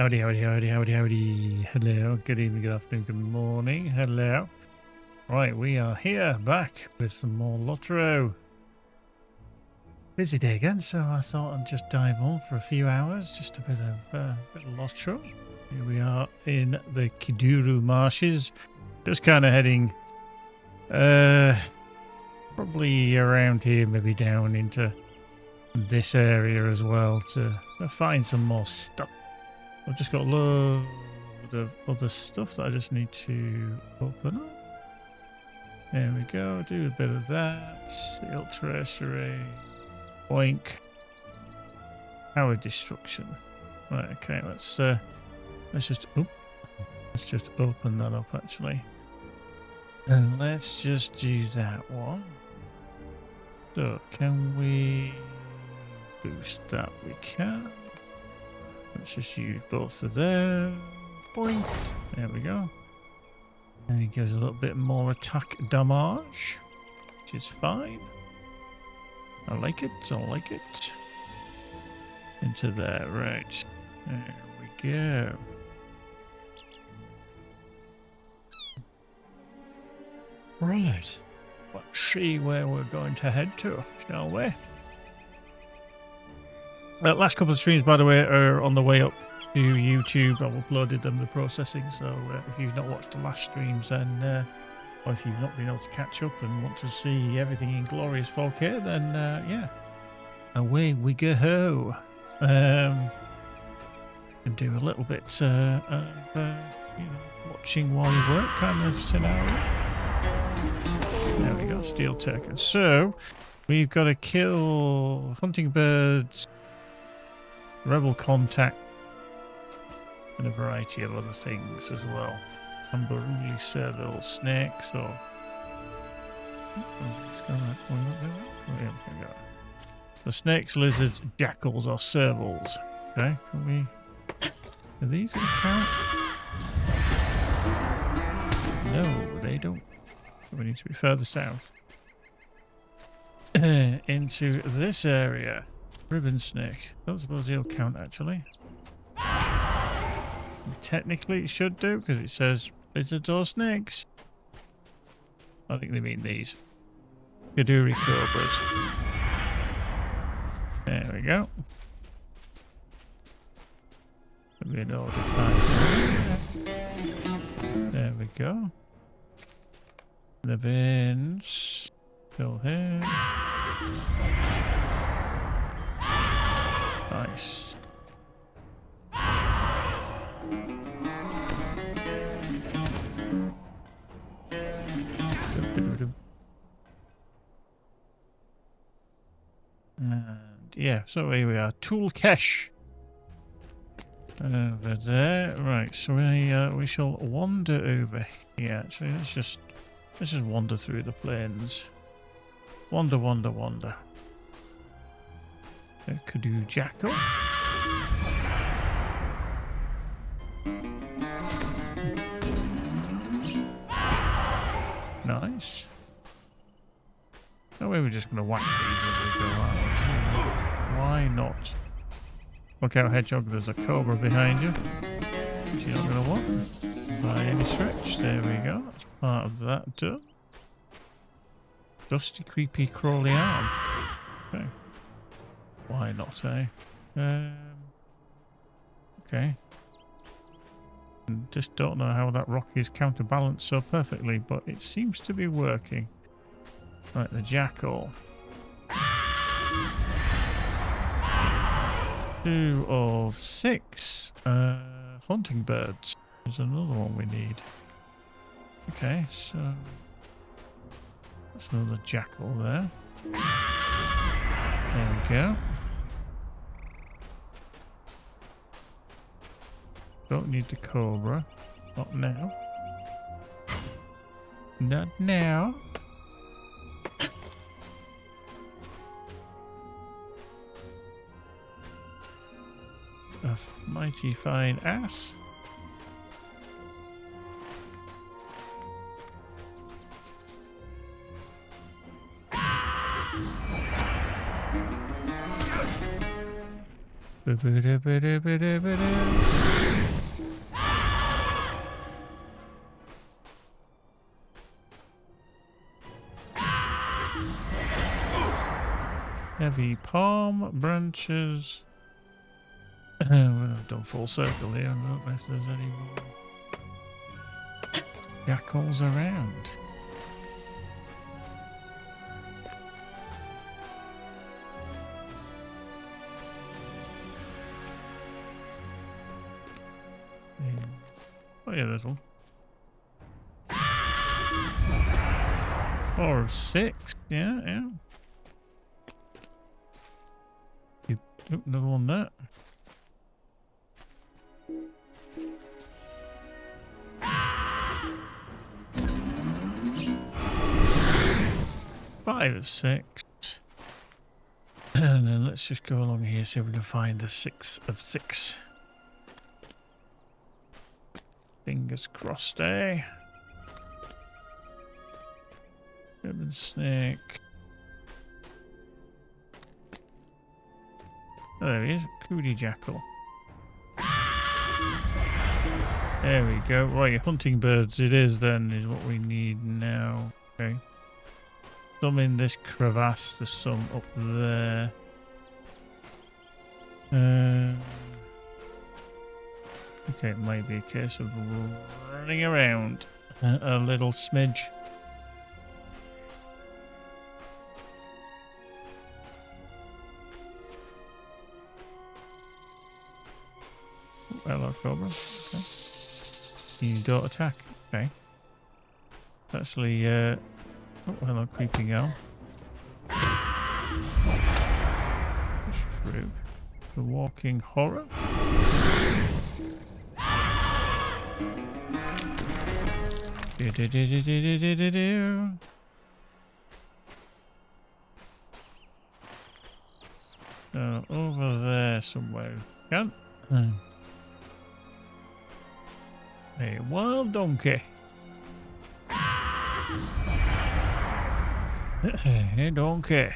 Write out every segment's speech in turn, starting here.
Howdy, howdy, howdy, howdy, howdy. Hello, good evening, good afternoon, good morning. Hello. Right, we are here back with some more LOTRO. Busy day again, so I thought I'd just dive on for a few hours, just a bit of LOTRO. Here we are in the Kiduru marshes, just kind of heading probably around here, maybe down into this area as well to find some more stuff. I've just got a load of other stuff that I just need to open up. There we go, do a bit of that. Steel tracery. Boink. Power destruction. Right, okay, let's just open that up actually. And let's just do that one. So can we boost that? We can. Let's just use both of them. Boink. There we go. And it gives a little bit more attack damage, which is fine. I like it. I like it. Into there, right. There we go. Right. Let's see where we're going to head to, shall we? Last couple of streams, by the way, are on the way up to YouTube. I've uploaded them, the processing, so if you've not watched the last streams, then or if you've not been able to catch up and want to see everything in glorious 4K, then yeah, away we go. And do a little bit of you know, watching while you work kind of scenario. There we go, steel taken. So we've got to kill hunting birds, rebel contact, and a variety of other things as well. Amberuli servile snakes or the snakes, lizards, jackals, or servals. Okay, can we? Do these count? No, they don't. We need to be further south into this area. Ribbon snake. Don't suppose he'll count actually. Technically it should do because it says lizards or snakes. I think they mean these. Kiduru cobras. There we go. There we go. The bins. Still here. Nice. And yeah, so here we are. Tool cache. Over there. Right, so we shall wander over here. Actually, let's just wander through the plains. Wander, wander, wander. Kiduru jackal. Nice. No way we're just going to whack these as we go out. Why not? Look out, hedgehog, there's a cobra behind you. Which you're not going to want by any stretch. There we go. That's part of that done. Dusty, creepy, crawly arm. Okay. Why not, eh? Okay. Just don't know how that rock is counterbalanced so perfectly, but it seems to be working. Right, the jackal. 2 of 6 hunting birds. There's another one we need. Okay, so that's another jackal there. There we go. Don't need the cobra. Not now. Not now. A mighty fine ass. Heavy palm branches. Well, I've done full circle here. I don't know if there's any more jackals around. Oh yeah, there's one. 4 of 6. Yeah, yeah. Oop, another one there. Five of 6. And then let's just go along here, see if we can find the 6 of 6. Fingers crossed, eh? Ribbon snake. Oh, there he is. Cootie jackal. There we go. Right, hunting birds it is then, is what we need now. Okay. Some in this crevasse, there's some up there. Okay, it might be a case of running around a little smidge. Oh, hello, Cobra. Okay. You don't attack. Okay. Actually, oh, hello, creeping owl. That's true. The walking horror. Over there somewhere. Can. A wild donkey. Hey donkey,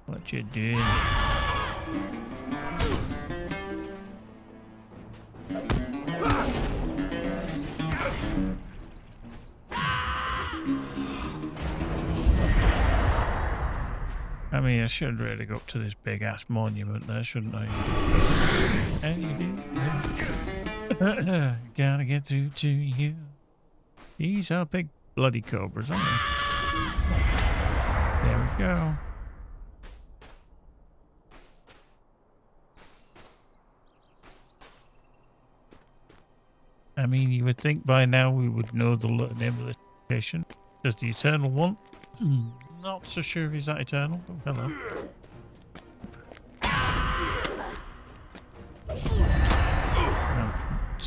what you doing? I mean, I should really go up to this big ass monument there, shouldn't I? Just go. Gotta get through to you. These are big bloody cobras, aren't they? There we go. I mean, you would think by now we would know the name of the location. There's the Eternal one. Not so sure is that Eternal. Oh, hello.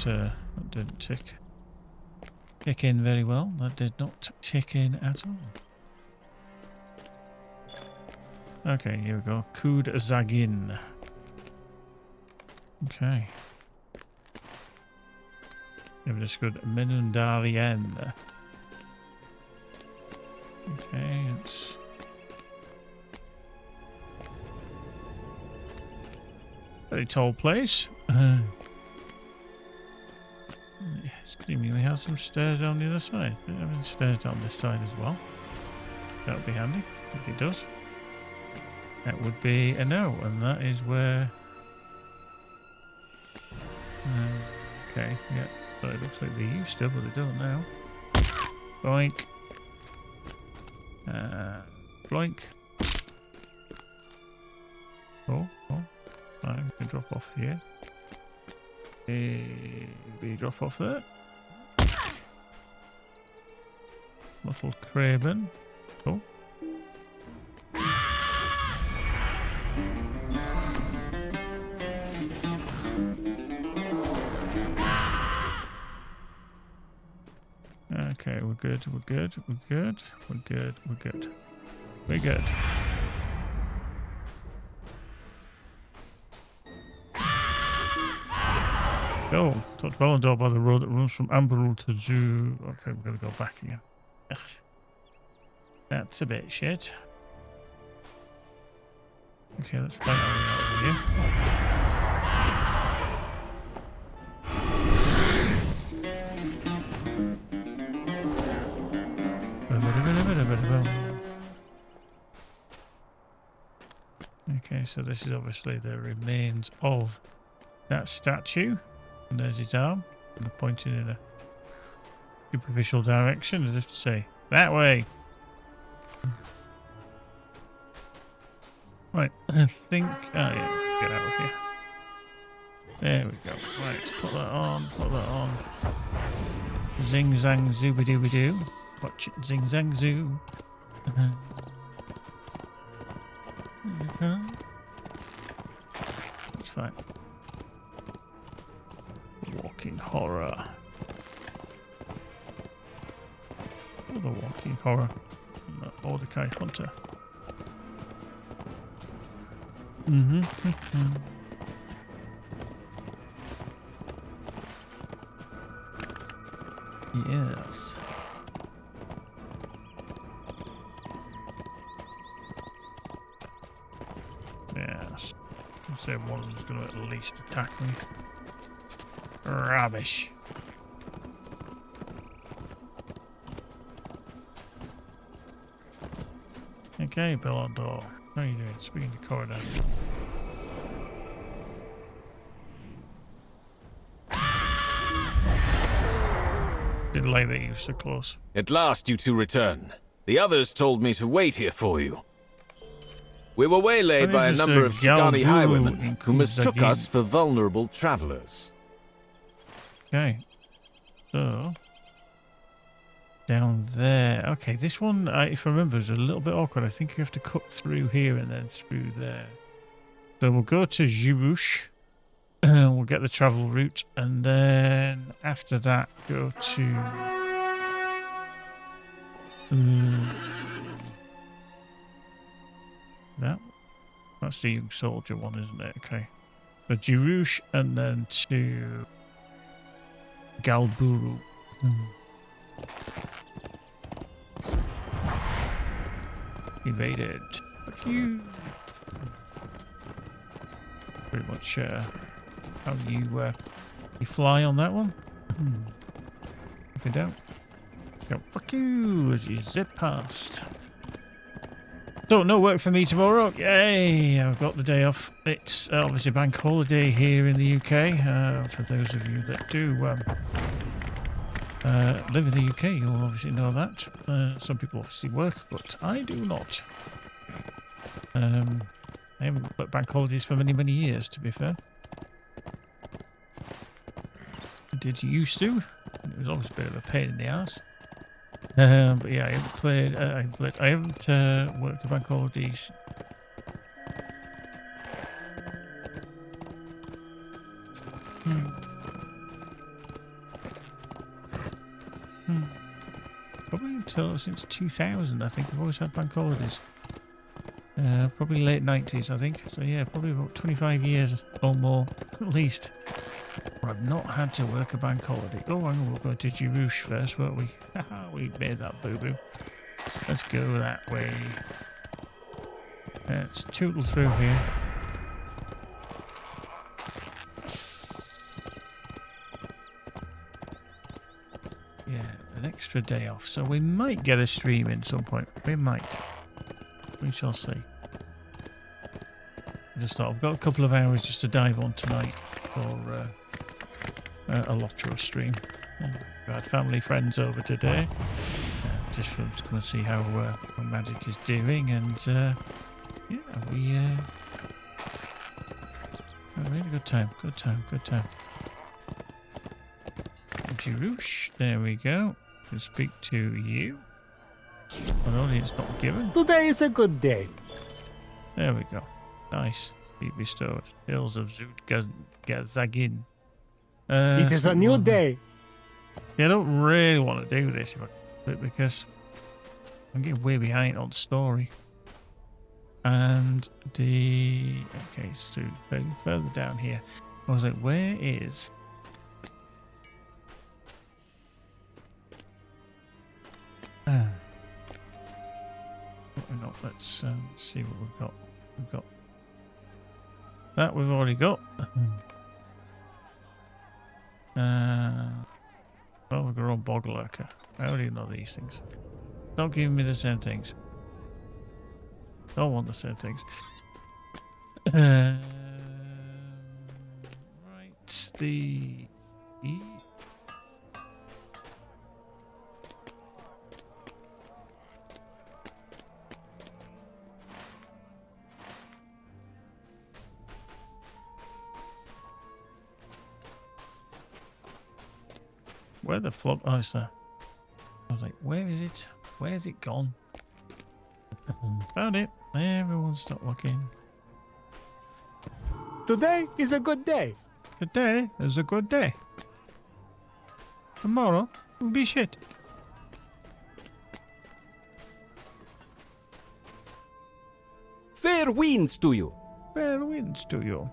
No, that didn't tick in very well. That did not tick in at all. Okay, here we go. Kud Zagin. Okay. We've just got Minundarien. Okay, it's very tall place. Seemingly has some stairs down the other side. I mean, stairs down this side as well. That would be handy if it does. That would be a no, and that is where. Okay, yeah, but it looks like they used to, but they don't now. Boink. Bloink. Oh, I can drop off here. Maybe drop off there. Little craven. Oh. Okay, we're good. Go. Touch Ballandor by the road that runs from Amberul to Zoo. Okay, we're going to go back again. Ugh. That's a bit shit. Okay, let's fight our way out of here. Okay, so this is obviously the remains of that statue. And there's his arm. And pointing in a superficial direction, as if to say, that way. Right, I think... Oh, yeah, get out of here. There we go. Right, let's put that on, put that on. Zing, zang, zooby-dooby-doo. Watch it, zing, zang, zoo. That's fine. Walking horror. Oh, the walking horror. Mordecai Hunter. Yes. Yes. I'll say one of them's going to at least attack me. Rubbish. Okay, bell on door. How are you doing? Speaking to corridor. Didn't like that you were so close. At last you two return. The others told me to wait here for you. We were waylaid by a number of Shigani highwaymen who mistook us for vulnerable travelers. Okay. So... down there. Okay, this one, if I remember, is a little bit awkward. I think you have to cut through here and then through there. So we'll go to Jirush. We'll get the travel route. And then after that, go to... that's the young soldier one, isn't it? Okay. So Jirush and then to Galburu. Evaded. Fuck you. Pretty much how you fly on that one. If you don't. Go, fuck you as you zip past. So, no work for me tomorrow. Yay! I've got the day off. It's obviously bank holiday here in the UK. For those of you that do live in the UK, you'll obviously know that. Some people obviously work, but I do not. I haven't worked bank holidays for many, many years, to be fair. I did used to. It was always a bit of a pain in the ass. But yeah, I haven't played. I haven't worked the bank holidays. Probably until since 2000, I think. I've always had bank holidays. Probably late 90s, I think. So yeah, probably about 25 years or more, at least. Where I've not had to work a bank holiday. Oh, hang on, we'll go to Jirush first, won't we? Haha, we made that boo-boo. Let's go that way. Let's tootle through here. Yeah, an extra day off. So we might get a stream in some point. We might. We shall see. I just thought I've got a couple of hours just to dive on tonight for a LOTRO stream. We had family friends over today, just for them to come and see how Magic is doing, and yeah, we had a really good time. Good time. Jirush, there we go. Can speak to you. An audience not given. Today is a good day. There we go. Nice. Be bestowed. Tales of Zoot Gazagin. It is a new day. Yeah, I don't really want to do this because I'm getting way behind on story. And okay, so further down here, I was like, where is? Let's see what we've got. We've got that we've already got. Well, we've got our own bog lurker. I already know these things. Don't give me the same things. Don't want the same things. Right, where the flop? Oh, it's there. I was like, where is it? Where's it gone? Found it. Everyone stop looking. Today is a good day. Today is a good day. Tomorrow will be shit. Fair winds to you. Fair winds to you.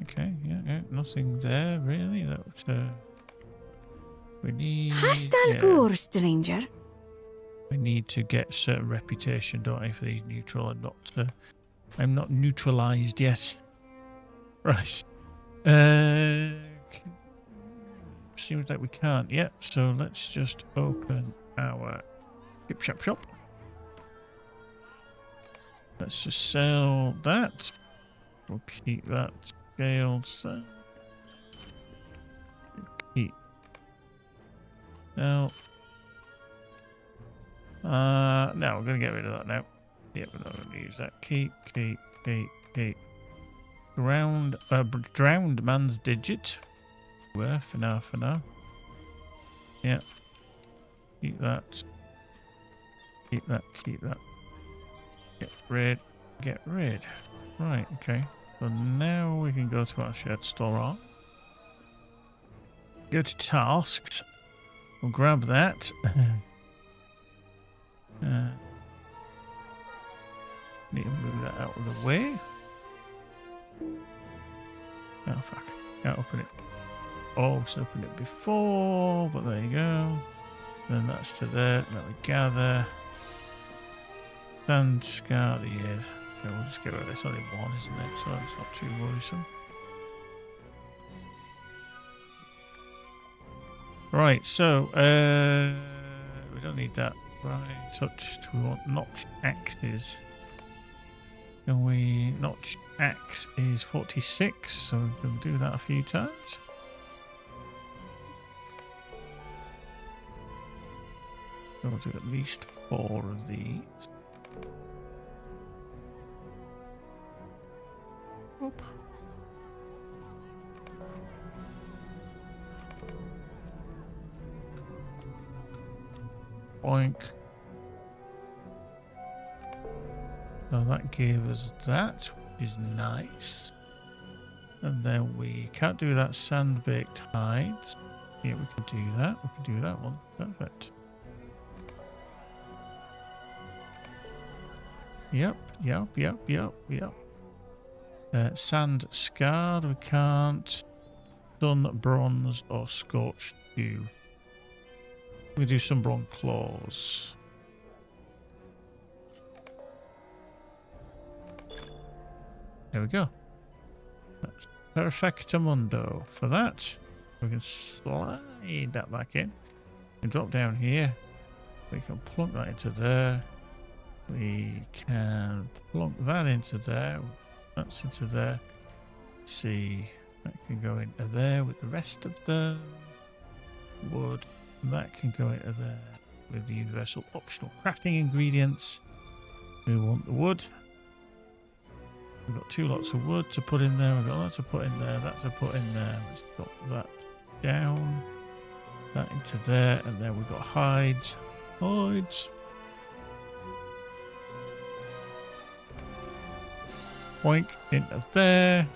Okay, yeah, nothing there really. That we need. Hastalgur, stranger. We need to get certain reputation, don't we, for these neutral and not. I'm not neutralized yet. Right. Seems like we can't yet, so let's just open our shop. Let's just sell that. We'll keep that scaled. So keep. Now. No, we're going to get rid of that now. Yep, we're not going to use that. Keep. Drowned man's digit. Where? For now. Yeah. Keep that. Keep that. Get rid. Right, okay. So now we can go to our shared store. Go to tasks. We'll grab that. Need to move that out of the way. Oh fuck. Can't open it. Oh, it's opened it before, but there you go. Then that's to there. Now we gather. And scar the ears. Okay, we'll just get rid of this. Only one, isn't it? So it's not too worrisome. Right, so we don't need that. Right, touched. We want notched axes. Can we notched axe is 46, so we can do that a few times. So we'll do at least 4 of these. Oop. Boink. So that gave us that, which is nice. And then we can't do that sand-baked hides. Yeah, we can do that. We can do that one. Perfect. Yep. Sand scarred, we can't. Sun bronzed or scorched dew. We do some bronze claws. There we go. That's perfectamundo. For that, we can slide that back in. We can drop down here. We can plunk that into there. We can plunk that into there. That's into there. Let's see. That can go into there with the rest of the wood. That can go into there with the universal optional crafting ingredients. We want the wood. We've got 2 lots of wood to put in there. We've got that to put in there. That to put in there. Let's drop that down. That into there. And then we've got hides. Hides. Boink into there.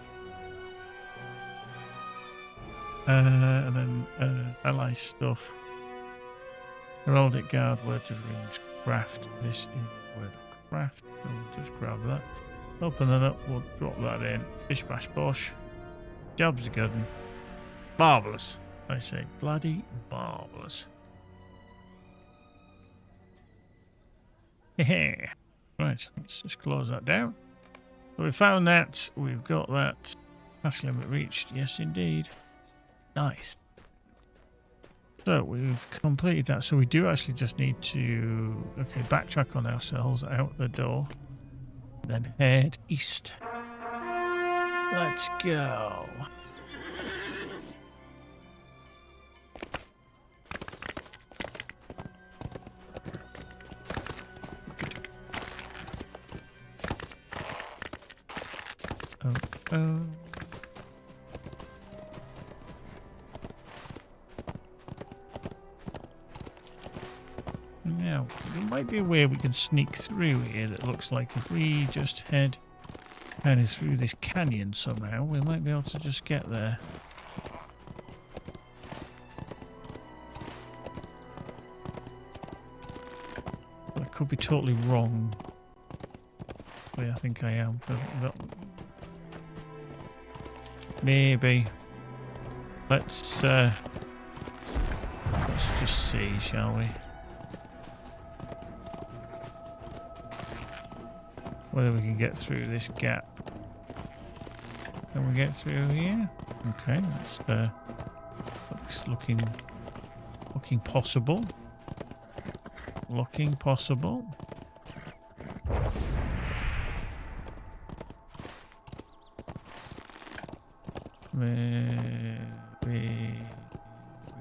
And then ally stuff. Heraldic guard, word to rooms, craft. This is where the craft. So we'll just grab that. Open that up, we'll drop that in. Bish bash bosh. Job's a good one. Marvellous. I say bloody marvellous. Right, let's just close that down. So we found that. We've got that. Task limit reached. Yes, indeed. Nice. So we've completed that. So we do actually just need to, okay, backtrack on ourselves out the door. Then head east. Let's go. Oh. Now, there might be a way we can sneak through here that looks like if we just head kind of through this canyon somehow, we might be able to just get there. I could be totally wrong. But I think I am. Maybe. Let's just see, shall we? Whether we can get through this gap. Can we get through here? Okay, that's looking possible. Looking possible. Maybe we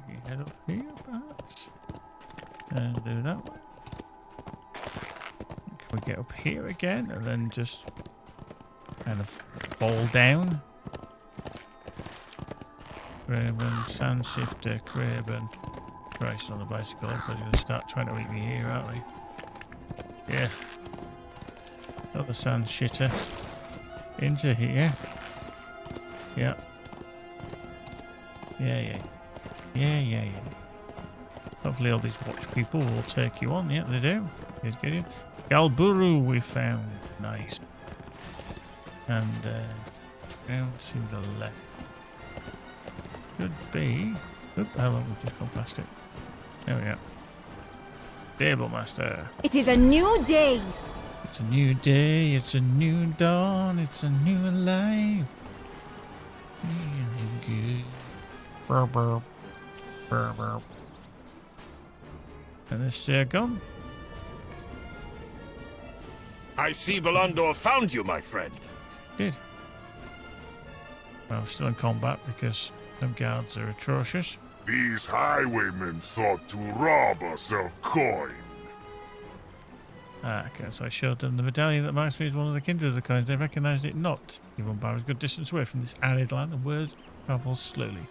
can head up here, perhaps, and do that way. Can we get up here again and then just kind of fall down? Craven, sand shifter, Craven. Christ on the bicycle, they're going to start trying to eat me here, aren't they? Yeah. Another sand shitter. Into here. Yeah. Yeah. Hopefully all these watch people will take you on. Yeah, they do. Here's good. Yeah. Galburu we found. Nice. And down to the left. Could be. Oop, how long we've just gone past it. There we go. Stable Master. It is a new day. It's a new day. It's a new dawn. It's a new life. Feeling good. Burr, burr. Burr, burr. And this gone. I see Belandor found you, my friend. Did. Well, still in combat because them guards are atrocious. These highwaymen sought to rob us of coin. Ah, okay, so I showed them the medallion that marks me as one of the kindred of the coins. They recognised it not. Even bar is a good distance away from this arid land, and word travels slowly.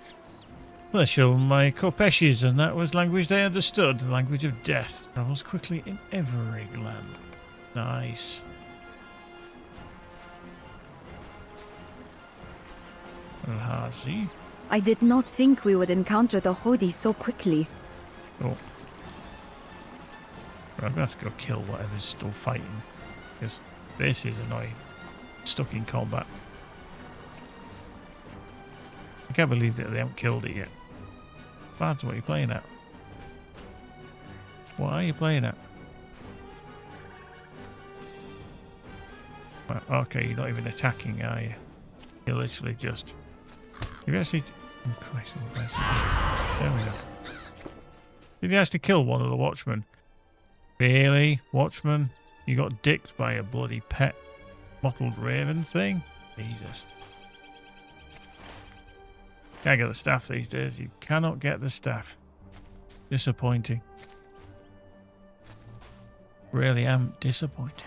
Well, I showed them my Kopeshis, and that was language they understood. The language of death travels quickly in every land. Nice. Alhazi. I did not think we would encounter the Hodi so quickly. Oh. Well, I'm going to have to go kill whatever's still fighting. Because this is annoying. Stuck in combat. I can't believe that they haven't killed it yet. Lads, what are you playing at? What are you playing at? Well, okay, you're not even attacking, are you? You're literally just... You actually... Oh, Christ, there we go. Did you actually kill one of the watchmen? Really? Watchman? You got dicked by a bloody pet mottled raven thing? Jesus. Can't get the staff these days. You cannot get the staff. Disappointing. Really am disappointing.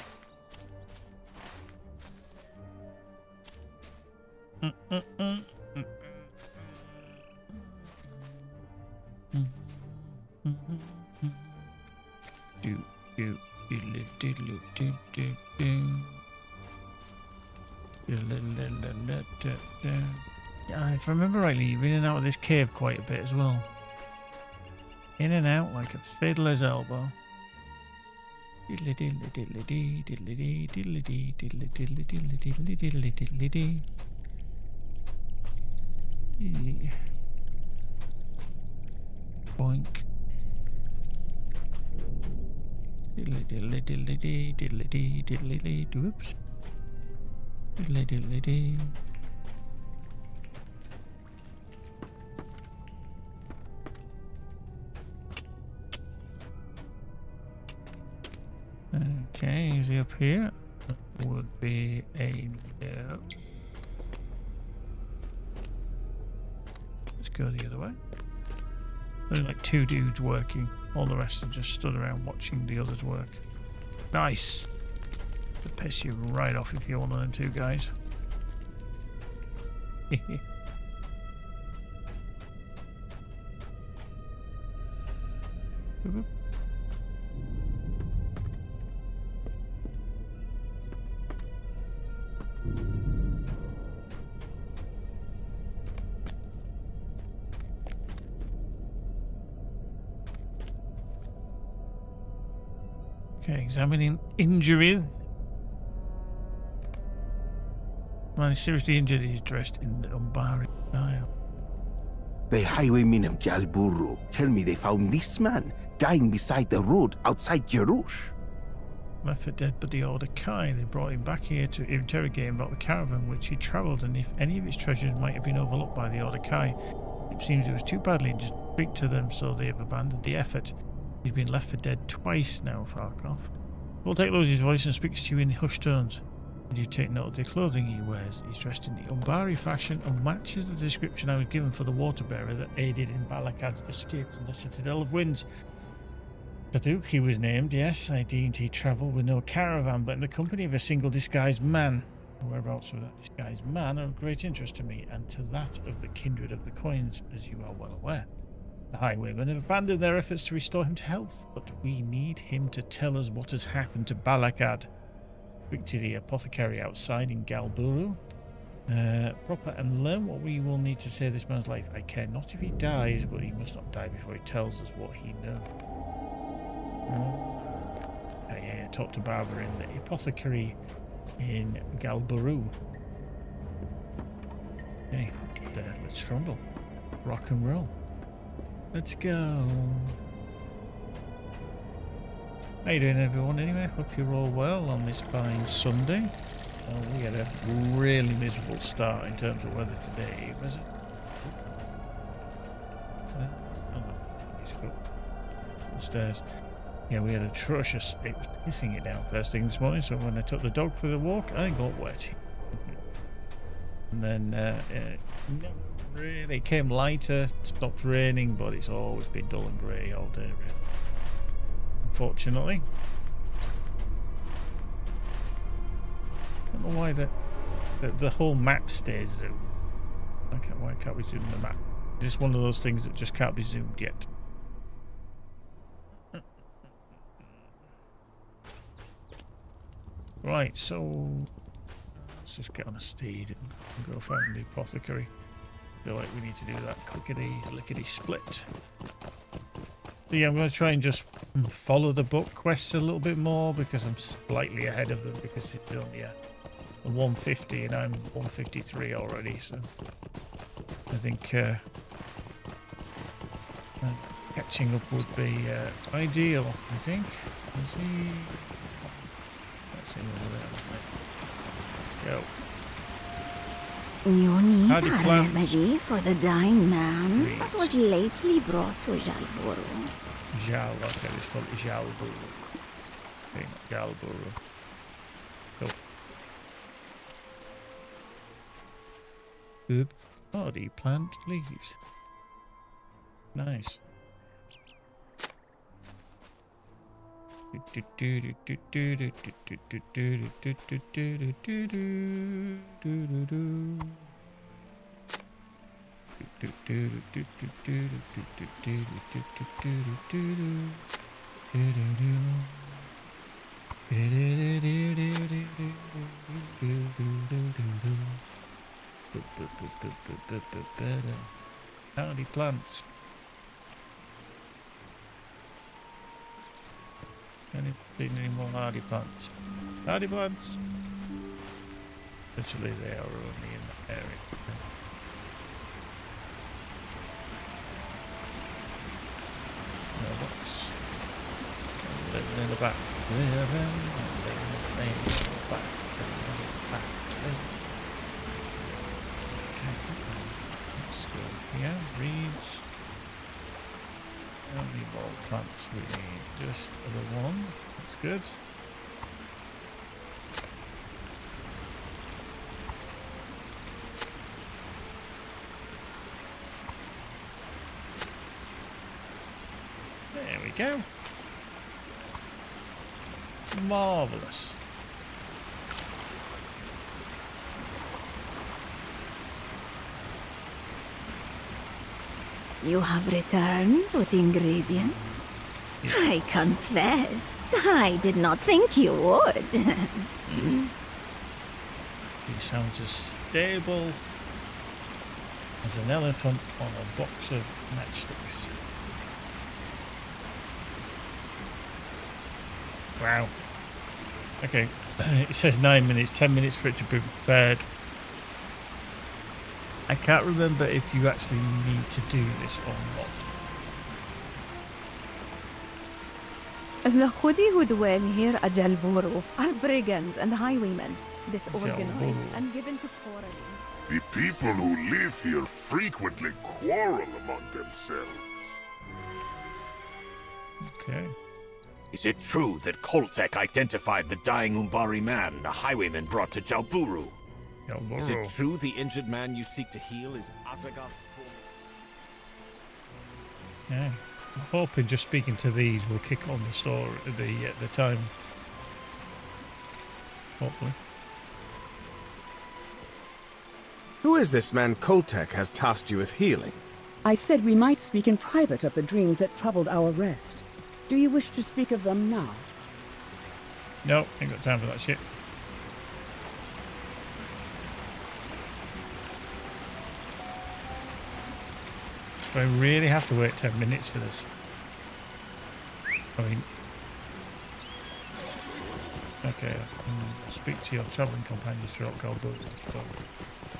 Yeah, if I remember rightly, you're in and out of this cave quite a bit as well. In and out like a fiddler's elbow. Diddly diddly diddly dee, diddly dee, diddly dee, diddly diddly diddly diddly diddly diddly dee. Boink. Diddly diddly diddly dee, diddly dee, diddly dee. Whoops. Diddly diddly dee. Okay, is he up here? would be a no. Let's go the other way. There's like 2 dudes working. All the rest are just stood around watching the others work. Nice. To piss you right off if you're one of them 2 guys. Okay, examining injuries. Man is seriously injured. He's dressed in the Umbari style. The highwaymen of Jalburu tell me they found this man dying beside the road outside Jerush. Left for dead by the Order Kai. They brought him back here to interrogate him about the caravan which he travelled and if any of his treasures might have been overlooked by the Order Kai. It seems it was too badly and just speak to them, so they have abandoned the effort. He's been left for dead twice now, Farkov. We'll take Losey's voice and speaks to you in hushed tones. Did you take note of the clothing he wears? He's dressed in the Umbari fashion and matches the description I was given for the water bearer that aided in Balakad's escape from the Citadel of Winds. Baduk he was named, yes. I deemed he travelled with no caravan, but in the company of a single disguised man. The whereabouts of that disguised man are of great interest to me, and to that of the kindred of the coins, as you are well aware. The highwaymen have abandoned their efforts to restore him to health, but we need him to tell us what has happened to Balakad. Speak to the apothecary outside in Galburu. Proper and learn what we will need to save this man's life. I care not if he dies, but he must not die before he tells us what he knows. Yeah, talk to Barbara in the apothecary in Galburu. Okay, let's trundle. Rock and roll. Let's go. How you doing, everyone? Anyway, hope you're all well on this fine Sunday. We had a really miserable start in terms of weather today, was it? Oh no, he's got the stairs. Yeah, we had atrocious. It was pissing it down first thing this morning, so when I took the dog for the walk, I got wet. And then really it came lighter, stopped raining, but it's always been dull and grey all day, really. Unfortunately. I don't know why the whole map stays zoomed. Why can't we zoom the map? It's just one of those things that just can't be zoomed yet. Right, so let's just get on a steed and go find the apothecary. I feel like we need to do that clickety split. So yeah, I'm going to try and just follow the book quests a little bit more because I'm slightly ahead of them because it's only a 150 and I'm 153 already. So I think catching up would be ideal. I think. Let's see over there. Go. You need Howdy, a plants. remedy for the dying man Great. that was lately brought to Jalburu. Jal, okay, let's call it Jalburu. Okay, not Galburu. Go. Oop. Body plant leaves. Nice. Howdy plants. Any more hardy plants? Hardy plants! Actually, they are only in that area. Mailbox. Living in the back. Living in the back. Okay. Let's go here. Reeds. How many more plants we need? Just the one. That's good. There we go. Marvellous. You have returned with ingredients? Yes. I confess, I did not think you would. He sounds as stable as an elephant on a box of matchsticks. Wow. Okay. It says 9 minutes, 10 minutes for it to be prepared. I can't remember if you actually need to do this or not. The Hudi who dwell here at Jalburu are brigands and highwaymen, disorganized Jalburu. and given to quarreling. The people who live here frequently quarrel among themselves. Okay. Is it true that Koltek identified the dying Umbari man the highwayman brought to Jalburu? Is it true the injured man you seek to heal is Azagoth? Yeah. I'm hoping just speaking to these will kick on the story, the time. Hopefully. Who is this man Koltek has tasked you with healing? I said we might speak in private of the dreams that troubled our rest. Do you wish to speak of them now? No, ain't got time for that shit. Do I really have to wait 10 minutes for this? I mean... Okay, I'll speak to your travelling companions throughout Galbur. So,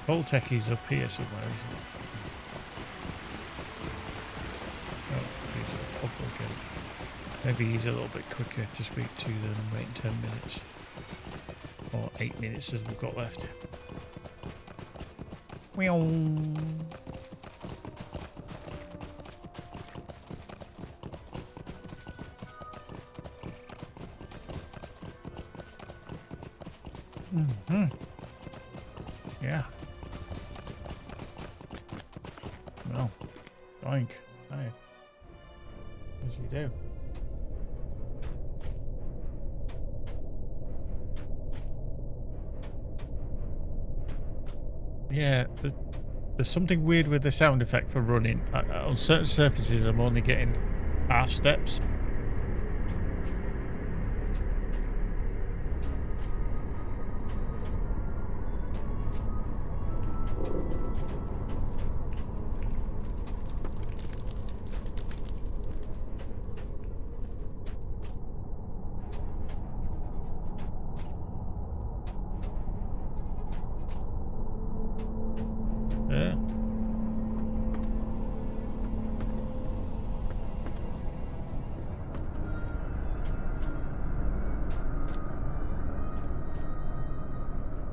Koltek is up here somewhere, isn't it? Oh, he's up again. Maybe he's a little bit quicker to speak to than waiting 10 minutes. Or 8 minutes as we've got left. Meow. Mm-hmm. Yeah. Well, boink. Right. As you do. Yeah, there's something weird with the sound effect for running. On certain surfaces, I'm only getting half steps.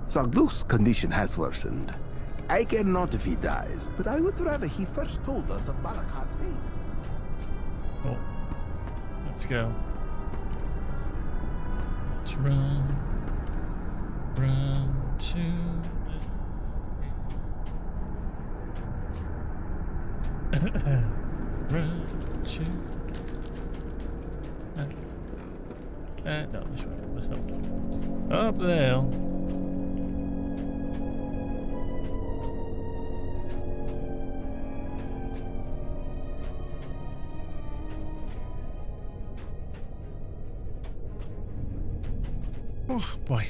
Zagduk's condition has worsened. I care not if he dies, but I would rather he first told us of Barakat's fate. Oh, let's go. Let's run to the run to. No, this way. Let's up there. Oh boy.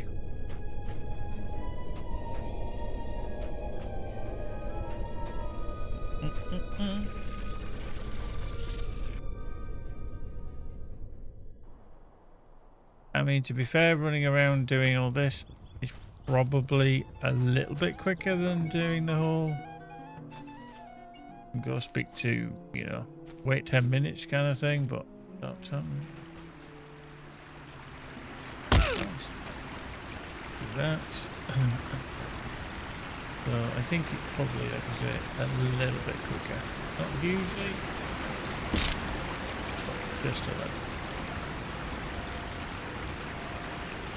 I mean, to be fair, running around doing all this is probably a little bit quicker than doing the whole go speak to, you know, wait 10 minutes kind of thing, but not something. That. So I think it probably was a little bit quicker. Not hugely, but just a little.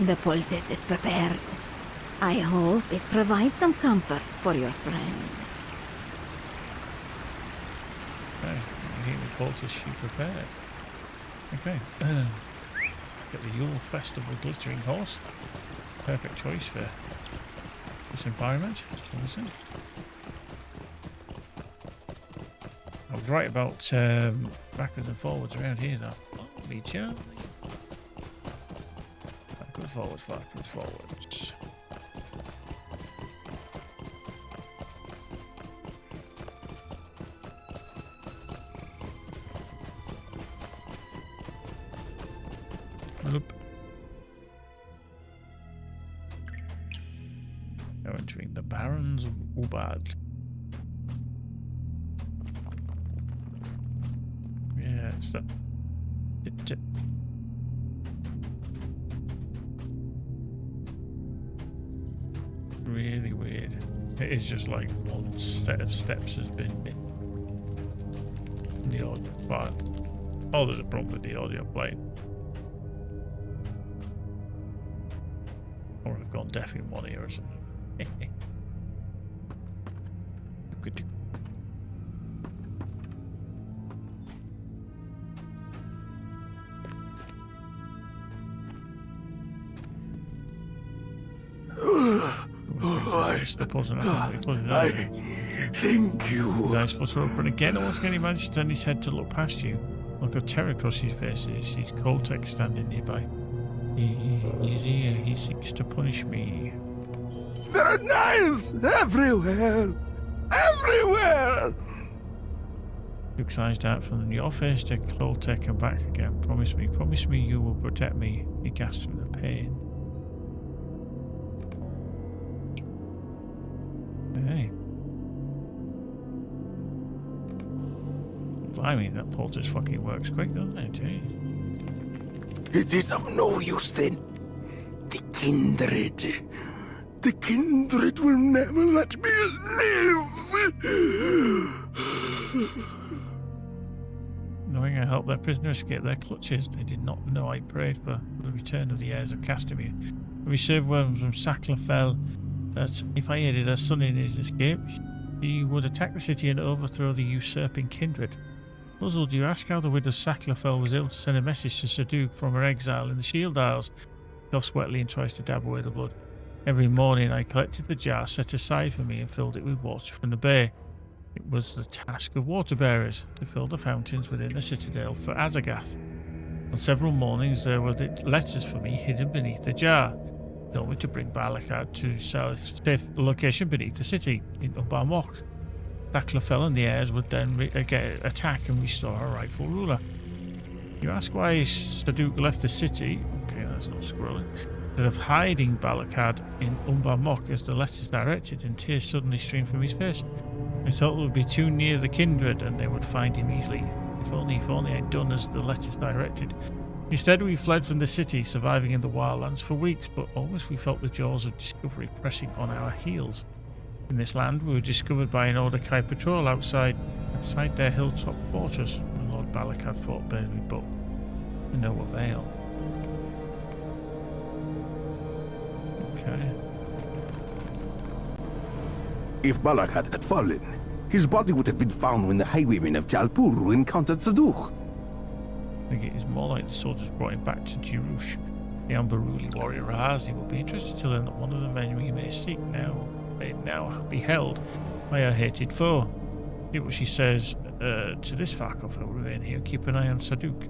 The poultice is prepared. I hope it provides some comfort for your friend. Okay, I think the poultice she prepared. Okay. Get the Yule Festival Glittering Horse. Perfect choice for this environment, obviously. I was right about backwards and forwards around here though. Oh, me Charlie. Backwards, forwards. Loop. Now entering the Barons of Ubad. Yeah, it's that. Really weird. It is just like one set of steps has been in the audio file. Oh, there's a problem with the audio playing. Or I've gone deaf in one ear or something. Good. Thank you. His eyes flutter open again. Once again, he manages to turn his head to look past you. A look of terror across his face as he sees Coltec standing nearby. He's here. He seeks to punish me. There are knives everywhere! Everywhere! Luke's eyes dart from your face to Coltec and back again. Promise me you will protect me. He gasps with the pain. Hey. Blimey, that poultice fucking works quick, doesn't it? Jeez. It is of no use then. The kindred. The kindred will never let me live. Knowing I helped their prisoner escape their clutches, they did not know I prayed for the return of the heirs of Castamere. We received word from Saclafel that if I aided her son in his escape, she would attack the city and overthrow the usurping kindred. Puzzled, you ask how the widow Saclafel was able to send a message to Saduk from her exile in the Shield Isles. He coughs wetly and tries to dab away the blood. Every morning I collected the jar set aside for me and filled it with water from the bay. It was the task of water bearers to fill the fountains within the citadel for Azagath. On several mornings there were letters for me hidden beneath the jar. They told me to bring Balakad to a safe location beneath the city in Ubarmok. Saclafel and the heirs would then attack and restore our rightful ruler. You ask why Saduk left the city? Okay, that's not scrolling. Instead of hiding Balakad in Ubarmok as the letters directed, and tears suddenly streamed from his face. I thought it would be too near the kindred and they would find him easily. If only I'd done as the letters directed. Instead, we fled from the city, surviving in the wildlands for weeks, but always we felt the jaws of discovery pressing on our heels. In this land, we were discovered by an Ordakai patrol outside their hilltop fortress, and Lord Balakad fought bravely, but to no avail. Okay. If Balakad had fallen, his body would have been found when the highwaymen of Jalpuru encountered Saduk. I think it is more like the soldiers brought him back to Jirush. The Ambaruli warrior Rahazi will be interested to learn that one of the men we may seek may now be held by our hated foe. See what she says to this Farkov. I'll remain here and keep an eye on Saduk.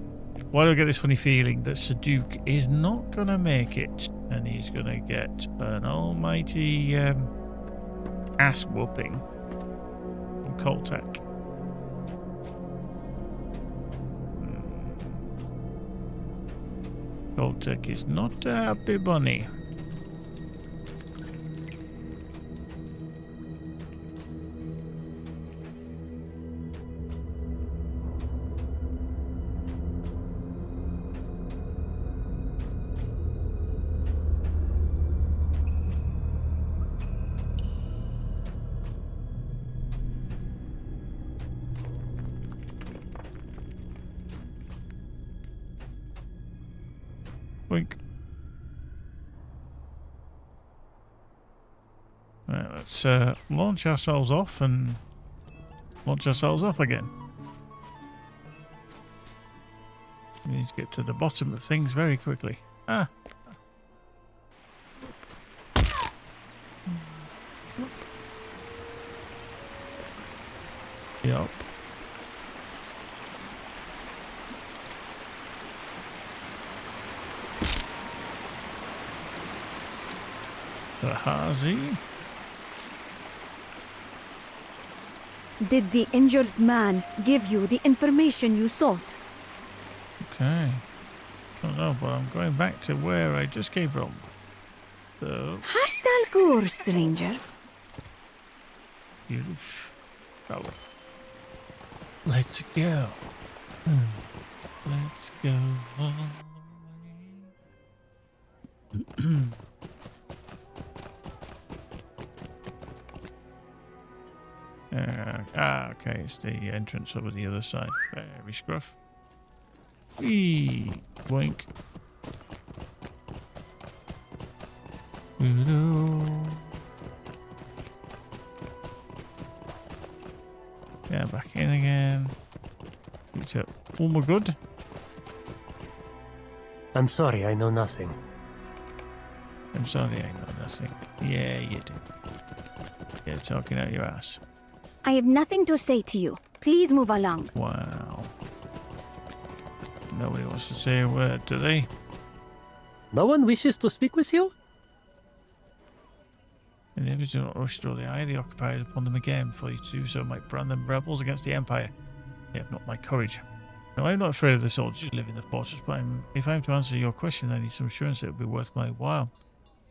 Why do I get this funny feeling that Saduk is not going to make it and he's going to get an almighty ass whooping from Coltec? Coltec is not a happy bunny. Wink. Right, let's launch ourselves off and launch ourselves off again. We need to get to the bottom of things very quickly. Ah. Yup. The Hazi. Did the injured man give you the information you sought? Okay. I don't know, but I'm going back to where I just came from. So, Hastal Gur, stranger. Yush. Oh. Let's go. Let's go all the way. Okay, it's the entrance over the other side. Very scruff. Whee! Boink. Yeah, back in again. Oh my god. I'm sorry, I know nothing. I'm sorry, I know nothing. Yeah, you do. You're talking out your ass. I have nothing to say to you. Please move along. Wow. Nobody wants to say a word, do they? No one wishes to speak with you? And if you do not rush through the eye, the occupiers upon them again, for you to do so might brand them rebels against the Empire. They have not my courage. Now, I'm not afraid of the soldiers who live in the fortress, but if I'm to answer your question, I need some assurance that it will be worth my while.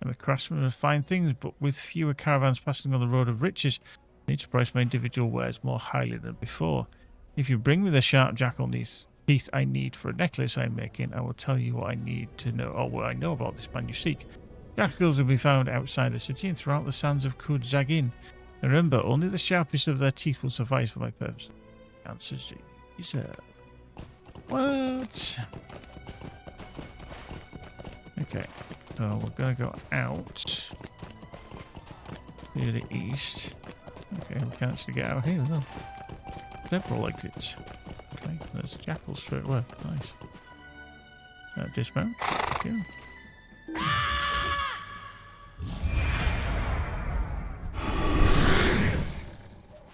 I'm a craftsman of fine things, but with fewer caravans passing on the road of riches, I need to price my individual wares more highly than before. If you bring me the sharp jackal teeth I need for a necklace I'm making, I will tell you what I need to know, or what I know about this man you seek. Jackals will be found outside the city and throughout the sands of Kud Zagin. Remember, only the sharpest of their teeth will suffice for my purpose. Answers you deserve. What? Okay, so we're gonna go out to the east. Okay, we can actually get out here as well. Several exits. Okay, there's a jackal straight away. Nice. Dismount. Thank you.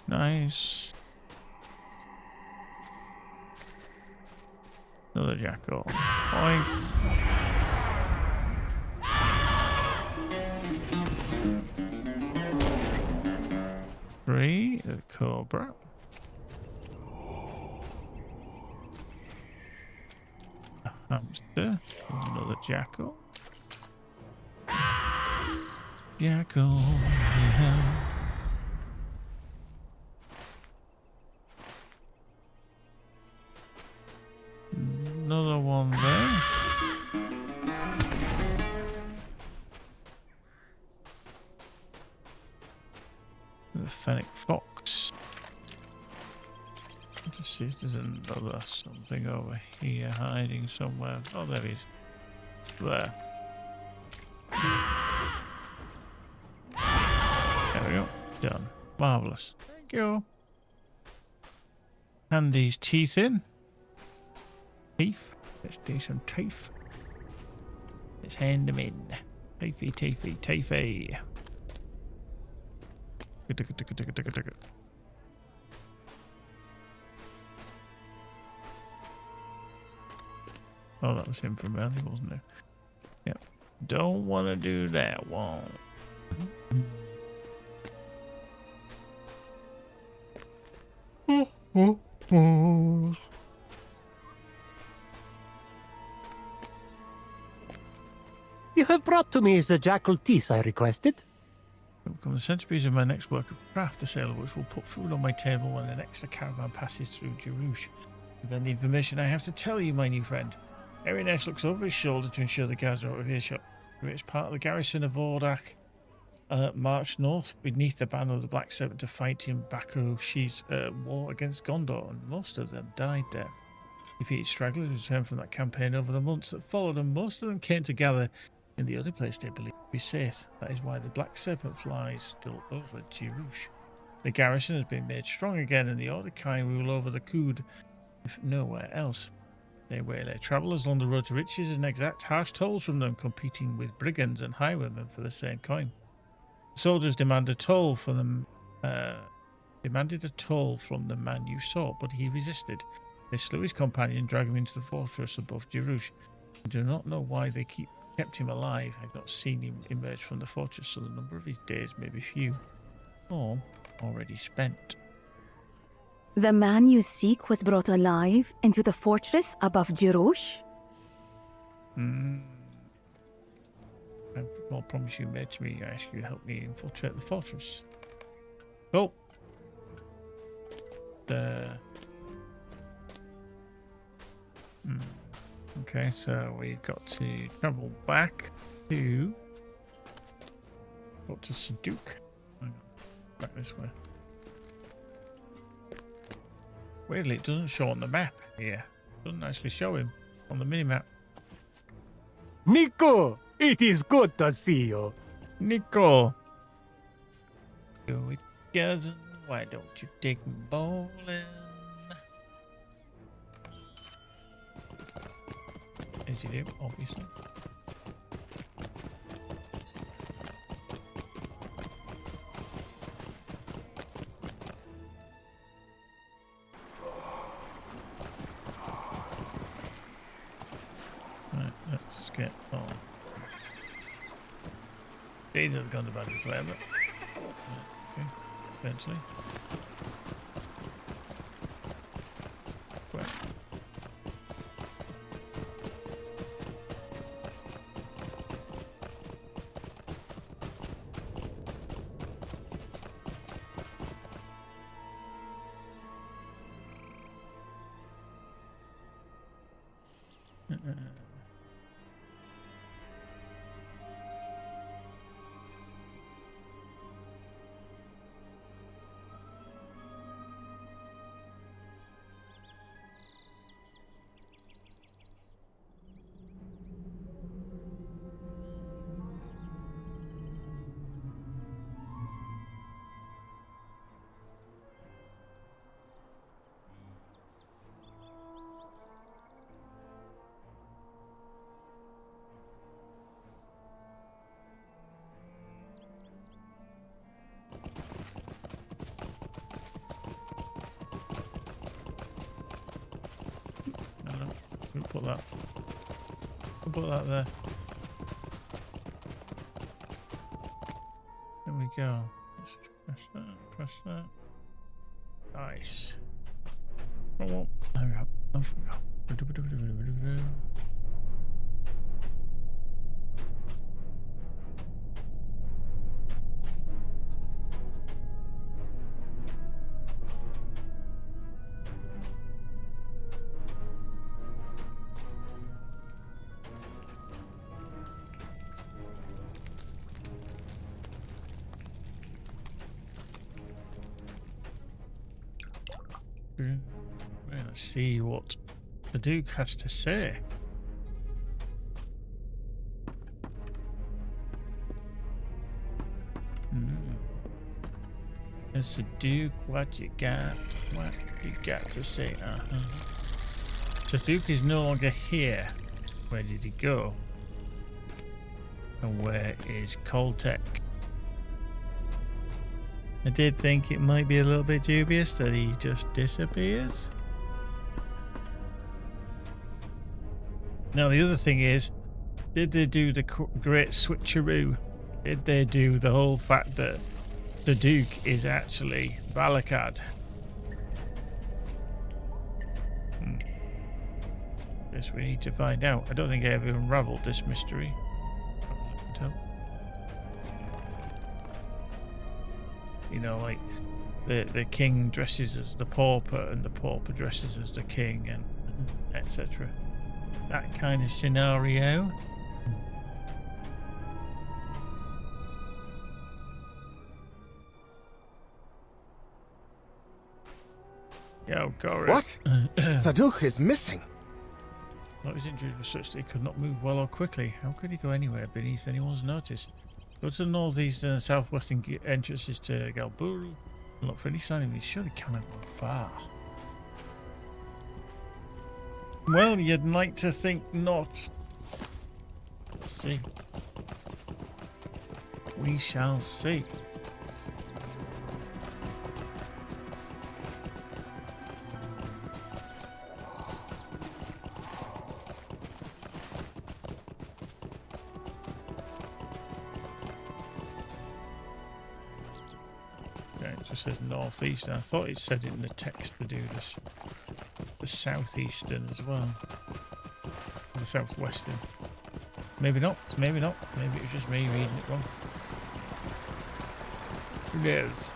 Nice. Another jackal. Boink. Three, the cobra. A hamster. Another jackal. Jackal, yeah. Another one there. The fennec fox. Let's see if there's another something over here hiding somewhere. Oh, there he is. There. There we go. Done. Marvellous. Thank you. Hand these teeth in. Teeth. Let's do some teeth. Let's hand them in. Teethy, teethy, teethy. Oh, that was him from earlier, wasn't it? Yep. Don't want to do that one. You have brought to me the jackal teeth I requested. It will become the centerpiece of my next work of craft, the sale of which will put food on my table when the next caravan passes through Jerush. And then the information I have to tell you, my new friend. Eriness looks over his shoulder to ensure the guards are out of earshot. It's part of the garrison of Ordak marched north beneath the banner of the Black Serpent to fight in Bakoshi's war against Gondor, and most of them died there. Defeated stragglers returned from that campaign over the months that followed, and most of them came to gather in the other place they believe to be safe. That is why the Black Serpent flies still over Jerush. The garrison has been made strong again, and the Ordekai rule over the Kud, if nowhere else. They waylay travelers along the road to riches and exact harsh tolls from them, competing with brigands and highwaymen for the same coin. The soldiers demanded a toll from the man you saw, but he resisted. They slew his companion, dragged him into the fortress above Jerush. I do not know why they kept him alive. I've not seen him emerge from the fortress, so the number of his days may be few, or already spent. The man you seek was brought alive into the fortress above Jerush? What promise you made to me, I ask you to help me infiltrate the fortress. Oh. Okay, so we've got to travel back to Saduk. Hang on, back this way. Weirdly, it doesn't show on the map here. It doesn't actually show him on the minimap. Nico, it is good to see you. Nico! Go with cousin, why don't you take me bowling? As you do, obviously. Right, let's get on. Dane's gone to bed with clever. Okay, eventually. Well. Put that. We'll put that there. There we go. Let's press that. Press that. Nice. Oh, well, there we go. Off we go. Let's see what the Duke has to say. It's the Duke, what you got to say? The Duke is no longer here. Where did he go? And where is Koltek? I did think it might be a little bit dubious that he just disappears. Now the other thing is, did they do the great switcheroo? Did they do the whole fact that the Duke is actually Balakad? Guess we need to find out. I don't think I ever unraveled this mystery. You know, like the king dresses as the pauper and the pauper dresses as the king, and etc. That kind of scenario. Yo, Gory. What? Saduk is missing. Not his injuries were such that he could not move well or quickly. How could he go anywhere beneath anyone's notice? Go to the northeastern and southwestern entrances to Galburu and look for any sign of him. He surely cannot go far. Well, you'd like to think not. Let's see. We shall see. Okay, it just says northeastern. I thought it said in the text to do this. The southeastern as well. The southwestern. Maybe not. Maybe not. Maybe it was just me reading it wrong. Who knows?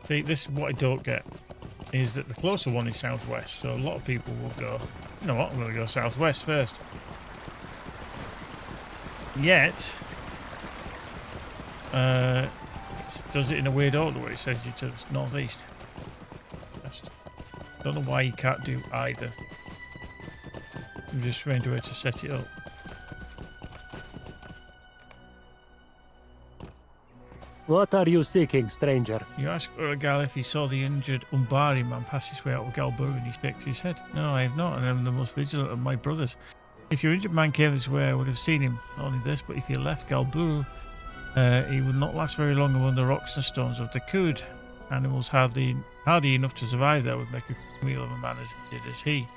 See, this is what I don't get, is that the closer one is southwest, so a lot of people will go, you know what, I'm going to go southwest first. Yet, it does it in a weird order where it says you to the northeast. Don't know why you can't do either. It's just a strange way to set it up. What are you seeking, stranger? You ask Urgal if he saw the injured Umbari man pass his way out of Galbur and he shakes his head. No, I have not, and I'm the most vigilant of my brothers. If your injured man came this way, I would have seen him. Not only this, but if he left Galbur, he would not last very long among the rocks and stones of the Kud. Animals hardy enough to survive there would make a meal of a man as good as he.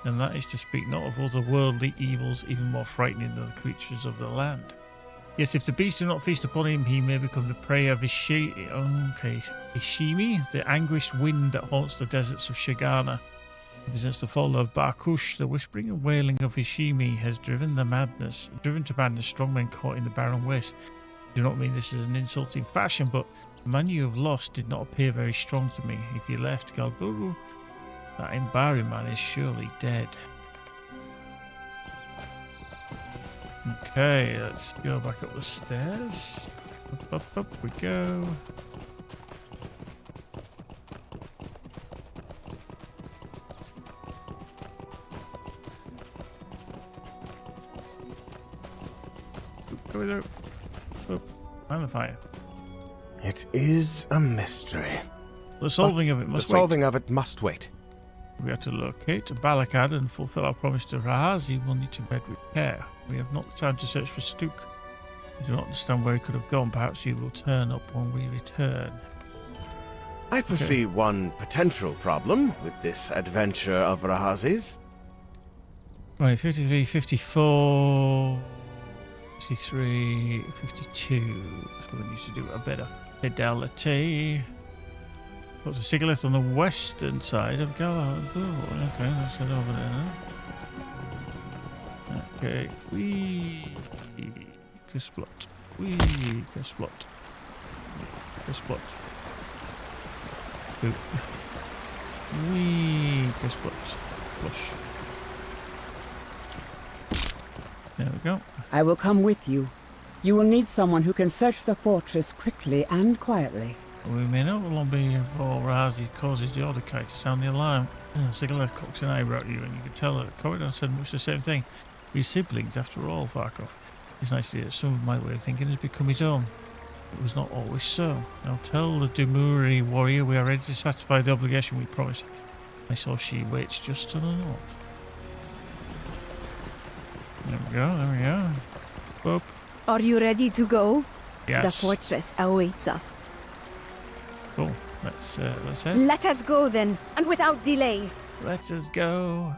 And that is to speak not of otherworldly evils even more frightening than the creatures of the land. Yes, if the beasts do not feast upon him, he may become the prey of Ishimi, the anguished wind that haunts the deserts of Shagana. Ever since the fall of Barkush, the whispering and wailing of Ishimi has driven to madness strong men caught in the barren waste. I do not mean this as an insulting fashion, but the man you have lost did not appear very strong to me. If you left Galburu, that Imbari man is surely dead. Okay, let's go back up the stairs. Up we go. Go there. Up. And the fire. It is a mystery. The solving of it must wait. We have to locate Balakad and fulfill our promise to Rahazi. We'll need to bed repair. We have not the time to search for Stuk. We do not understand where he could have gone. Perhaps he will turn up when we return. I foresee one potential problem with this adventure of Rahazi's. Right, 53, 54, 53, 52. So we need to do a bit of fidelity. What's a Sigilith on the western side of Galahad? Oh, okay, let's head over there. Okay, Kisplot. Kisplot. Boop. Kisplot. Flush. There we go. I will come with you. You will need someone who can search the fortress quickly and quietly. We may not long be before Razi causes the Ordekai to sound the alarm. Sigileth cocks an eyebrow at you, and you can tell that Corridor said much the same thing. We're siblings, after all, Farkov. It's nice to hear that some of my way of thinking has become his own. It was not always so. Now tell the Dumuri warrior we are ready to satisfy the obligation we promised. I saw she waits just to the north. There we go. Boop. Are you ready to go? Yes. The fortress awaits us. Cool. Let's head. Let us go then, and without delay. Let us go.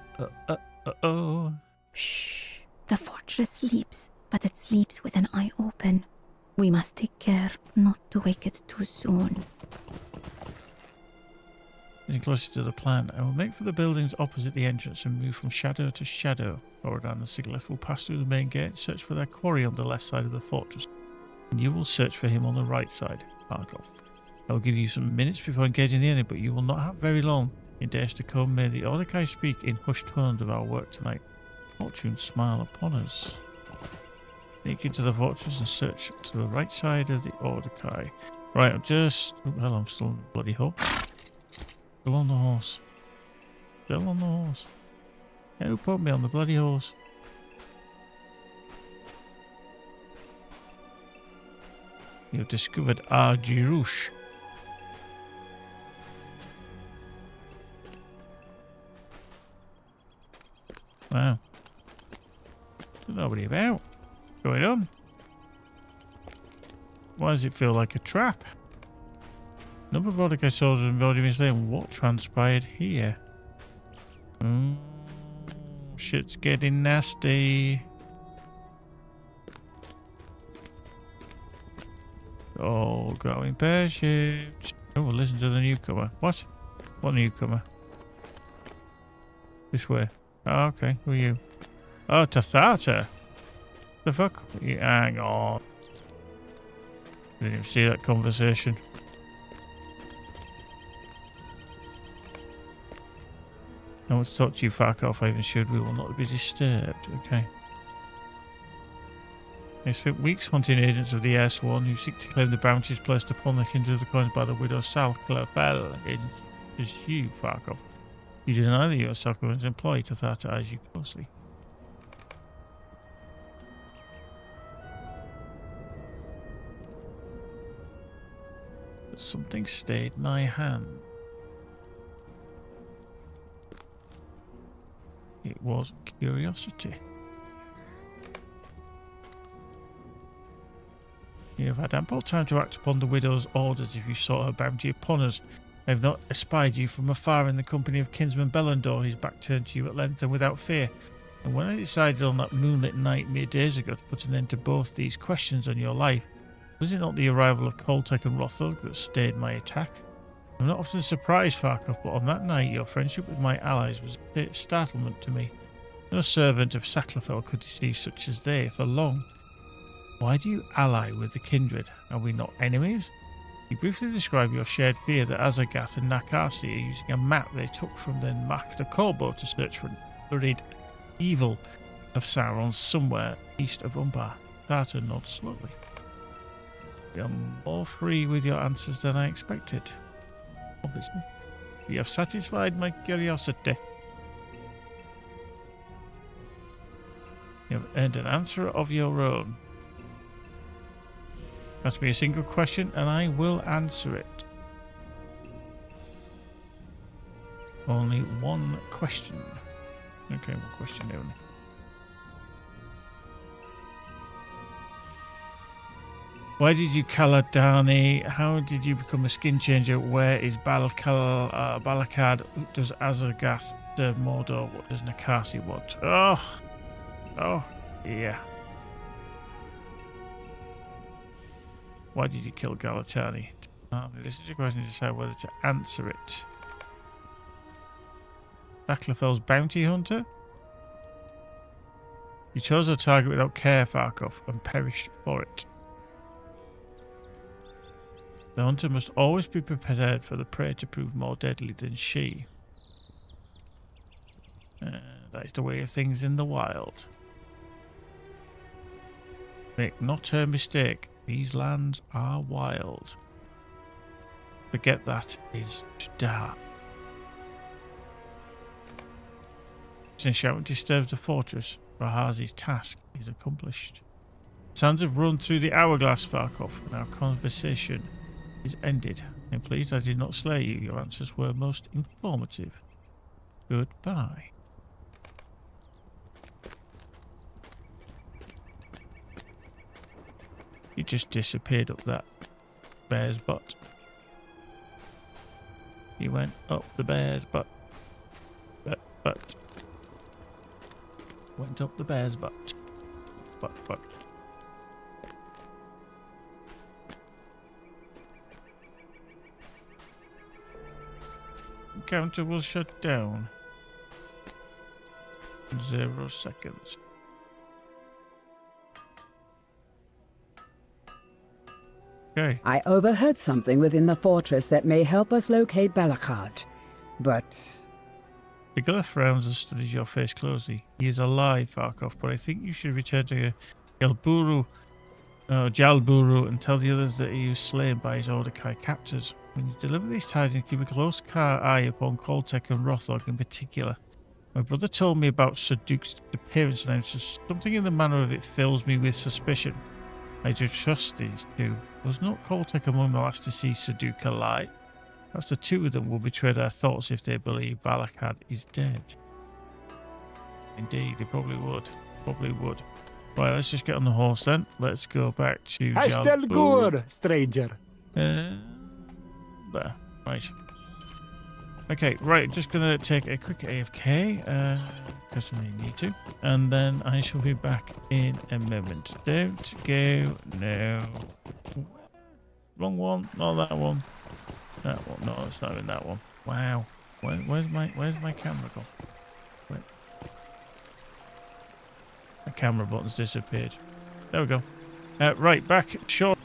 Oh. Shh. The fortress sleeps, but it sleeps with an eye open. We must take care not to wake it too soon. Getting closer to the plan, I will make for the buildings opposite the entrance and move from shadow to shadow. Borodon and Sigilith will pass through the main gate and search for their quarry on the left side of the fortress. And you will search for him on the right side, Barkov. I will give you some minutes before engaging the enemy, but you will not have very long. In days to come, may the Ordekai speak in hushed tones of our work tonight. Fortune smile upon us. Sneak into the fortress and search to the right side of the Orcrist. Right, I'm just... Well, I'm still on the bloody horse. Still on the horse. Still on the horse. Yeah, who put me on the bloody horse? You've discovered Argirouche. Wow. There's nobody about. What's going on? Why does it feel like a trap? Number of Orcrist soldiers have already been slain. What transpired here? Shit's getting nasty. Oh, going pear-shaped. Oh, we'll listen to the newcomer. What? What newcomer? This way. Oh, okay. Who are you? Oh, Tathata. The fuck? Hang on. Didn't even see that conversation. I want to talk to you, fuck off. I even should. We will not be disturbed. Okay. They spent weeks hunting agents of the S1 who seek to claim the bounties placed upon the kindred of the coins by the widow Salclafel. Agents, just you, fuck off. You deny that you are Salclafel's employee. Tathata eyes you closely. But something stayed my hand. It was curiosity. You have had ample time to act upon the widow's orders if you sought her bounty upon us. I have not espied you from afar in the company of kinsman Bellandor, his back turned to you at length and without fear. And when I decided on that moonlit night mere days ago to put an end to both these questions on your life, was it not the arrival of Koltek and Rothog that stayed my attack? I'm not often surprised, Farkov, but on that night your friendship with my allies was a startlement to me. No servant of Saclafel could deceive such as they for long. Why do you ally with the kindred? Are we not enemies? You briefly describe your shared fear that Azagath and Nakasi are using a map they took from the Makda Korbo to search for buried evil of Sauron somewhere east of Umbar. Tata nods slowly. You're more free with your answers than I expected. Obviously. You have satisfied my curiosity. You have earned an answer of your own. Ask me a single question and I will answer it. Only one question. Okay, one question only. Why did you Caladani? How did you become a skin changer? Where is Balakad? Does Azagath serve Mordor? What does Nakasi want? Oh, yeah. Why did you kill Galatani? Listen to your question and decide whether to answer it. Saclafel's bounty hunter? You chose a target without care, Farkov, and perished for it. The hunter must always be prepared for the prey to prove more deadly than she. That is the way of things in the wild. Make not her mistake. These lands are wild. Forget that is to die. Since you haven't disturbed the fortress, Rahazi's task is accomplished. Sounds have run through the hourglass, Farkov, and our conversation is ended. I'm pleased I did not slay you. Your answers were most informative. Goodbye. You just disappeared up that bear's butt. You went up the bear's butt. Butt. Went up the bear's butt. Butt. Counter will shut down. 0 seconds. Okay. I overheard something within the fortress that may help us locate Balakad, but... The Glyph frowns and studies your face closely. He is alive, Farkov, but I think you should return to Jalburu, and tell the others that he was slain by his Ordekai captors. When you deliver these tidings, keep a close eye upon Koltek and Rothog in particular. My brother told me about Sir Duke's appearance, and something in the manner of it fills me with suspicion. I do trust these two. Was not Koltek among the last to see Sir Duke alive? Perhaps the two of them will betray their thoughts if they believe Balakad is dead. Indeed, they probably would. Right, let's just get on the horse then. Let's go back to Hastelgur, stranger. There. Right. Okay, right, just gonna take a quick AFK, because I need to. And then I shall be back in a moment. Don't go, no. Wrong one, not that one. That one, no, it's not in that one. Wow. Where's my camera gone? Wait. The camera button's disappeared. There we go. Right, back short.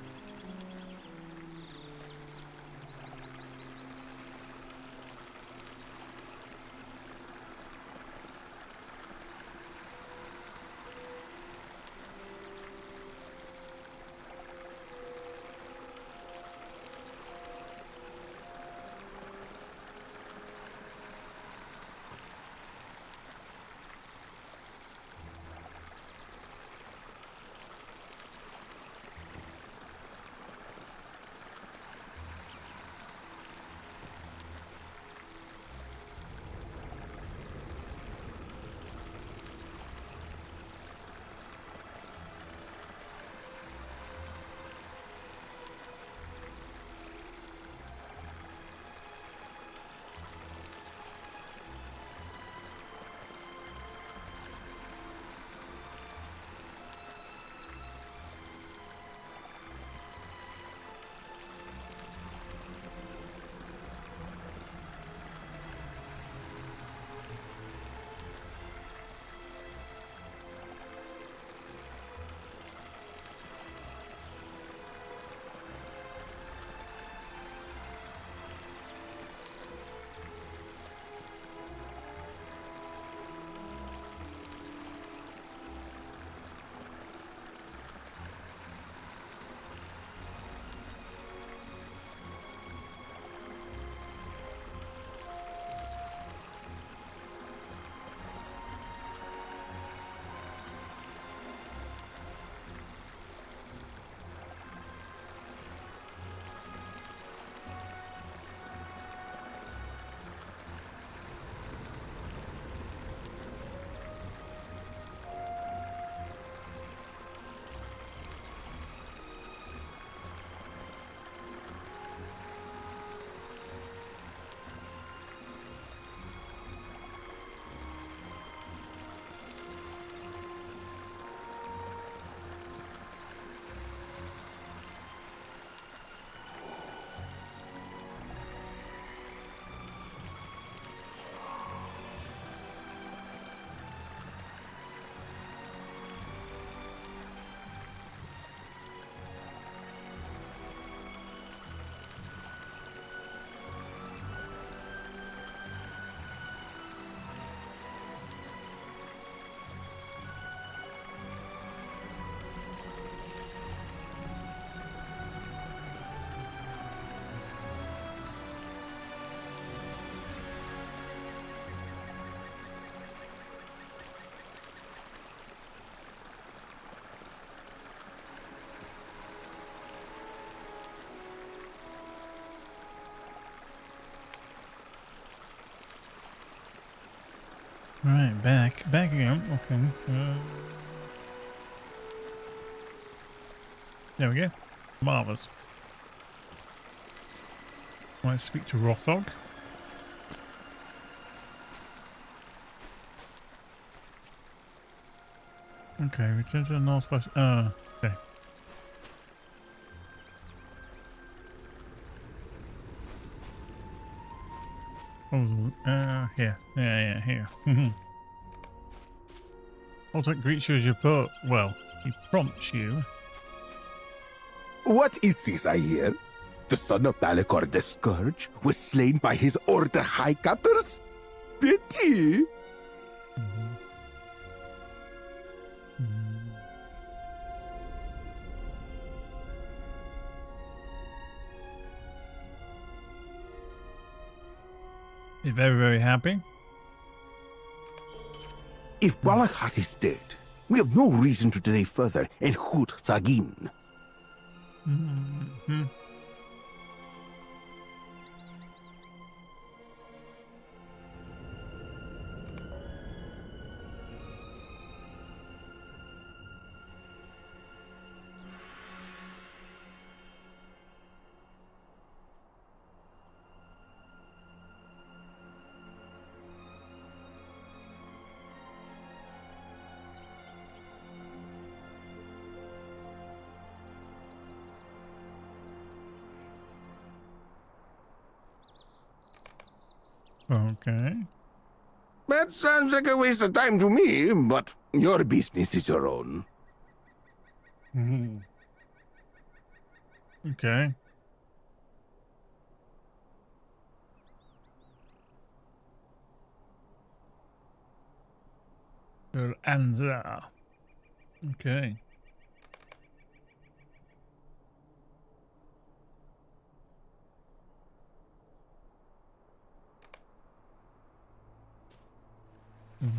Right, back again. Okay. There we go. Marvellous. Let's speak to Rothog. Okay, return to the northwest. Okay. Here. Yeah, here. Koltek greets you as your boat. Well, he prompts you. What is this I hear? The son of Balakor the Scourge was slain by his Order High Captors? Pity! He's very, very happy. If Balakhat is dead, we have no reason to delay further in Hut Zagin. Mm-hmm. Okay. That sounds like a waste of time to me, but your business is your own. Okay. And there. Okay.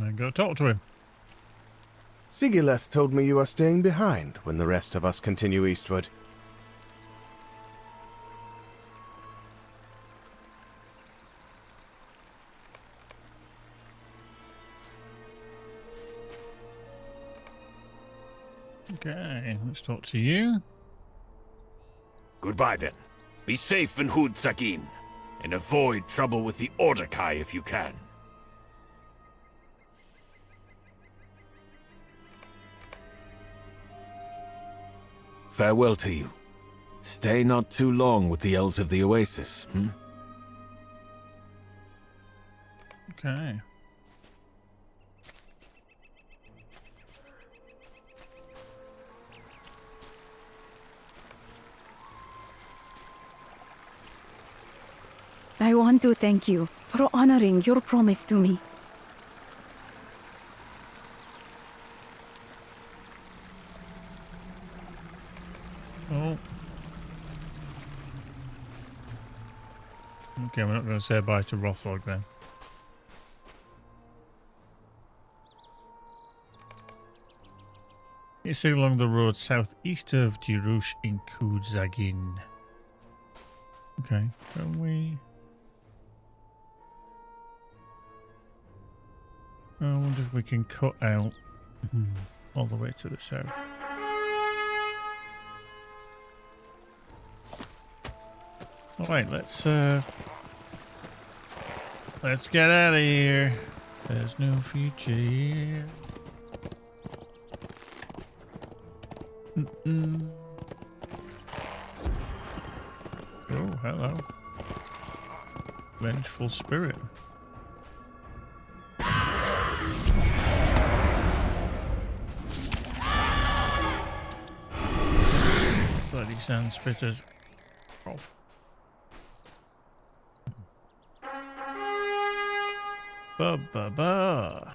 I go talk to him. Sigileth told me you are staying behind when the rest of us continue eastward. Okay, let's talk to you. Goodbye then. Be safe in Hud Sakin, and avoid trouble with the Ordakai if you can. Farewell to you. Stay not too long with the elves of the Oasis, Okay. I want to thank you for honoring your promise to me. Oh. Okay, we're not going to say bye to Rothog then. It's along the road southeast of Jirush in Kudzagin. Okay, can we... I wonder if we can cut out all the way to the south. All right, let's get out of here. There's no future here. Oh, hello. Vengeful spirit. Bloody sand spitters. Off. Ba-ba-ba.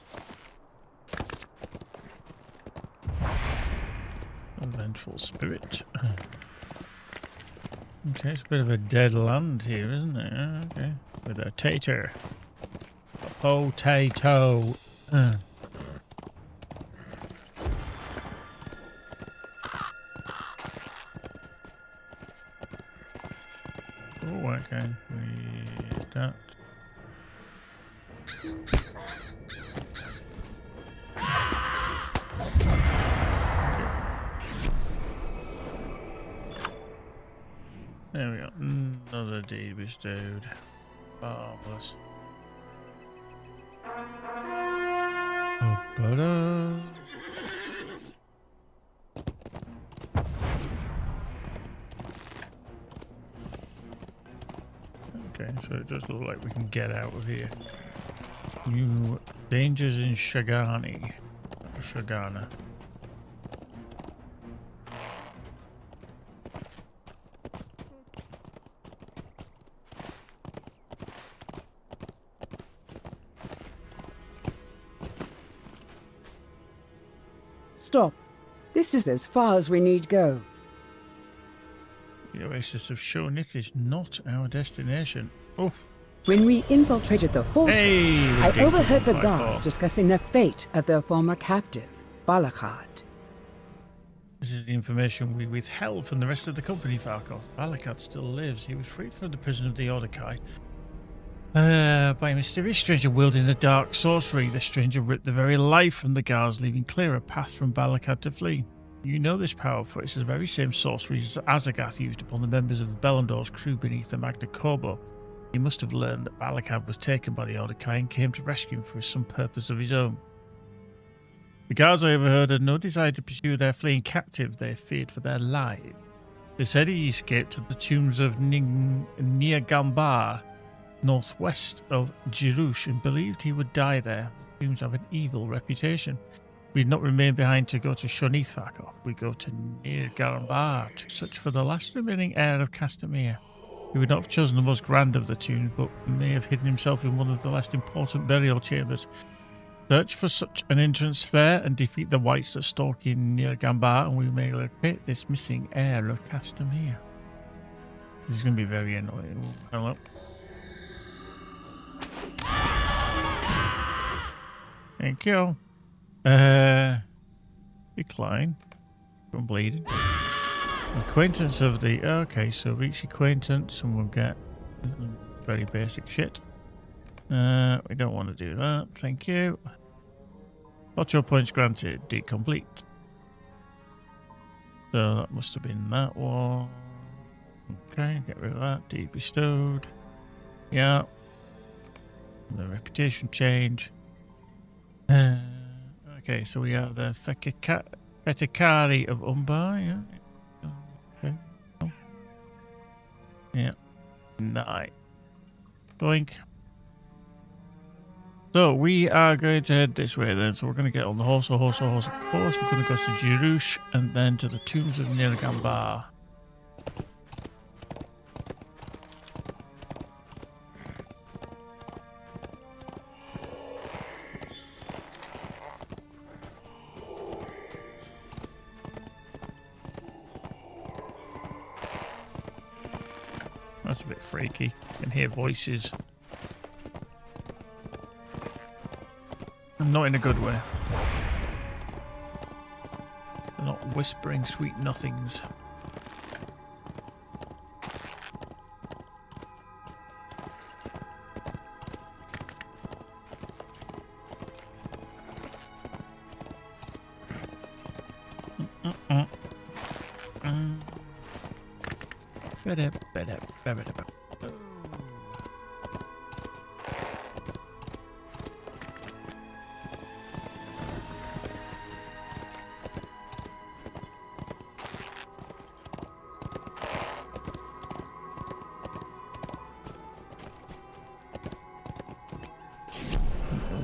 A vengeful spirit. Okay, it's a bit of a dead land here, isn't it? Okay. With a tater. A potato. Oh, okay. Read that. There we go. Another deed bestowed. Marvelous. Okay, so it does look like we can get out of here. New dangers in Shagani. Shagana. Stop. This is as far as we need go. The Oasis of Shonit is not our destination. Oof. When we infiltrated the fortress, Hey, I we did overheard the by guards far. discussing the fate of their former captive, Balakad. This is the information we withheld from the rest of the company, Falkos. Balakad still lives. He was freed from the prison of the Ordokai by a mysterious stranger wielding the dark sorcery. The stranger ripped the very life from the guards, leaving clear a path from Balakad to flee. You know this power, for it's the very same sorcery as Azagath used upon the members of Bellandor's crew beneath the Magna Corbo. He must have learned that Balakad was taken by the Ordokai and came to rescue him for some purpose of his own. The guards, I overheard, had no desire to pursue their fleeing captive. They feared for their lives. They said he escaped to the tombs of Niagambar, northwest of Jirush, and believed he would die there. The tombs have an evil reputation. We did not remain behind to go to Shonith Farkov. We go to Niagambar to search for the last remaining heir of Castamere. He would not have chosen the most grand of the tombs, but may have hidden himself in one of the less important burial chambers. Search for such an entrance there and defeat the whites that stalk in near Gambar, and we may locate this missing heir of Castamere. This is going to be very annoying. Hello. Thank you. Decline. Completed. Acquaintance of the... Okay, so reach acquaintance and we'll get very basic shit. We don't want to do that. Thank you. LOTRO points granted. Complete. So that must have been that one. Okay, get rid of that. Deed bestowed. Yeah. The reputation change. Okay, so we have the Fetikari of Umbar. Yeah. Okay. Oh. Yeah. Nice. Boink. So we are going to head this way then. So we're going to get on the horse. Of course, we're going to go to Jirush and then to the tombs of Niragambar. That's a bit freaky. I can hear voices. Not in a good way. They're not whispering sweet nothings.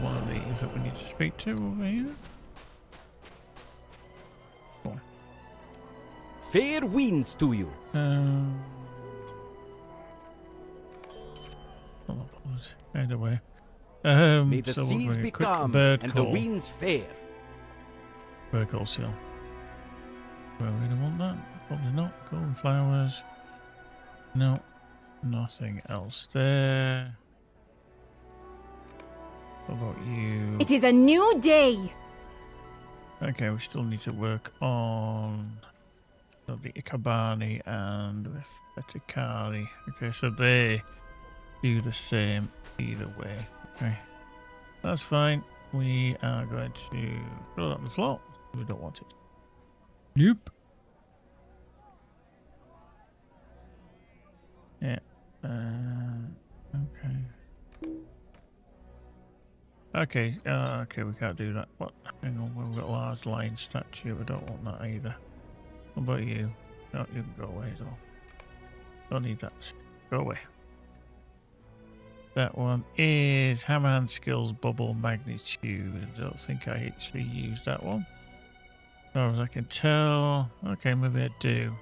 One of these that we need to speak to over here. Cool. Fair winds to you. Either way. May the so seas be calm bird and call. the winds fair. Bird call seal. Do I really want that? Probably not. Golden flowers. No. Nothing else there. What about you? It is a new day. Okay, we still need to work on the Ikabani and the Fetikari. Okay, so they do the same either way. Okay, that's fine. We are going to throw that on the floor. We don't want it. Nope. Yeah. Okay. Okay, okay, we can't do that. What? Hang on, we've got a large lion statue. We don't want that either. What about you? No, you can go away as well. Don't need that. Go away. That one is Hammer Hand Skills Bubble Magnitude. I don't think I actually used that one. As far as I can tell. Okay, maybe I do.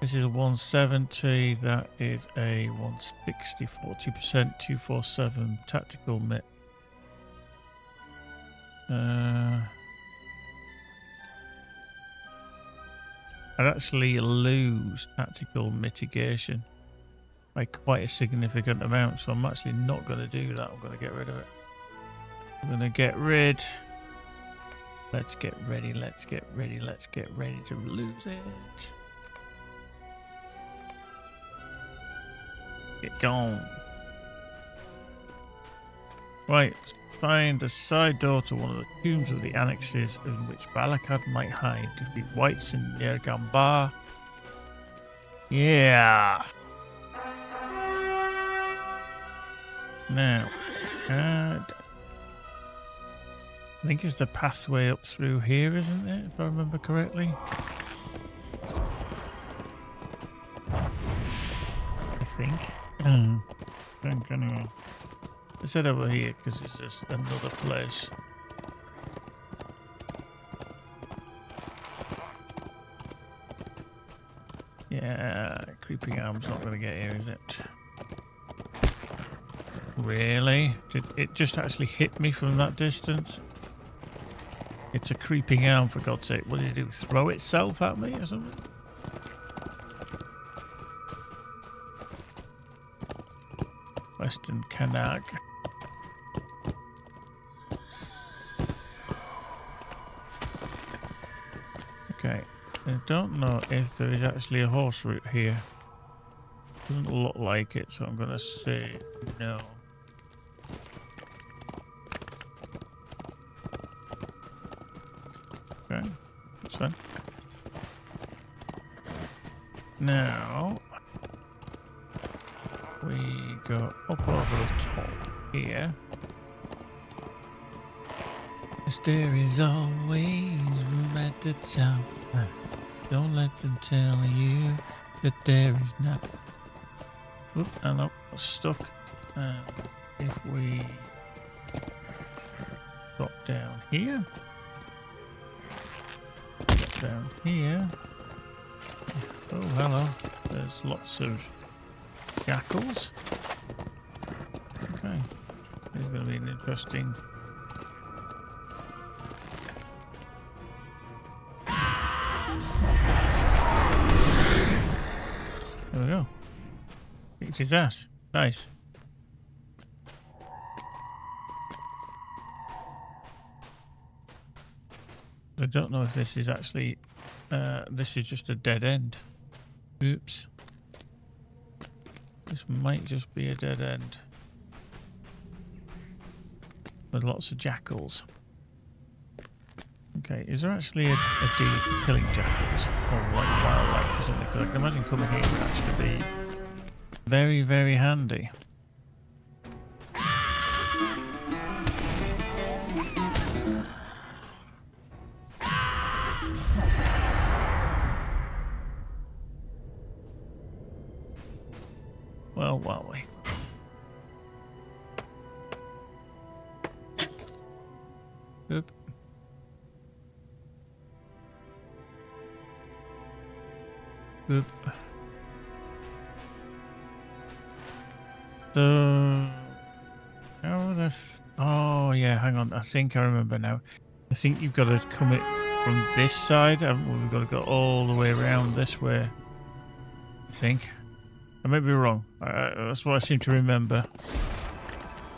This is a 170. That is a 160, 40%, 247 tactical mit. I'd actually lose tactical mitigation. by quite a significant amount, so I'm actually not going to do that. I'm going to get rid of it. I'm going to get rid. Let's get ready. Let's get ready. Let's get ready to lose it. Get gone. Right, find a side door to one of the tombs of the annexes in which Balakad might hide. Defeat whites in Nergambar. Yeah. Now, I think it's the pathway up through here, isn't it? If I remember correctly. I think. Anyway. Let's head over here because it's just another place. Yeah, creeping arm's not going to get here, is it? Really? Did it just actually hit me from that distance? It's a creeping arm, for God's sake. What did it do? Throw itself at me or something? Western Canuck. Okay. I don't know if there is actually a horse route here. Doesn't look like it, so I'm going to say no. Okay, that's fine. Now, we go up over the top here. 'Cause there is always room at the top. Don't let them tell you that there is not. Oop, and up, stuck. If we drop down here, drop down here. Oh, hello. There's lots of jackals. Okay, this is going to be an interesting. There we go. Kicked his ass. Nice. I don't know if this is actually... this is just a dead end. Oops. This might just be a dead end. With lots of jackals. Okay, is there actually a dealer for killing jackals? Or like wildlife or something? Because I can imagine coming here would actually be very, very handy. Well, were we? Oop. Oop. So, how the oh yeah, hang on. I think I remember now. I think you've got to come it from this side, haven't we? We've got to go all the way around this way. I think. I may be wrong. That's what I seem to remember.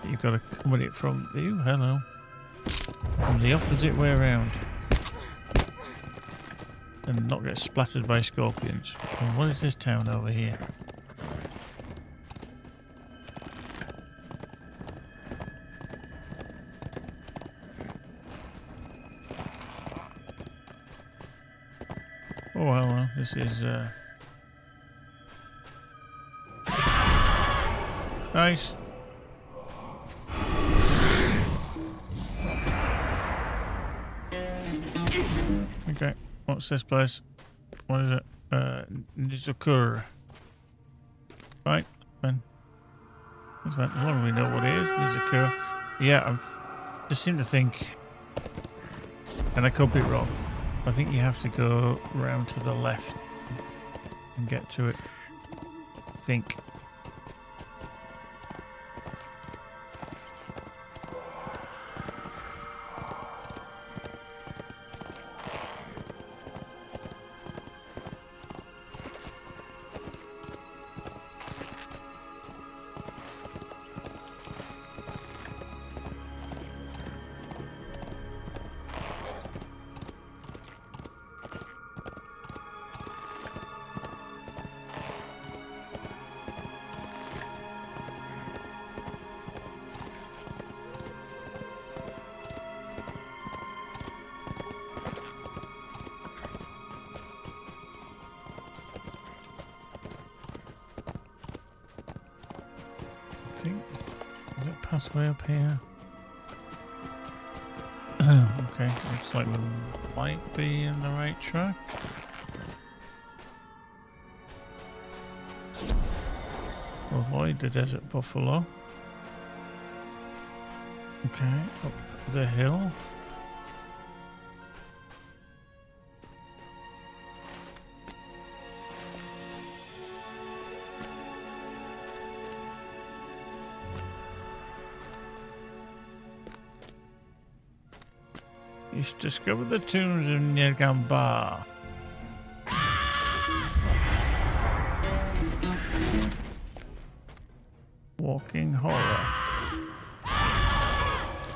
You've got to come at it from hello. From the opposite way around. And not get splattered by scorpions. And what is this town over here? Oh well, this is nice. Okay, what's this place? What is it? Nizukur. Right, fine. That's fine. As long as we know what it is, Nizukur. Yeah, I just seem to think, and I could be wrong, I think you have to go round to the left and get to it. I think. think... Is it pathway up here? Okay, looks like we might be in the right track. Avoid the desert buffalo. Okay, up the hill. You've discovered the tombs of Nirgamba. Walking horror.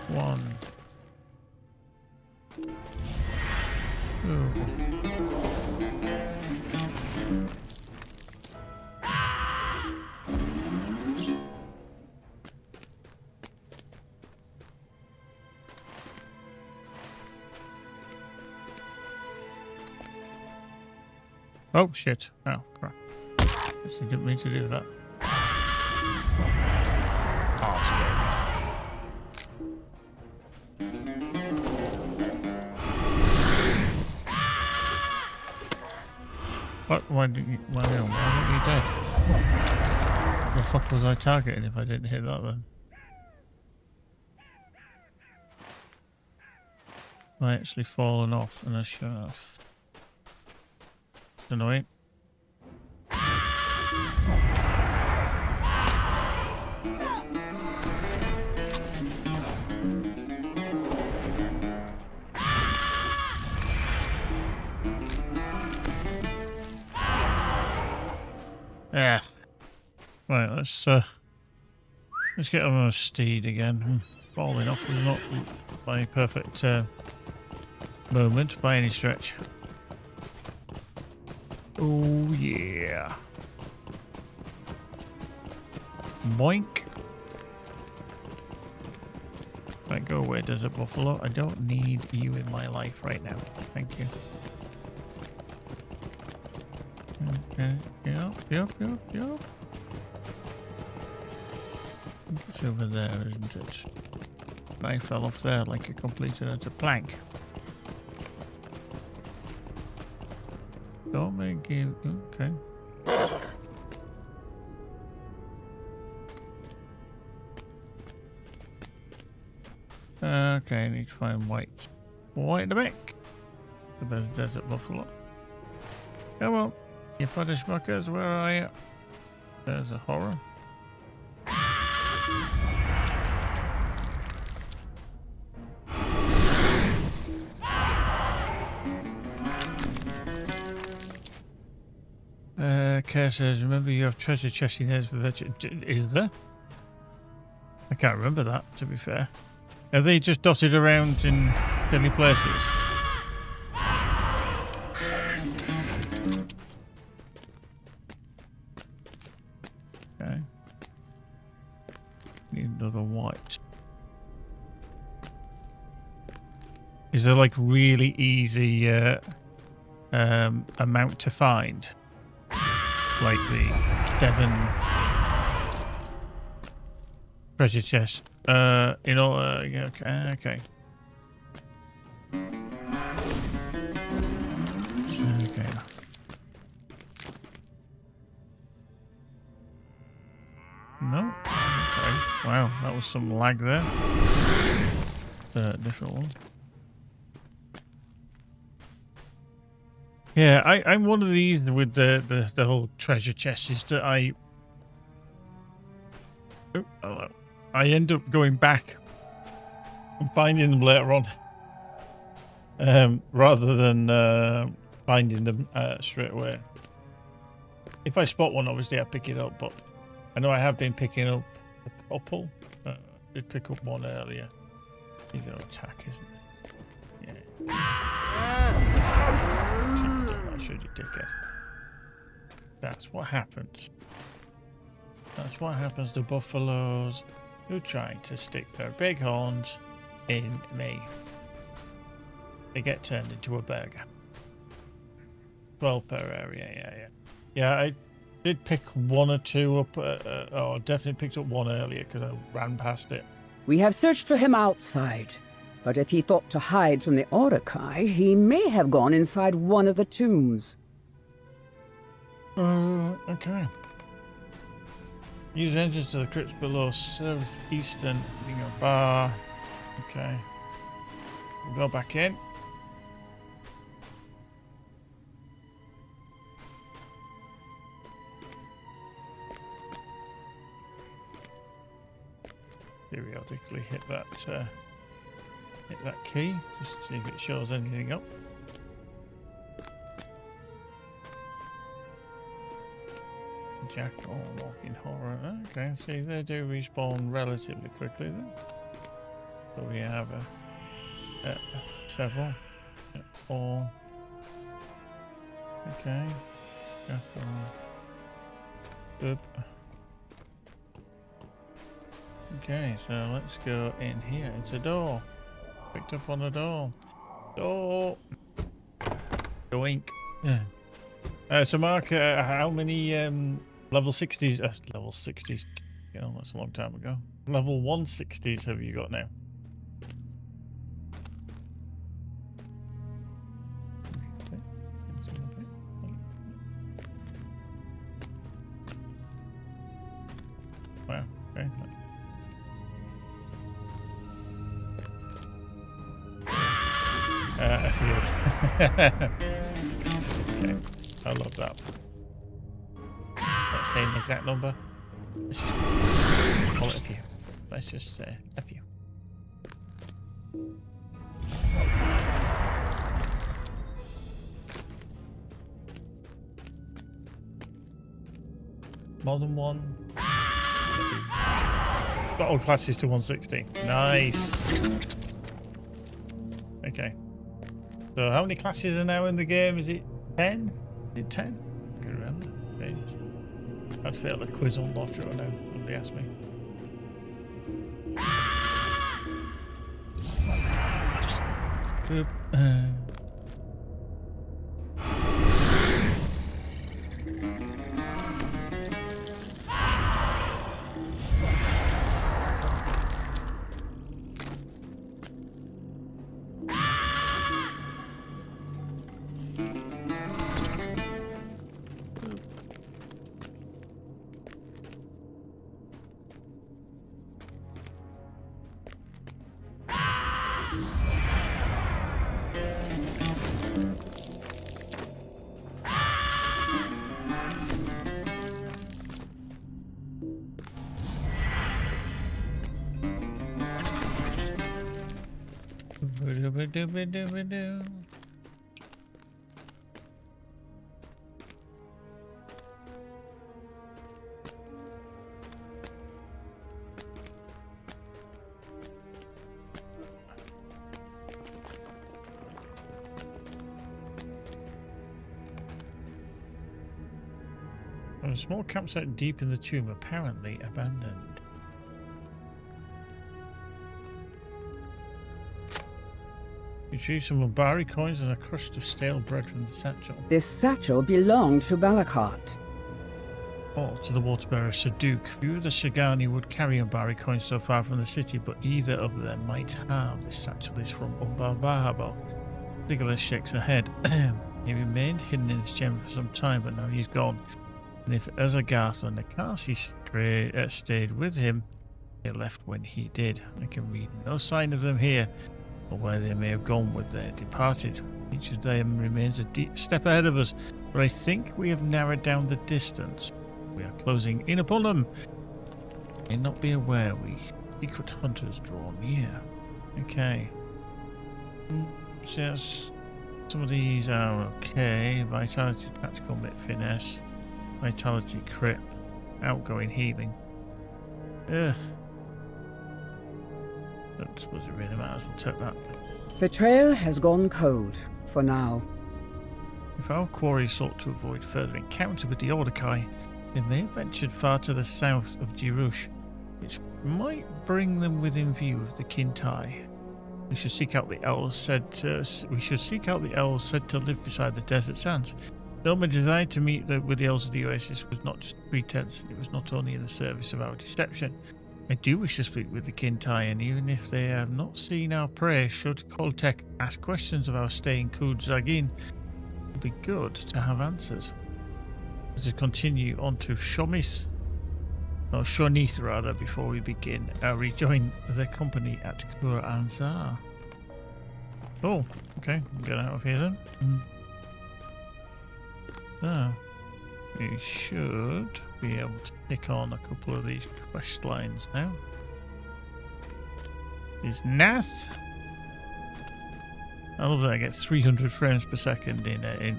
1. Ooh. Oh shit. Oh crap. Guess I didn't mean to do that. What? Why didn't you? Why wasn't you dead? What the fuck was I targeting if I didn't hit that then? I actually fallen off in a shaft. It's annoying. Yeah. Right, let's get on a steed again. Falling off was not my perfect moment by any stretch. Oh yeah. Boink. Right, go away, Desert Buffalo. I don't need you in my life right now. Thank you. Okay, yep. It's over there, isn't it? I fell off there like a completed as a plank. Don't make you... Okay. Okay, I need to find white. White in the back. The best desert buffalo. Come on. You fuddy schmuckers, where are you? There's a horror. Kerr says, remember you have treasure chest in there for virtue. Is there? I can't remember that, to be fair. Are they just dotted around in silly places? Okay. Need another white. Is there like really easy amount to find? Like the Devon treasure chest. Yeah, okay. Okay. No? Okay. Wow, that was some lag there. Different one. Yeah, I'm one of these with the whole treasure chest is that I end up going back and finding them later on, rather than finding them straight away. If I spot one, obviously I pick it up, but I know I have been picking up a couple. Did pick up one earlier. He's going to attack, isn't it? Yeah. Should you, dickhead? That's what happens. That's what happens to buffaloes who try to stick their big horns in me. They get turned into a burger. 12 per area, yeah. did pick one or two up. Oh, definitely picked up one earlier because I ran past it. We have searched for him outside, but if he thought to hide from the Orcrist, he may have gone inside one of the tombs. Okay. Use entrance to the crypts below southeastern, being a bar. Okay. We'll go back in. Periodically hit that key, just to see if it shows anything up. Jackal walking horror. Okay, see they do respawn relatively quickly then. So we have several. 4. Okay. Jackal. Good. Okay, so let's go in here. It's a door. Picked up on a door. Door. Doink. Yeah. So Mark, how many level 60s? Level 60s. You know, that's a long time ago. Level 160s have you got now? Wow. Okay. I feel. Okay, I love that. Not saying the exact number. Let's just call it a few. Let's just say a few. More than one. Got all classes to 160. Nice. Okay. So how many classes are now in the game? Is it 10? Is it 10? I can't remember. I'd fail the quiz on LOTRO now, when they ask me. Boop. A small campsite deep in the tomb, apparently abandoned. Retrieve some Mabari coins and a crust of stale bread from the satchel. This satchel belonged to Balakart. Or to the water-bearer Saduk. Few of the Shagani would carry Mabari coins so far from the city, but either of them might have. This satchel is from Umbabahabo. Nicholas shakes her head. He remained hidden in this gem for some time, but now he's gone. And if Azagath and Nakasi stayed with him, they left when he did. I can read no sign of them here, or where they may have gone with their departed. Each of them remains a deep step ahead of us, but I think we have narrowed down the distance. We are closing in upon them. May not be aware we secret hunters draw near. Okay. So yes, some of these are okay. Vitality, tactical, mit, finesse. Vitality, crit, outgoing, healing. Ugh. Don't suppose it really matters. We'll take that. The trail has gone cold, for now. If our quarry sought to avoid further encounter with the Orcrist, they may have ventured far to the south of Jirush, which might bring them within view of the Kintai. We should seek out the elves said to live beside the desert sands. Though my desire to meet with the elves of the Oasis was not just pretense, it was not only in the service of our deception. I do wish to speak with the Kintai, and even if they have not seen our prey, should Koltek ask questions of our stay in Kudzagin, it would be good to have answers. As we continue on to Shonith rather, before we begin, I'll rejoin the company at Kura Anzar. Oh, okay, get out of here then. So, we should be able to pick on a couple of these quest lines now. Is Nas. I love that I get 300 frames per second in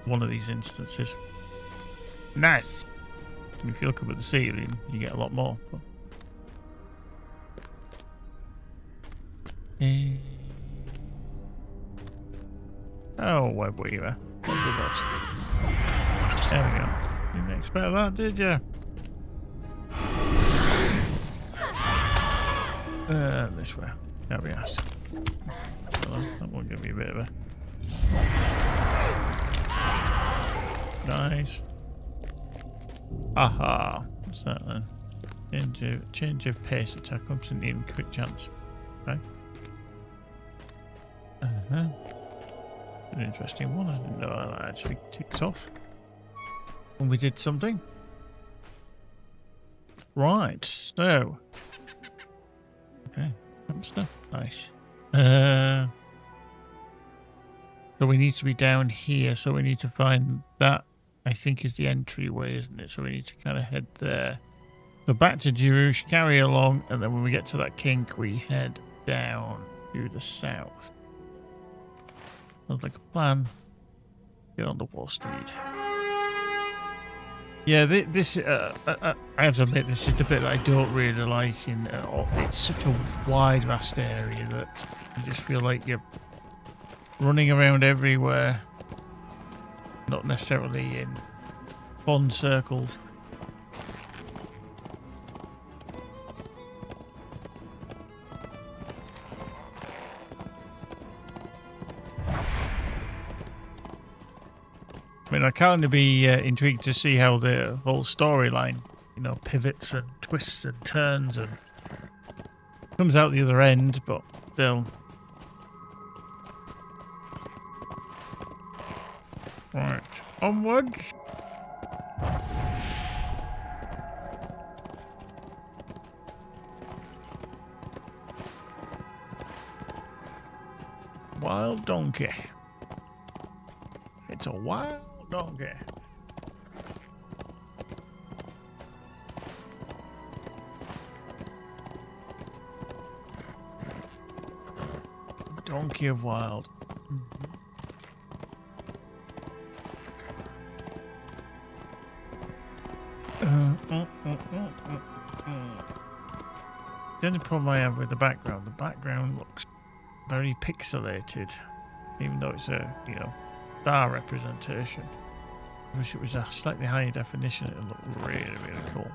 one of these instances. Nice. If you look up at the ceiling, you get a lot more. But... oh, web weaver. What the lot? There we go. Didn't expect that, did you? This way. Can't be asked. That will give me a bit of a... nice. Aha. What's that then? Change of pace attack up to an even quick chance. Okay. An interesting one. I didn't know that actually ticked off when we did something. Right, so. Okay, hamster. Nice. So we need to be down here, so we need to find that, I think, is the entryway, isn't it? So we need to kind of head there. So back to Jerush, carry along, and then when we get to that kink, we head down to the south. Sounds like a plan. Get on the Wall Street. Yeah, this I have to admit, this is the bit that I don't really like. It's such a wide, vast area that you just feel like you're running around everywhere, not necessarily in fun circles. I mean, I kind of be intrigued to see how the whole storyline, pivots and twists and turns and comes out the other end, but still. Right, onwards. Wild donkey. It's a wild donkey. Donkey of Wild. The only problem I have with the background looks very pixelated, even though it's a, star representation. I wish it was a slightly higher definition. It would look really, really cool.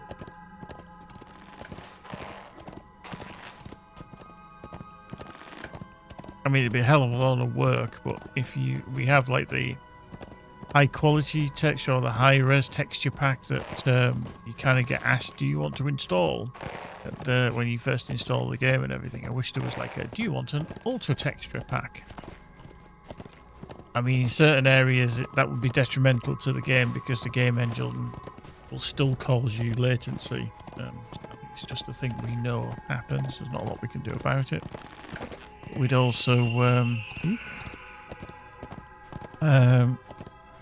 I mean, it'd be a hell of a lot of work, but if we have like the high quality texture or the high res texture pack that you kind of get asked, do you want to install when you first install the game and everything. I wish there was like do you want an ultra texture pack? I mean, in certain areas that would be detrimental to the game because the game engine will still cause you latency. It's just a thing we know happens. There's not a lot we can do about it. We'd also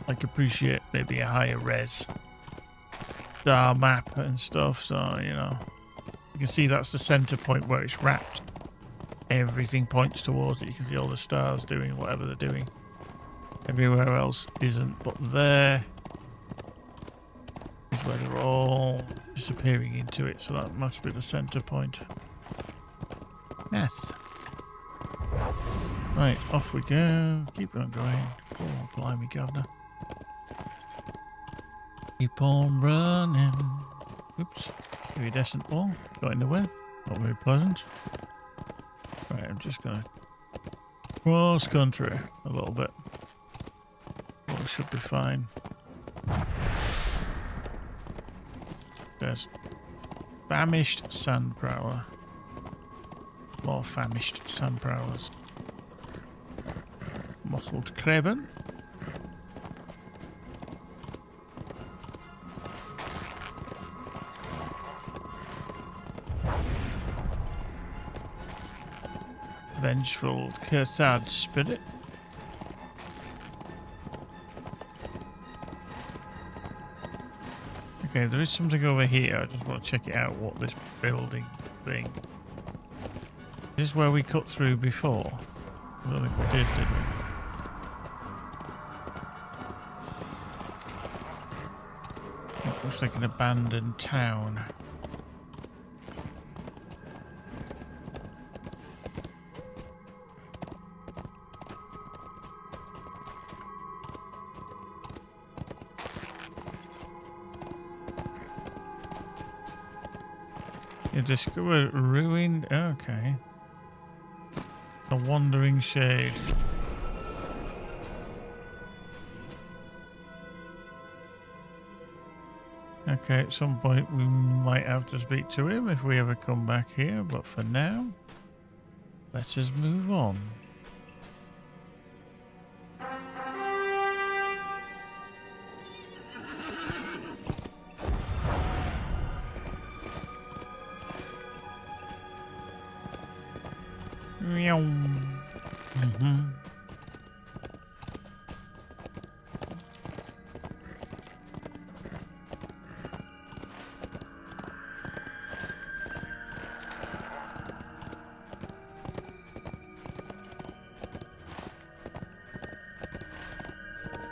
like appreciate maybe a higher res star map and stuff. So you can see that's the center point where it's wrapped. Everything points towards it. You can see all the stars doing whatever they're doing. Everywhere else isn't, but there is where they're all disappearing into it, so that must be the center point. Yes. Right, off we go. Keep on going. Oh, blimey, governor. Keep on running. Oops. Iridescent ball. Got in the way. Not very pleasant. Right, I'm just going to cross country a little bit. Well, it should be fine. There's famished sand prowler. More famished sand prowlers. Mottled krabben. Vengeful Kersad spirit. Okay, there is something over here. I just want to check it out, what this building thing. This is where we cut through before. I don't think we did we? It looks like an abandoned town. You discover ruined. Okay. A wandering shade. Okay, at some point we might have to speak to him if we ever come back here, but for now, let us move on.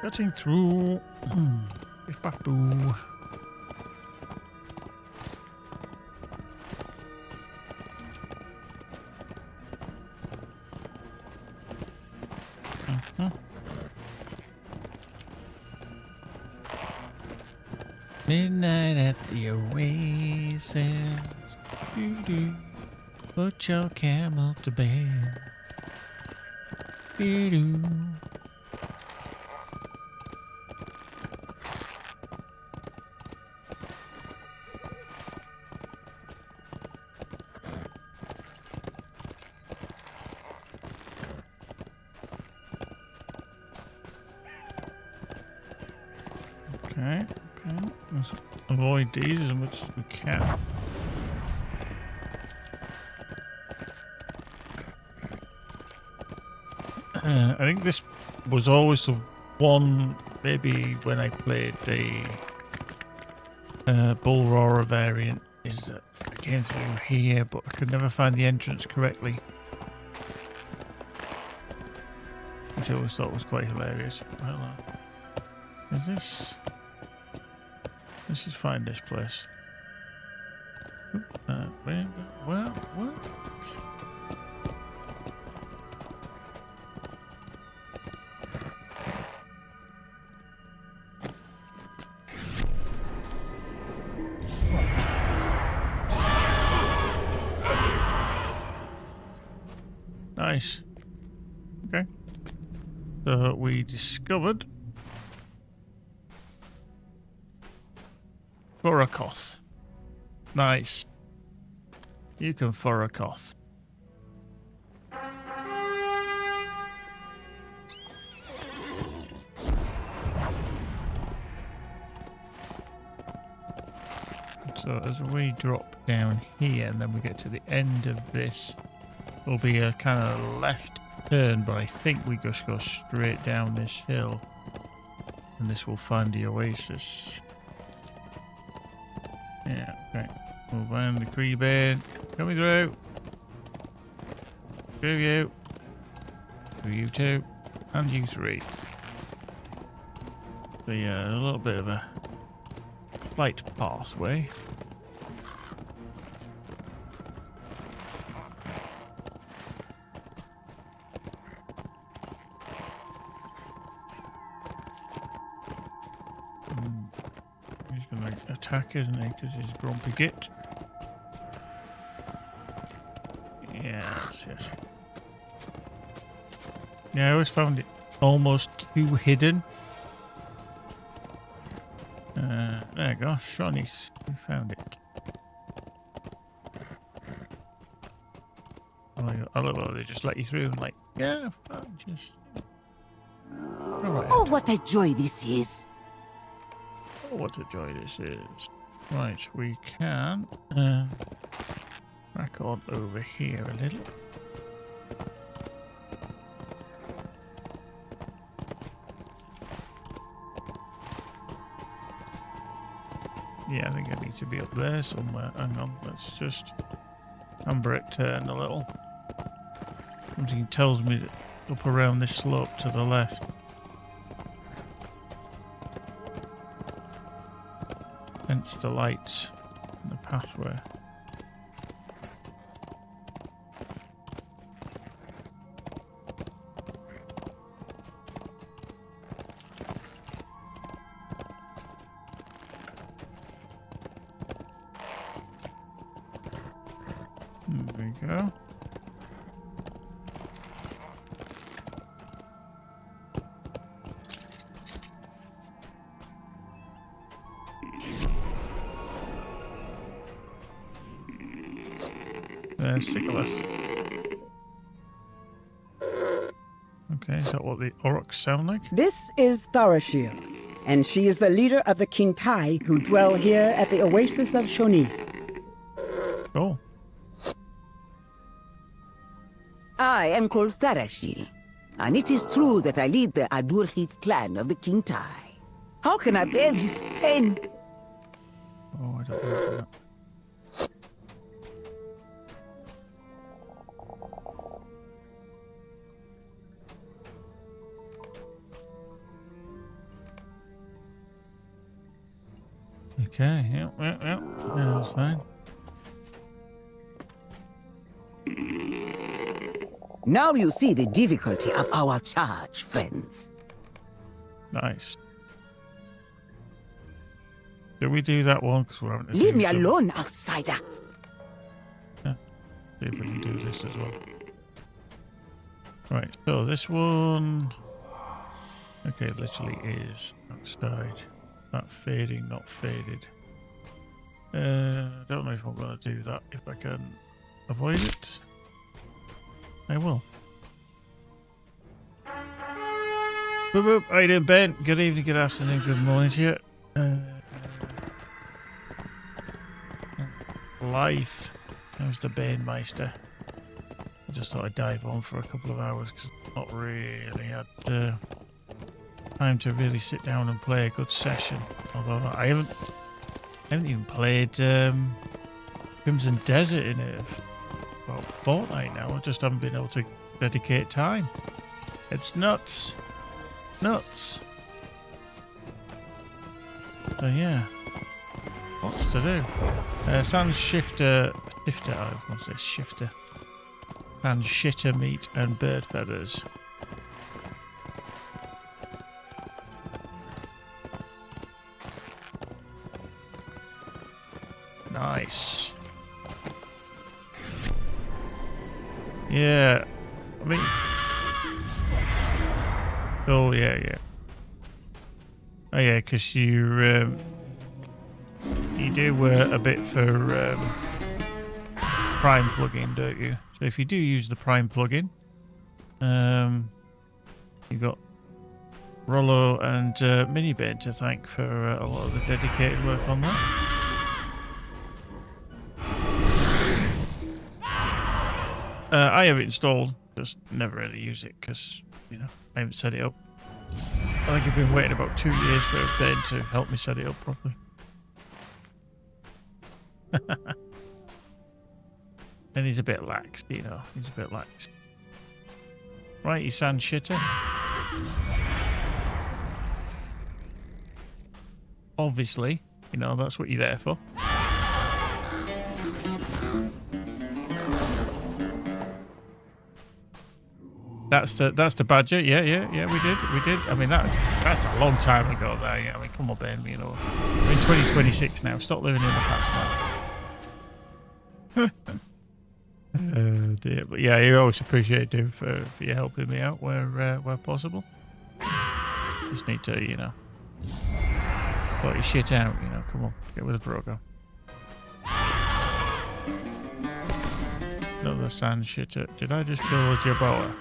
Cutting through. Midnight at the oasis. Doo-doo. Put your camel to bed. Doo-doo. Okay. Let's avoid these as much as we can. I think this was always the one, maybe when I played the Bull Roarer variant, is that I came through here, but I could never find the entrance correctly. Which I always thought was quite hilarious. Hello. Is this... Let's just find this place. Well, what? Nice. Okay. So we discovered Furakoth. Nice. You can Furakoth. So as we drop down here and then we get to the end of this, there'll be a kind of left turn, but I think we just go straight down this hill and this will find the oasis. Yeah, okay. We'll find the Cree bed. Coming through. Through you. Through you two. And you three. So yeah, a little bit of a light pathway. He's going to attack, isn't he? Because he's grumpy git. Yes, yes. Yeah, I always found it almost too hidden. There you go, Shawnees. We found it. I love how they just let you through and like, yeah, fine, just... Right. Oh, what a joy this is. Oh, what a joy this is. Right, we can crack on over here a little. Yeah, I think I need to be up there somewhere. Hang on, let's just handbrake turn a little. Something tells me that up around this slope to the left. Hence the lights in the pathway. There we go. Sickles. Okay, is that what the aurochs sound like? This is Tharashil, and she is the leader of the Kintai who dwell here at the oasis of Shoni. Oh. I am called Tharashil, and it is true that I lead the Adurhit clan of the Kintai. How can I bear this pain? Oh, I don't know that. Okay, yeah, that's fine. Now you see the difficulty of our charge, friends. Nice. Did we do that one? Because we're having to Leave me alone, outsider. Yeah. See if we can do this as well. Right, so this one... Okay, literally is outside. That fading, not faded. Don't know if I'm going to do that. If I can avoid it, I will. Boop boop. How you doing, Ben? Good evening, good afternoon, good morning to you. Life. How's the Banemeister? I just thought I'd dive on for a couple of hours because I've not really had time to really sit down and play a good session. Although I haven't even played Crimson Desert in about a fortnight now. I just haven't been able to dedicate time. It's nuts. Nuts. So yeah. Lots to do. Sans shifter, I want to say shifter. Sans shitter meat and bird feathers. Nice. Yeah. I mean... Oh, yeah. Oh, yeah, because you do a bit for Prime plugin, don't you? So if you do use the Prime plugin, you've got Rollo and Minibane to thank for a lot of the dedicated work on that. I have it installed, just never really use it because, you know, I haven't set it up. I think I've been waiting about 2 years for Ben to help me set it up properly. And he's a bit lax, you know, he's a bit lax. Right, you sand shitter. Obviously, you know, that's what you're there for. That's the badger. Yeah, we did. I mean, that's a long time ago there. Yeah, I mean, come on, Ben, you know. We're in 2026 now. Stop living in the past, man. Dear. But yeah, you always appreciate Dude for you helping me out where possible. Just need to, you know, Sort your shit out, you know. Come on, get with the program. Another sand shitter. Did I just kill a Jabboa?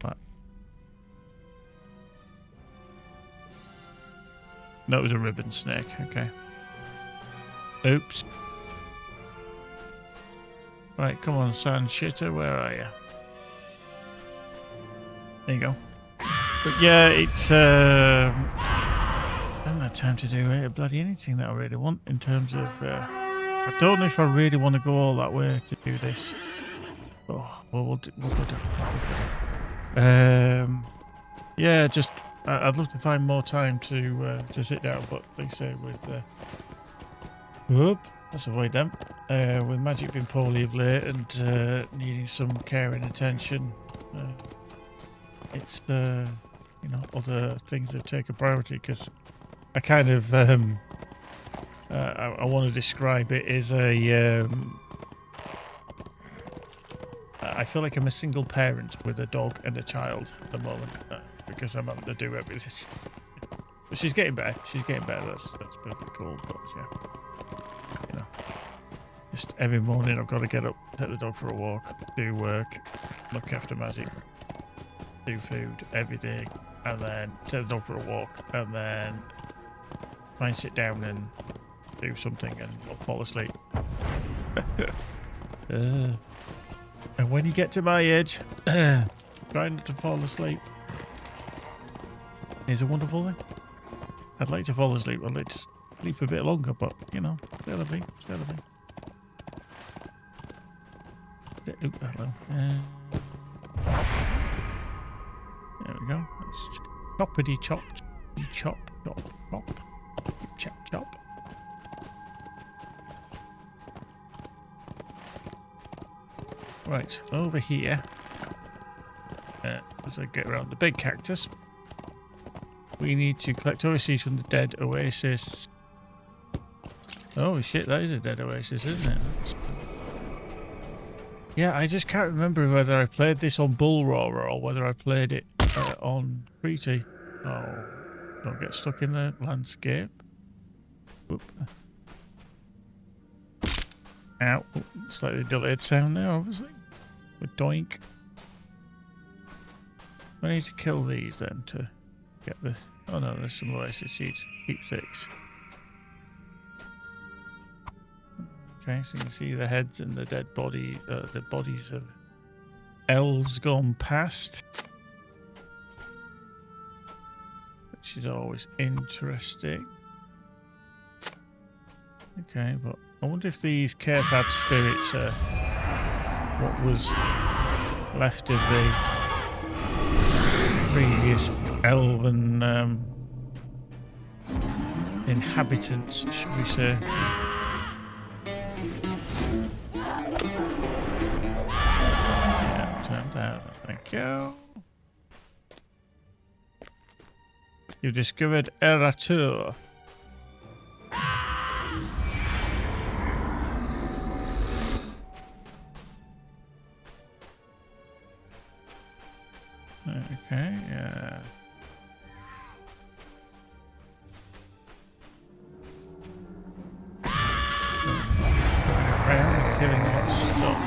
What? No, it was a ribbon snake. Okay. Oops. Right, come on, sand shitter. Where are you? There you go. But yeah, it's I haven't had time to do bloody anything that I really want in terms of. I don't know if I really want to go all that way to do this. Oh, well, we'll go down. Yeah, just I'd love to find more time to sit down, but like I say, with whoop, let's avoid them. With Magic being poorly of late and needing some care and attention, it's you know, other things have taken priority because I kind of I want to describe it as a I feel like I'm a single parent with a dog and a child at the moment because I'm having to do everything. But she's getting better. She's getting better. That's perfectly cool. But yeah, you know, just every morning I've got to get up, take the dog for a walk, do work, look after Magic, do food every day, and then take the dog for a walk, and then try and sit down and do something and not fall asleep. And when you get to my age, try not to fall asleep is a wonderful thing. I'd like to fall asleep. I'd like to sleep a bit longer, but you know, it's gotta be. Oh, hello. There we go. Let's choppity chop, chop, chop, chop, chop, chop. Right, over here, as I get around the big cactus, we need to collect oases from the dead oasis. Oh shit, that is a dead oasis, isn't it? Yeah, I just can't remember whether I played this on Bull Roarer or whether I played it on Creety. Oh, don't get stuck in the landscape. Oop. Ow. Slightly delayed sound there, obviously. With doink. I need to kill these then to get this. Oh no, there's some oasis seeds. Keep 6. Okay, so you can see the heads and the dead body, the bodies of elves gone past. Which is always interesting. Okay, but I wonder if these Cathab spirits are what was left of the previous elven inhabitants, should we say. Yeah, turned out. Thank you. You've discovered Eratur. Okay, yeah. Going around and killing a lot of stuff.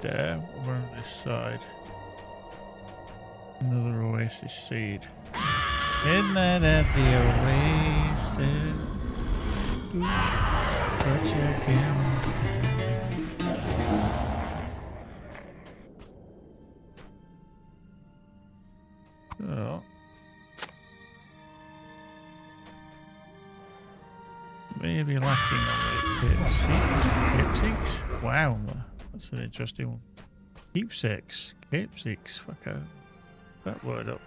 There, over on this side. Another oasis seed. Isn't that at the oasis? But you can. Oh. Maybe lacking on the keepsakes. Wow. That's an interesting one. Keepsakes. Keepsakes. Fuck out. That word up.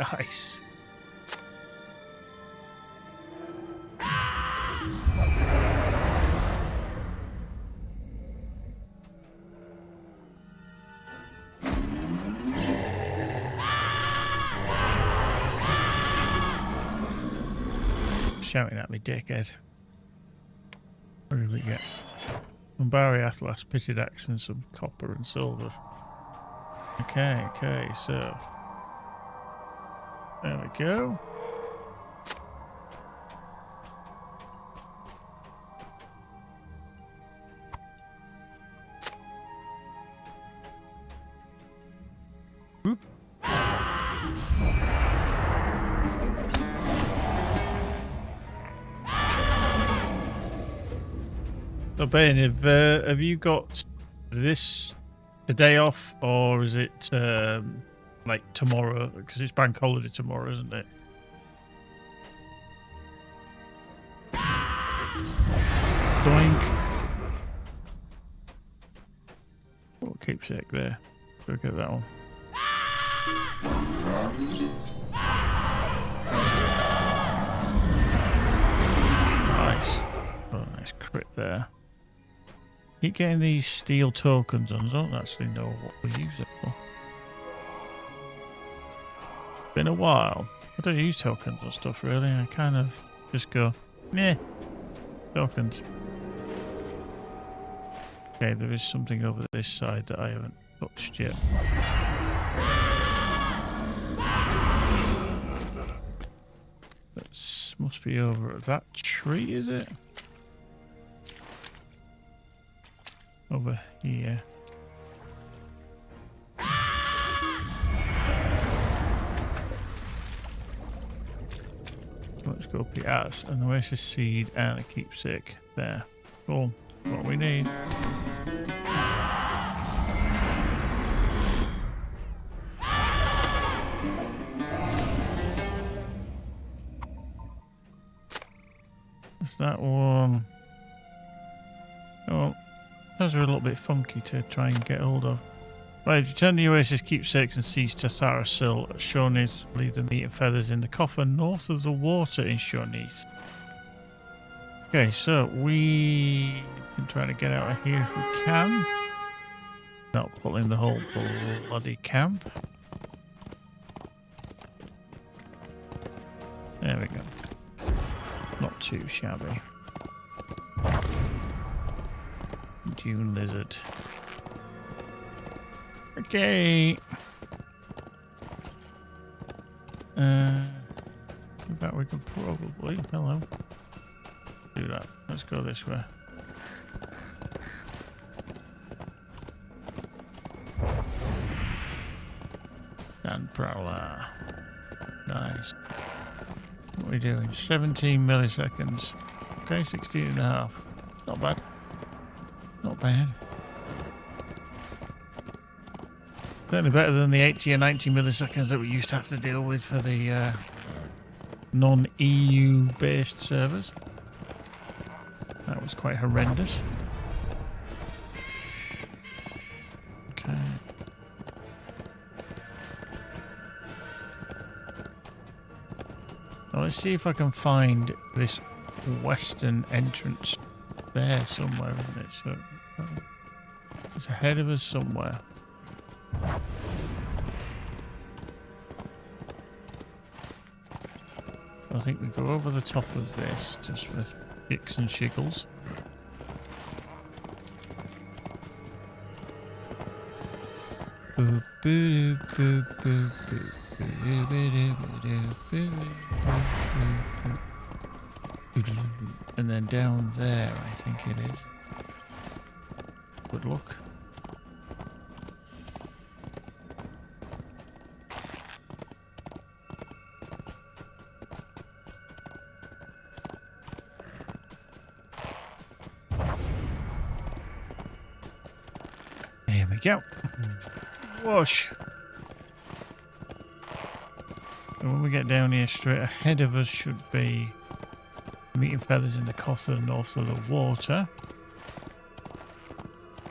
Nice. shouting at me, dickhead. What did we get? Umbari Atlas, pitted axe, and some copper and silver. Okay, so there we go. Oop. So Ben, have you got this today off, or is it like tomorrow? Because it's bank holiday tomorrow, isn't it? Doink. Oh, keepsake there. Look at that one. Nice. Oh, nice crit there. Keep getting these steel tokens on. I don't actually know what we use it for. Been a while. I don't use tokens or stuff really. I kind of just go, meh, tokens. Okay, there is something over this side that I haven't touched yet. That must be over at that tree, is it? Over here. Let's go up here. An oasis seed and a keepsake there. Cool. What we need. It's that one. Oh, those are a little bit funky to try and get hold of. Right, return the oasis keepsakes and seize Tathara Sil at Shonith. Leave the meat and feathers in the coffer north of the water in Shonith. Okay, so we can try to get out of here if we can. Not pulling the whole bloody camp. There we go. Not too shabby. Dune lizard. Okay. In fact, we could probably. Hello. Do that. Let's go this way. And Prowler. Nice. What are we doing? 17 milliseconds. Okay, 16 and a half. Not bad. Not bad. Certainly better than the 80 or 90 milliseconds that we used to have to deal with for the non-EU based servers. That was quite horrendous. Okay. Well, let's see if I can find this western entrance there somewhere, isn't it? So it's ahead of us somewhere. I think we go over the top of this just for kicks and shiggles. And then down there, I think it is. Good luck. There we go. Whoosh. And when we get down here, straight ahead of us should be meat and feathers in the coffer north of the water.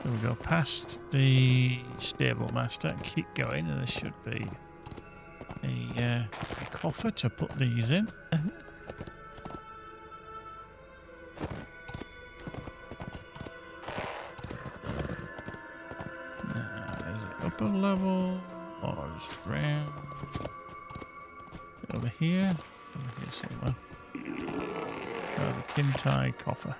So we go past the stable master and keep going, and there should be a coffer to put these in. Is it upper level or just round? Over here somewhere. Kintai coffer.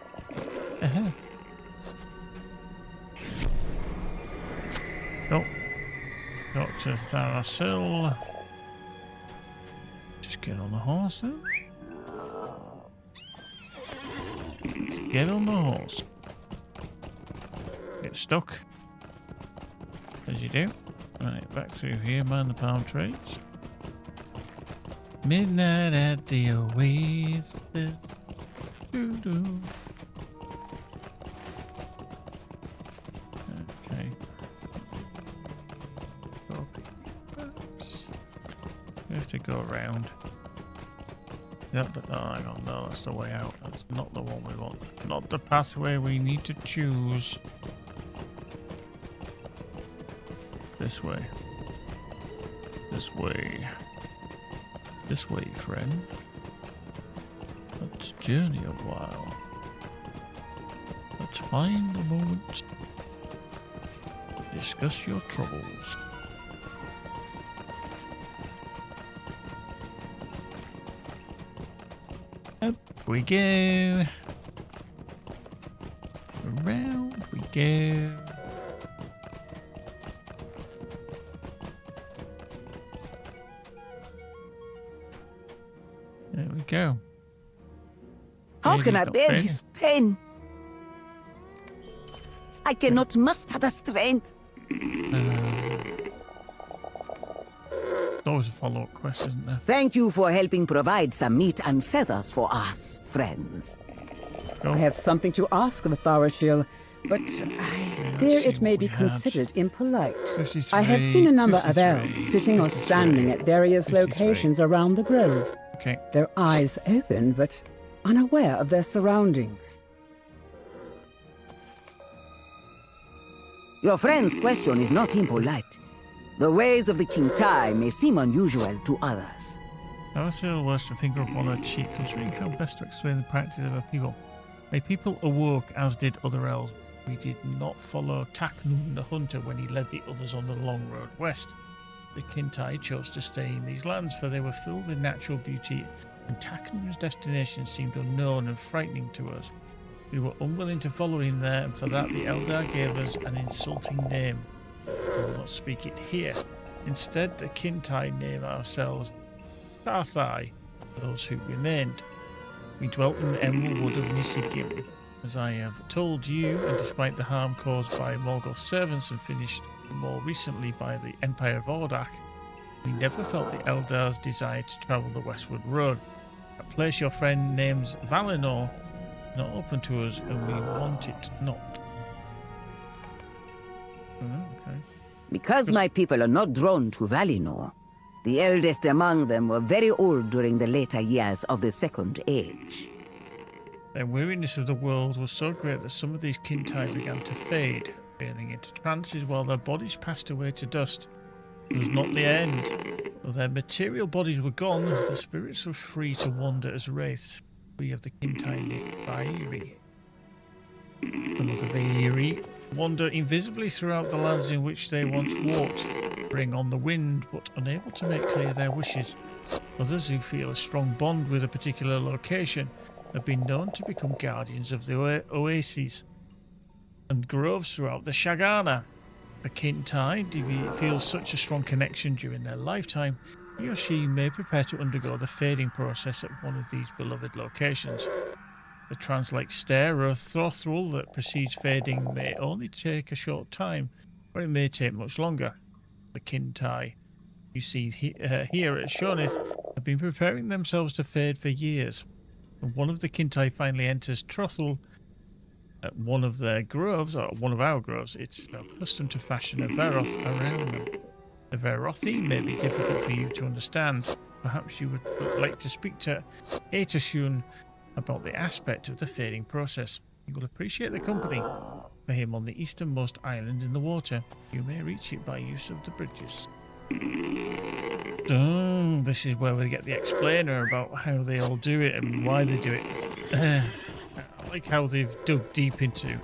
Oh, Dr. Tharasil. Just get on the horse then. Let's get on the horse. Get stuck. As you do. Right, back through here, mind the palm trees. Midnight at the Oasis. Doo-doo. Okay. We have to go around. Yep, oh, hang on, no, that's the way out. That's not the one we want. Not the pathway we need to choose. This way. This way. This way, friend. Let's journey a while. Let's find a moment to discuss your troubles. Up we go. Around we go. There we go. How can I bear this pain? I cannot muster the strength. Always a follow-up question, isn't there? Thank you for helping provide some meat and feathers for us, friends. I have something to ask of Tharasil, but I fear it may be considered impolite. I have seen a number of elves sitting or standing at various locations around the grove. Okay. Their eyes open, but unaware of their surroundings. Your friend's question is not impolite. The ways of the King Tai may seem unusual to others. Tharasil washed a finger upon her cheek, considering how best to explain the practice of her people. My people awoke, as did other elves. We did not follow Taknun the hunter when he led the others on the long road west. The Kintai chose to stay in these lands, for they were filled with natural beauty, and Taknun's destination seemed unknown and frightening to us. We were unwilling to follow him there, and for that the Eldar gave us an insulting name. We will not speak it here. Instead, the Kintai name ourselves Tarthai, those who remained. We dwelt in the Emerald Wood of Nisigim. As I have told you, and despite the harm caused by Morgoth's servants and finished more recently by the Empire of Ordach, we never felt the Eldar's desire to travel the westward road. A place your friend names Valinor not open to us, and we want it not. Okay. Because my people are not drawn to Valinor, the eldest among them were very old during the later years of the Second Age. Their weariness of the world was so great that some of these Kintai began to fade, failing into trances while their bodies passed away to dust. It was not the end. Though their material bodies were gone, the spirits were free to wander as wraiths. We of the Kintai live Vairi. Some of the Vairi wander invisibly throughout the lands in which they once walked, bring on the wind, but unable to make clear their wishes. Others who feel a strong bond with a particular location have been known to become guardians of the oases and groves throughout the Shagana. A Kintai feels such a strong connection during their lifetime, he or she may prepare to undergo the fading process at one of these beloved locations. The trans-like stare or throthrel that precedes fading may only take a short time, or it may take much longer. The Kintai you see here at Shonith have been preparing themselves to fade for years. When one of the Kintai finally enters Trothel at one of their groves, or one of our groves, it's their custom to fashion a Veroth around them. The Verothi may be difficult for you to understand. Perhaps you would like to speak to Aetashun about the aspect of the fading process. You will appreciate the company. For him on the easternmost island in the water, you may reach it by use of the bridges. Oh, this is where we get the explainer about how they all do it and why they do it. I like how they've dug deep into.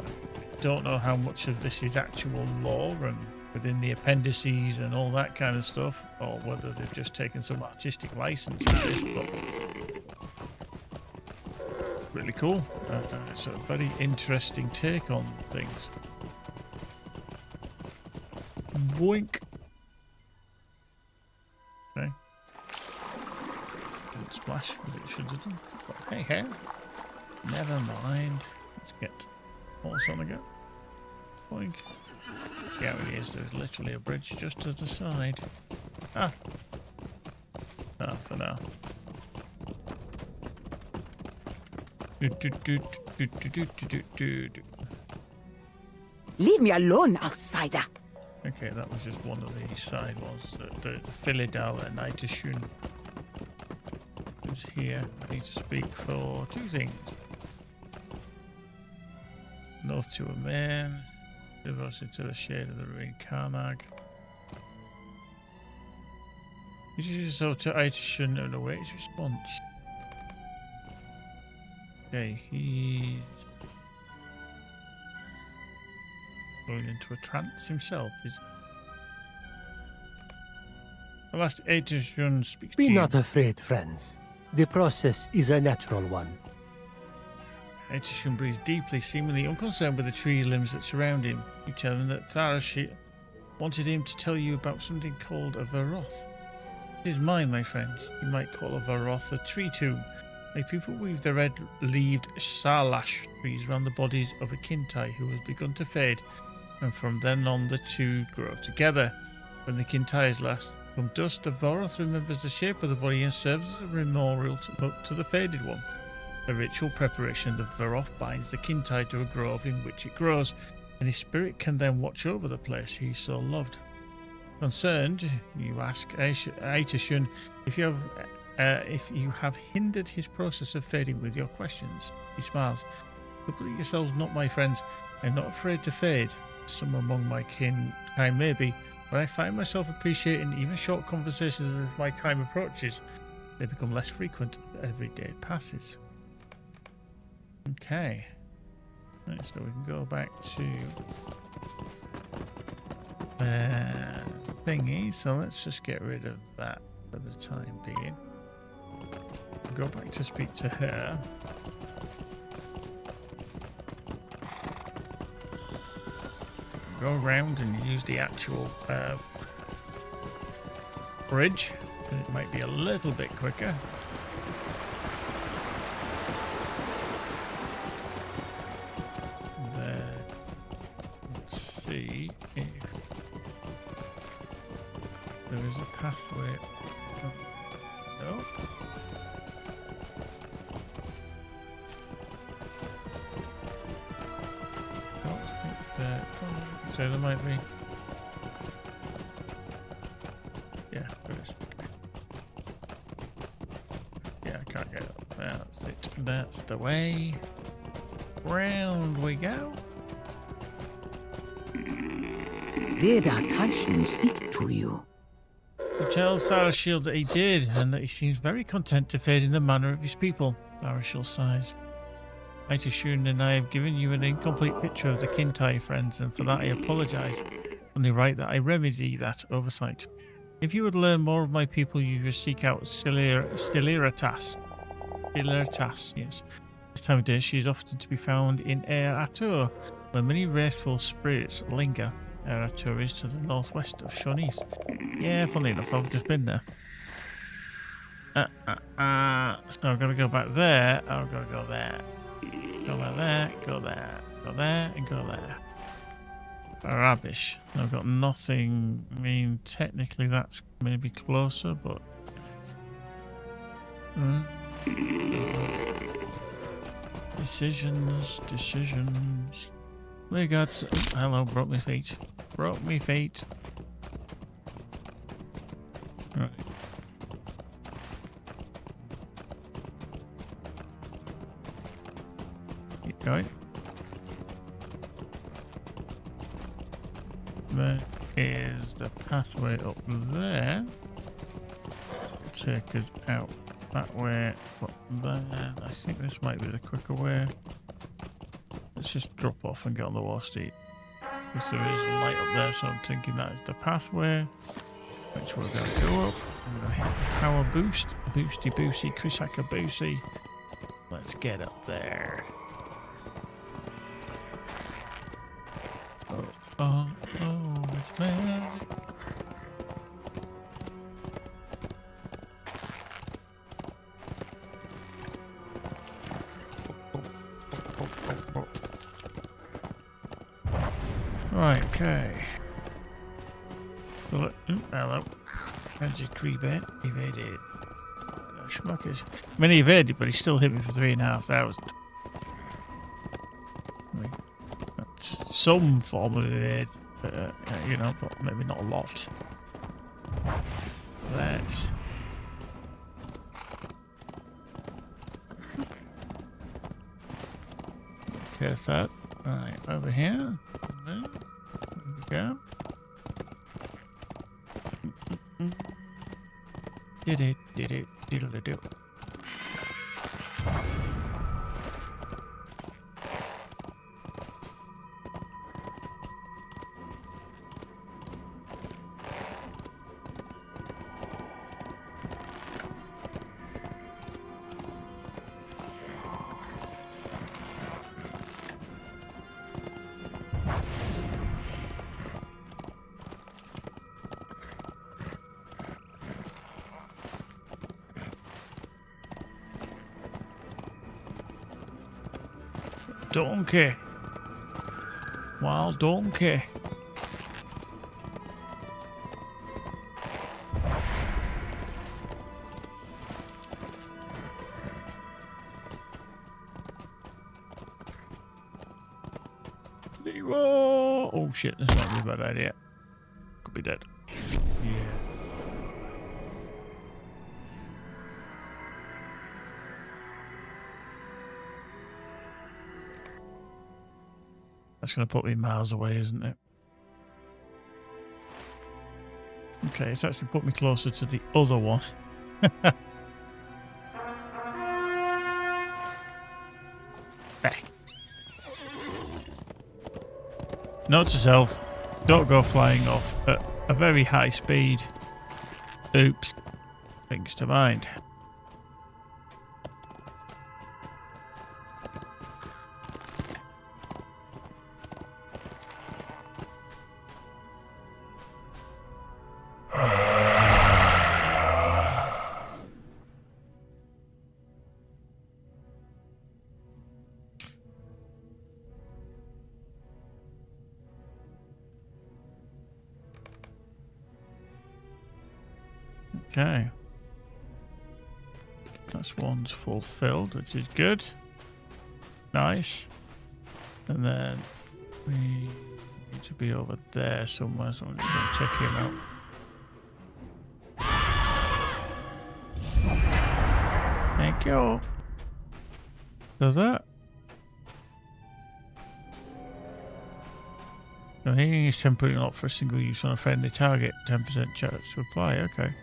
Don't know how much of this is actual lore and within the appendices and all that kind of stuff, or whether they've just taken some artistic license with this, but really cool. It's a very interesting take on things. Boink. Okay. Didn't splash as it should have done. But hey, hey. Never mind. Let's get horse on the go. Boink. Yeah, it is. There's literally a bridge just to the side. Ah. Ah, for now. Leave me alone, outsider. Okay, that was just one of the side ones. The Philidal and Itashun is here. I need to speak for two things. North to a man, divorce into the shade of the ruined Karnag. Introduce yourself to Itashun and await his response. Okay, he's going into a trance himself. I'll ask Itashun speaks to you. Be not afraid, friends. The process is a natural one. Itashun breathes deeply, seemingly unconcerned with the tree limbs that surround him. You tell him that Tarashi wanted him to tell you about something called a Varoth. It is mine, my friend. You might call a Varoth a tree tomb. My people weave the red-leaved Salash trees around the bodies of a Kintai who has begun to fade, and from then on the two grow together. When the Kintai is last become dust, the Varoth remembers the shape of the body and serves as a memorial to the faded one. A ritual preparation, the Varoth binds the Kintai to a grove in which it grows, and his spirit can then watch over the place he so loved. Concerned, you ask Itashun if you have hindered his process of fading with your questions. He smiles. Complete yourselves not, my friends. I'm not afraid to fade. Some among my kin I may be, but I find myself appreciating even short conversations as my time approaches. They become less frequent as every day passes. Okay. Right, so we can go back to thingy. So let's just get rid of that for the time being. Go back to speak to her. Go around and use the actual bridge. It might be a little bit quicker. Let's see if there is a pathway. No. So there might be. Yeah, there is. Yeah, I can't get up. That's it. That's the way. Round we go. Did Itashun speak to you? He tells Sarashiel that he did, and that he seems very content to fade in the manner of his people. Sarashiel sighs. Itashun and I have given you an incomplete picture of the Kintai, friends, and for that I apologize. Only right that I remedy that oversight. If you would learn more of my people, you should seek out Stiliratas. Stiliratas, yes. This time of day, she is often to be found in Air Atur, where many wrathful spirits linger. Air Atur is to the northwest of Shonith. Yeah, funny enough, I've just been there. So I've got to go back there. I've got to go there. Go like that, go there, go there, and go there. Rubbish. I've got nothing. I mean, technically that's maybe closer, but... Decisions. We got... Hello, broke me feet. Broke me feet. Right. Keep going. There is the pathway up there. Take us out that way, up there. I think this might be the quicker way. Let's just drop off and get on the war steed. Because there is a light up there, so I'm thinking that is the pathway. Which we're going to go up. I'm going to hit the power boost. Boosty boosty, Chrisaka boosty. Let's get up there. Oh, it's magic. Right, okay. Hello. Fancy creephead. Evaded. Schmuckers. I mean, he evaded, but he still hit me for 3,500. I mean, that's some form of evade, you know, but maybe not a lot. That. Okay, that's that. Right, over here. There we go. Did it, diddle-a-do. Donkey. Wild donkey. Oh shit, that's not a bad idea. Could be dead. Yeah. That's going to put me miles away, isn't it? Okay, it's actually put me closer to the other one. Note to self, don't go flying off at a very high speed. Oops. Things to mind. Okay. That's one's fulfilled, which is good. Nice. And then we need to be over there somewhere, so I'm just going to check him out. Thank you. Does that? No, healing is temporarily not for a single use on a friendly target. 10% chance to apply. Okay.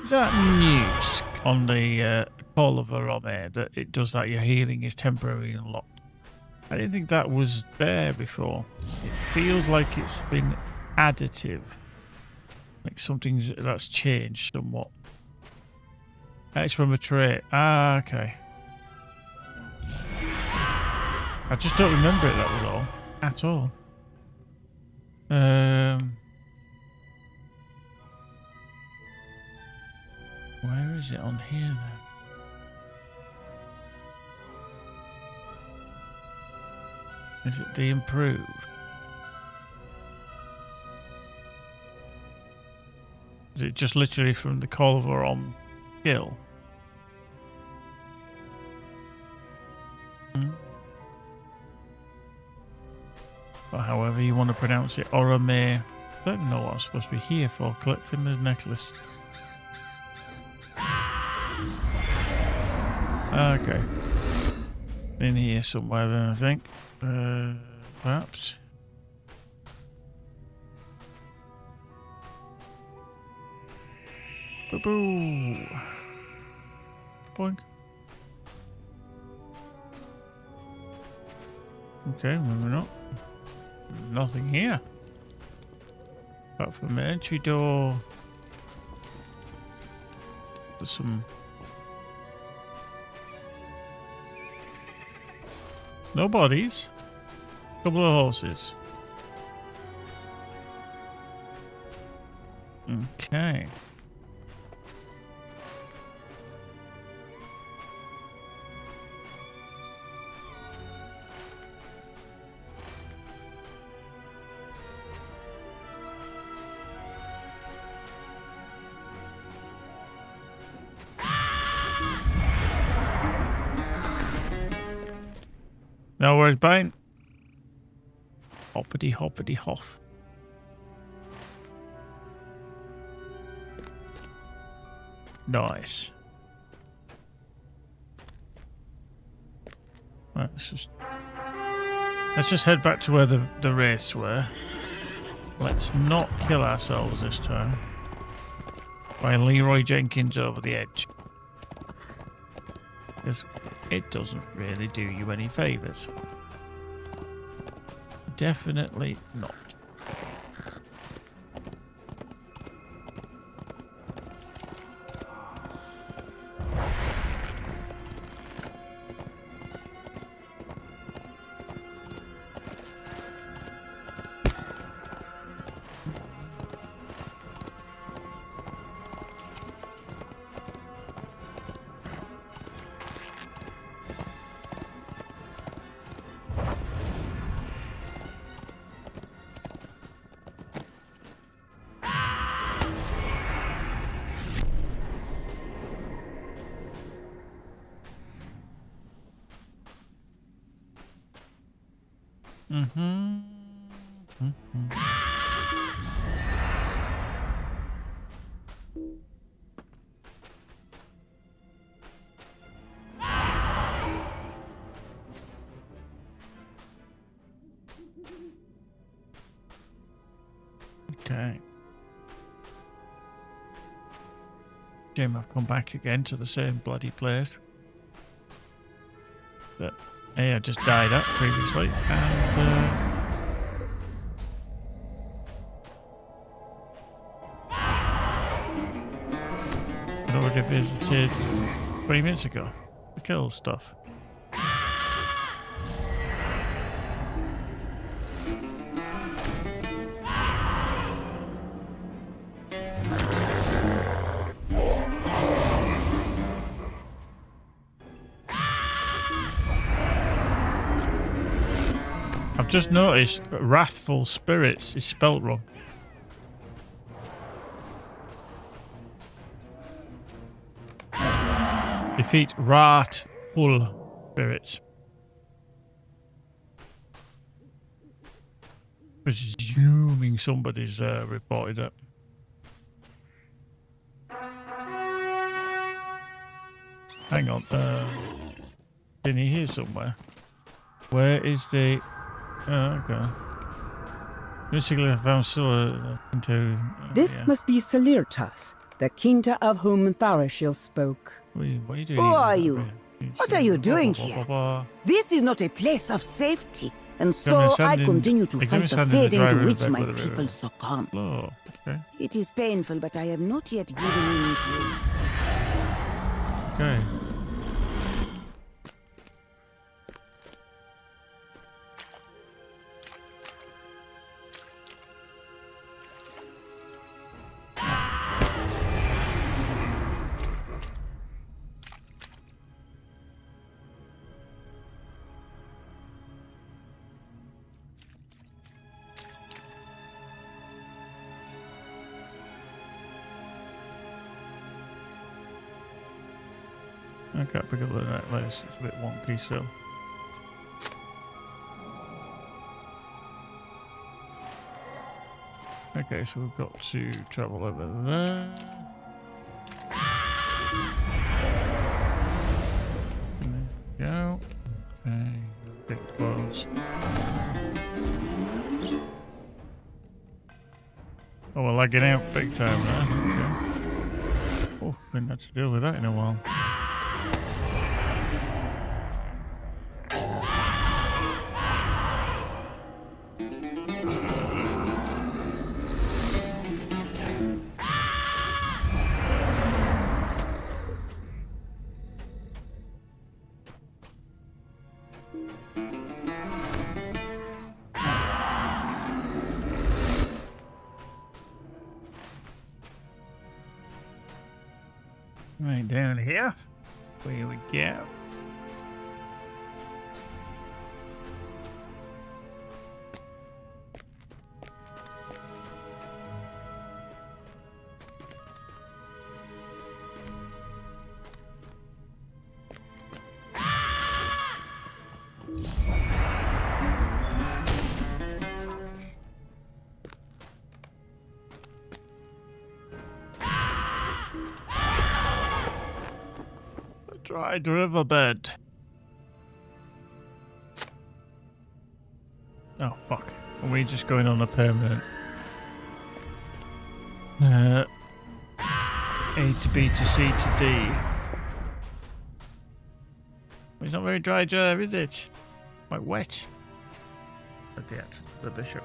Is that news on the Call of Arome that it does that? Your healing is temporarily unlocked. I didn't think that was there before. It feels like it's been additive. Like something that's changed somewhat. It's from a trait. Ah, okay. I just don't remember it, that was all. At all. Where is it on here then? Is it the improved? Is it just literally from the Call of Arome skill? Or however you want to pronounce it. Orome. I don't even know what I'm supposed to be here for. Collect Finler's necklace. Okay. In here somewhere then, I think. Perhaps. Boo-boo. Boink. Okay, moving up. Nothing here. Apart from an entry door. There's some No bodies. Couple of horses. Okay. Now where's Bane? Hoppity hoppity hoff. Nice. Right, let's just head back to where the wraiths were. Let's not kill ourselves this time by Leroy Jenkins over the edge. Because it doesn't really do you any favours. Definitely not. Okay. Jim, I've come back again to the same bloody place that I just died at previously, and I'd already visited 20 minutes ago to kill stuff. I've just noticed Wrathful Spirits is spelt wrong. Defeat Wrathful Spirits. Presuming somebody's reported it. Hang on. In here somewhere. Where is the... Oh, okay. Basically, I found still into... This must be Salirtas, the Kinta of whom Tharashil spoke. Who are you? What are you doing here? This is not a place of safety, and so I continue to fight the fate into which my people succumb. Oh, okay. It is painful, but I have not yet given in to it. Okay. I can't pick up the necklace, it's a bit wonky, so. Okay, so we've got to travel over there. There we go. Okay, big close. Oh, we're lagging out big time there. Okay. Oh, we haven't had to deal with that in a while. Right down here. Where we go. Dried riverbed. Oh fuck. Are we just going on a permanent? A to B to C to D. It's not very dry, is it? Quite wet. At the bishop.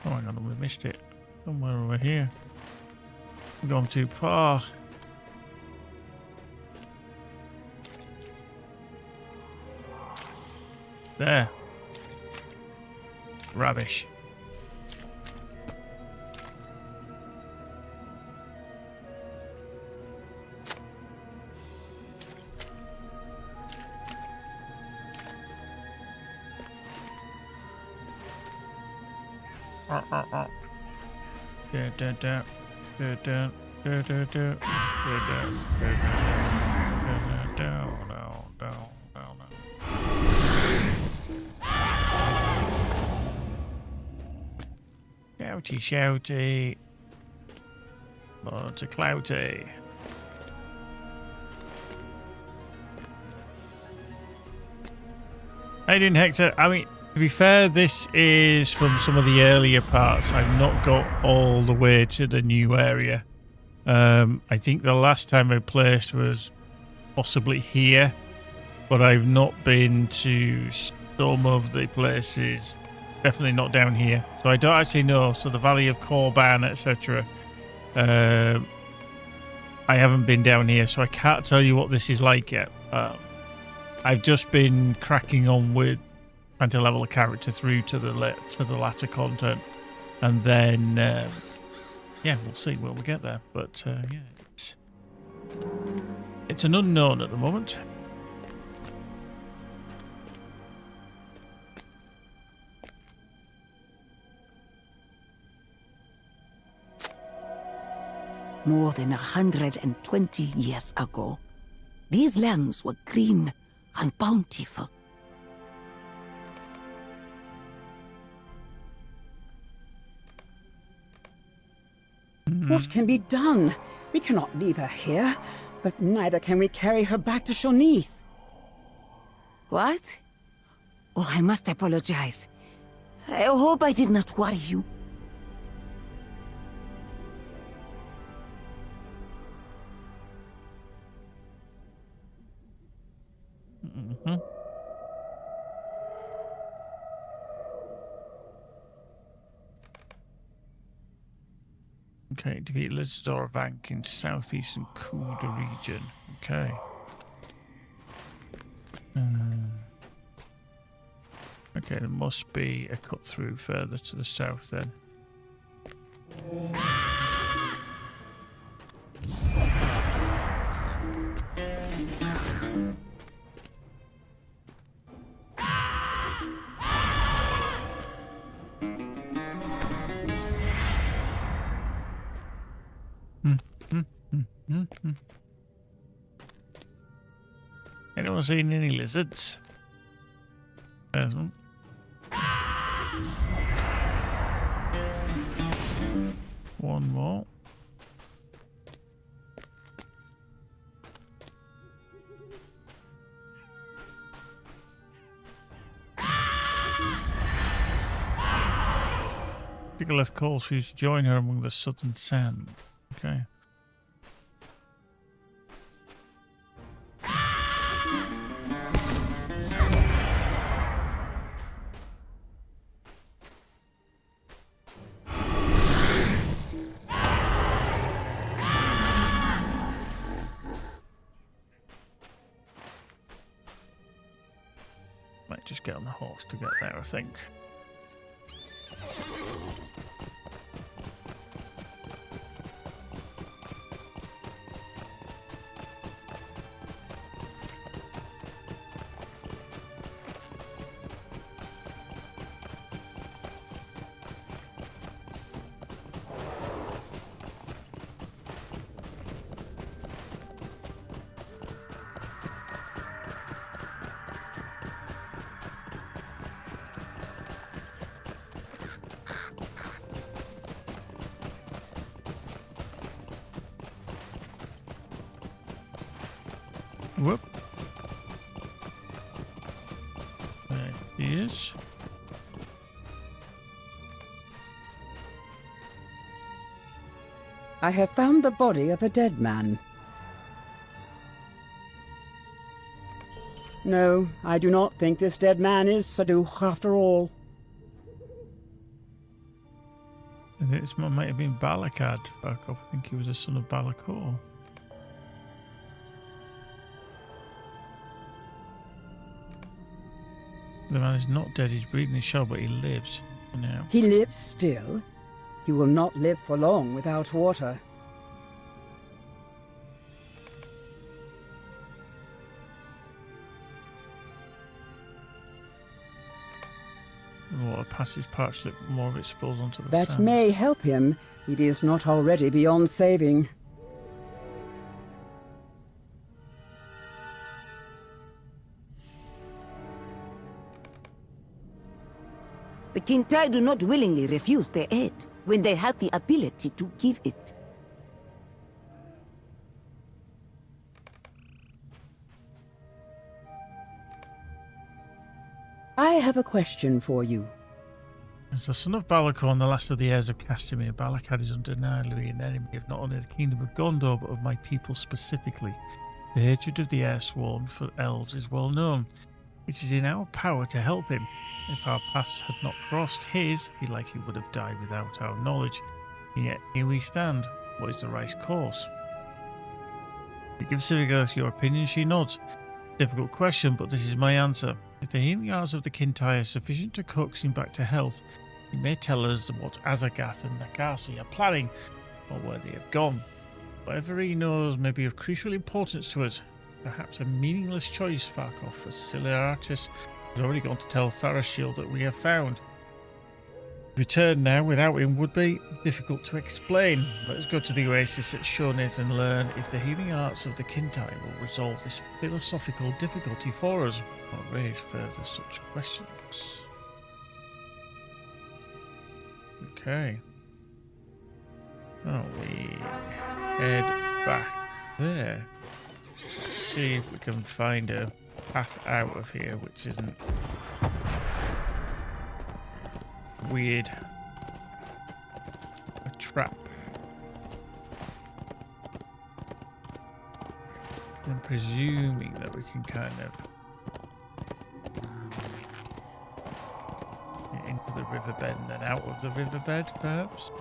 Oh, hang on, we missed it. Somewhere over here. We've gone too far. There. Rubbish. Shouty, shouty. Lots of clouty. I didn't Hector. I mean, to be fair, this is from some of the earlier parts. I've not got all the way to the new area. I think the last time I placed was possibly here, but I've not been to some of the places. Definitely not down here. So I don't actually know. So the Valley of Corban, etc. I haven't been down here, so I can't tell you what this is like yet. I've just been cracking on with trying to level a character through to the latter content, and then yeah, we'll see where we get there. But yeah, it's an unknown at the moment. More than 120 years ago, these lands were green and bountiful. What can be done? We cannot leave her here, but neither can we carry her back to Shonith. What? Oh, I must apologize. I hope I did not worry you. Okay, defeat Lizardora Bank in southeastern Kuda region. Okay. Okay, there must be a cut through further to the south then. Anyone seen any lizards? There's one. One more. Nicholas calls for you to join her among the southern sand. Okay. just get on the horse to get there, I think. Whoop. There he is. I have found the body of a dead man. No, I do not think this dead man is Saduch after all. I think this might have been Balakad. I think he was a son of Balakor. The man is not dead, he's breathing his shell, but he lives now. He lives still. He will not live for long without water. The water passes parched lip, more of it spills onto the That sand. may help him if he is not already beyond saving. The Kintai do not willingly refuse their aid when they have the ability to give it. I have a question for you. As the son of Balakor and the last of the heirs of Castamere, Balakad is undeniably an enemy of not only the kingdom of Gondor, but of my people specifically. The hatred of the Airsworn for elves is well known. It is in our power to help him. If our paths had not crossed his, he likely would have died without our knowledge. And yet, here we stand. What is the right course? You give Sivigos your opinion, she nods. Difficult question, but this is my answer. If the healing arts of the Kintai are sufficient to coax him back to health, he may tell us what Azagath and Nakasi are planning, or where they have gone. Whatever he knows may be of crucial importance to us. Perhaps a meaningless choice, Farkov, for Silaratis has already gone to tell Tharashiel that we have found. Return now without him would be difficult to explain. Let us go to the oasis at Shoneth and learn if the healing arts of the Kintai will resolve this philosophical difficulty for us, or raise further such questions. Okay. Oh, we head back there. See if we can find a path out of here which isn't weird. A trap. I'm presuming that we can kind of get into the riverbed and then out of the riverbed, perhaps.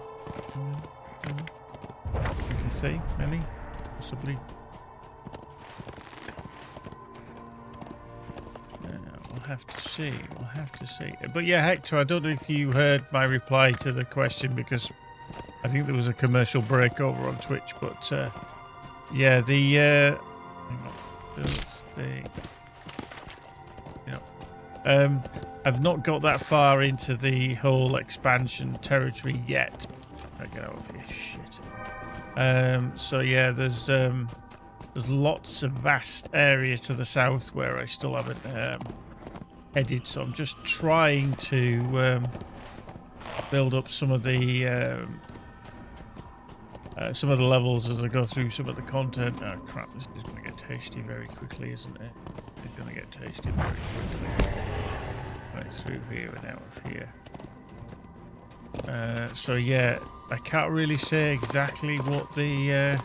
You can see, maybe, possibly. We'll have to see. But yeah, Hector, I don't know if you heard my reply to the question because I think there was a commercial break over on Twitch. But yeah, the hang on, let's see. Yeah. I've not got that far into the whole expansion territory yet. I get out of here, shit. So yeah, there's lots of vast area to the south where I still haven't headed, so I'm just trying to build up some of the levels as I go through some of the content. Oh crap, this is going to get tasty very quickly, isn't it? It's going to get tasty very quickly. Right through here and out of here. So yeah, I can't really say exactly what the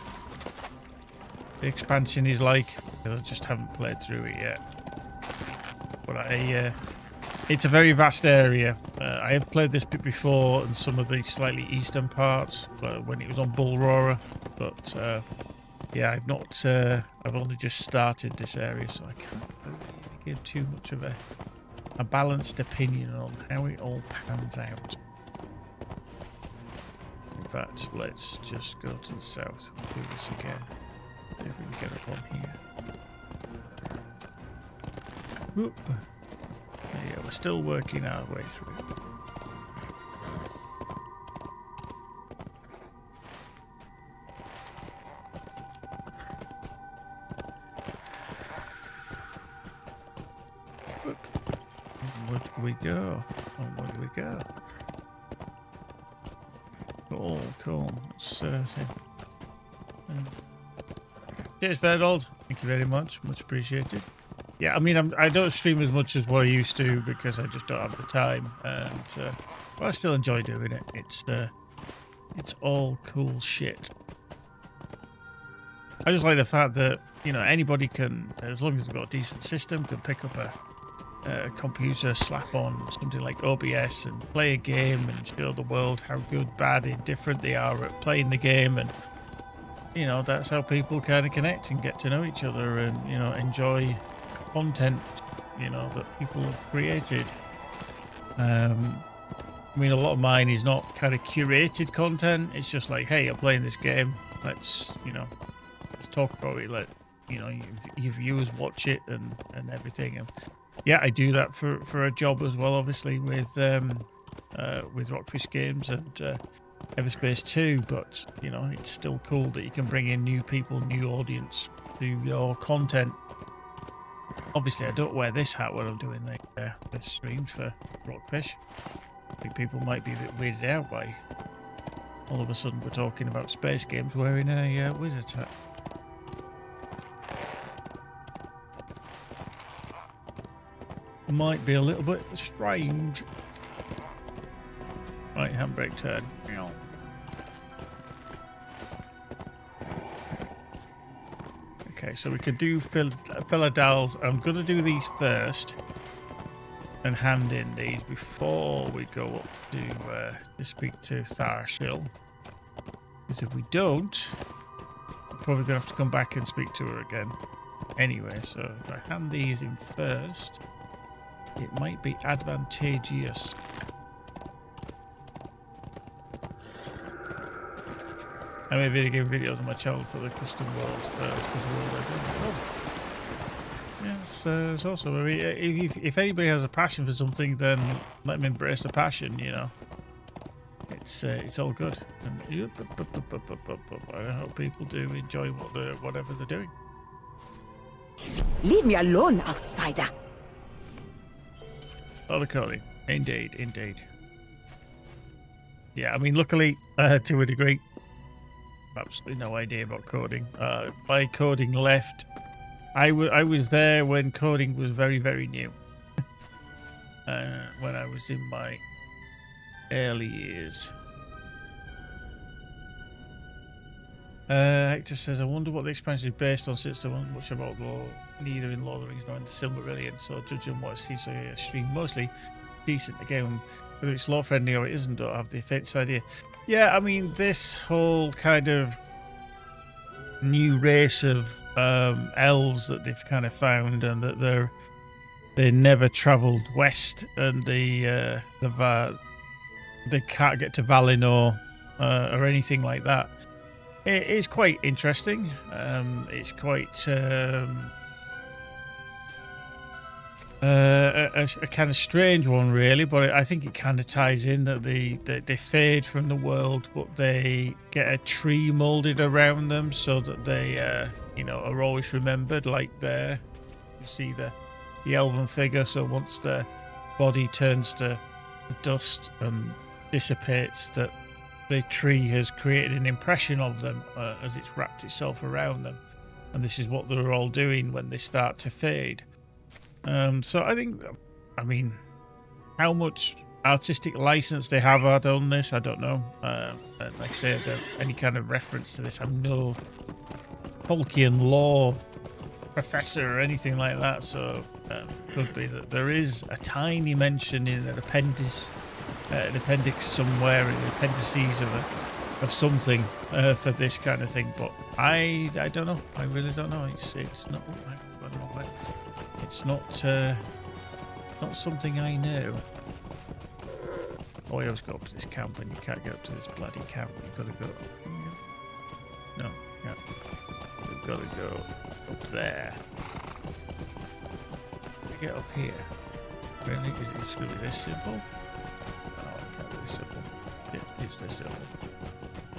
expansion is like because I just haven't played through it yet. But it's a very vast area. I have played this bit before in some of the slightly eastern parts when it was on Bull Roarer, but yeah, I've not. I've only just started this area, so I can't really give too much of a a balanced opinion on how it all pans out. In fact, let's just go to the south and do this again. See if we can get up on here. Whoop. Yeah, we're still working our way through. Onward we go. Onward we go. Cool. That's certain. Cheers, Verdold. Thank you very much. Much appreciated. Yeah, I mean, I don't stream as much as what I used to because I just don't have the time, and but I still enjoy doing it. It's all cool shit. I just like the fact that, you know, anybody can, as long as they've got a decent system, can pick up a computer, slap on something like OBS and play a game and show the world how good, bad, indifferent they are at playing the game. And, you know, that's how people kind of connect and get to know each other and, you know, enjoy content, you know, that people have created. I mean, a lot of mine is not kind of curated content. It's just like, hey, I'm playing this game. Let's, you know, let's talk about it. Let, you know, your viewers watch it and everything. And yeah, I do that for a job as well, obviously, with Rockfish Games and Everspace 2. But, you know, it's still cool that you can bring in new people, new audience to your content. Obviously, I don't wear this hat when I'm doing the streams for Rockfish. I think people might be a bit weirded out by all of a sudden we're talking about space games wearing a wizard's hat. Might be a little bit strange. Right, handbrake turn. Okay, so we could do Philadals. I'm going to do these first and hand in these before we go up to speak to Tharshil. Because if we don't, I'm probably going to have to come back and speak to her again. Anyway, so if I hand these in first, it might be advantageous. I made video game videos on my channel for the custom world. Yes, it's awesome. I mean, if anybody has a passion for something, then let them embrace the passion. You know, it's all good. And I hope people do enjoy whatever they're doing. Leave me alone, outsider. Lord of coding, indeed. Yeah, I mean, luckily, to a degree, absolutely no idea about coding. My coding left. I was there when coding was very, very new. When I was in my early years. Hector says, I wonder what the expansion is based on, since there wasn't much about law, neither in Lord of the Rings nor in the Silmarillion. So judging what I see, so yeah, stream mostly decent. Again, whether it's law friendly or it isn't, don't have the faintest idea. Yeah, I mean, this whole kind of new race of elves that they've kind of found, and that they never travelled west, and they can't get to Valinor or anything like that. It is quite interesting. It's quite a kind of strange one, really, but I think it kind of ties in that they fade from the world, but they get a tree molded around them so that they you know, are always remembered. Like there, you see the elven figure. So once their body turns to dust and dissipates, that the tree has created an impression of them as it's wrapped itself around them, and this is what they're all doing when they start to fade. So I think, I mean, how much artistic license they have had on this, I don't know. Like I said, any kind of reference to this, I'm no Tolkien law professor or anything like that, so could be that there is a tiny mention in an appendix somewhere in the appendices of something for this kind of thing, but I don't know. I really don't know. It's not. I don't know. It's not not something I know. Oh, you always go up to this camp and you can't get up to this bloody camp. You've got to go. No, yeah. You've got to go up there. Get up here. Really? Is it just going to be this simple? Oh, it can't be this simple. It is this simple.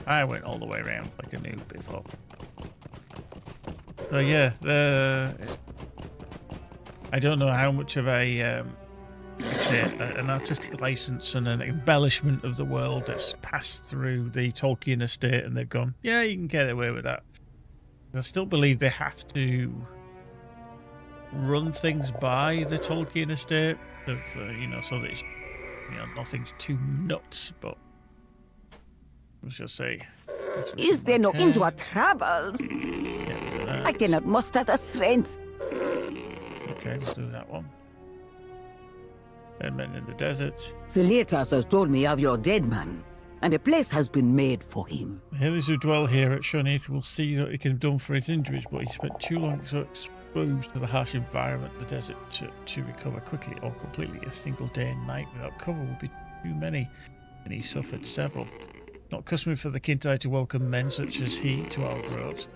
I went all the way around like a noob before. So yeah, I don't know how much of an artistic license and an embellishment of the world that's passed through the Tolkien estate, and they've gone, yeah, you can get away with that. I still believe they have to run things by the Tolkien estate, of, so that it's, nothing's too nuts. But let's just say, is there no end to our troubles? Yeah, I cannot muster the strength. Okay, let's do that one. Dead men in the desert. Zeletas has told me of your dead man, and a place has been made for him. The healers who dwell here at Shunith will see that he can have done for his injuries, but he spent too long so exposed to the harsh environment of the desert to recover quickly or completely. A single day and night without cover would be too many, and he suffered several. Not customary for the Kintai to welcome men such as he to our groves.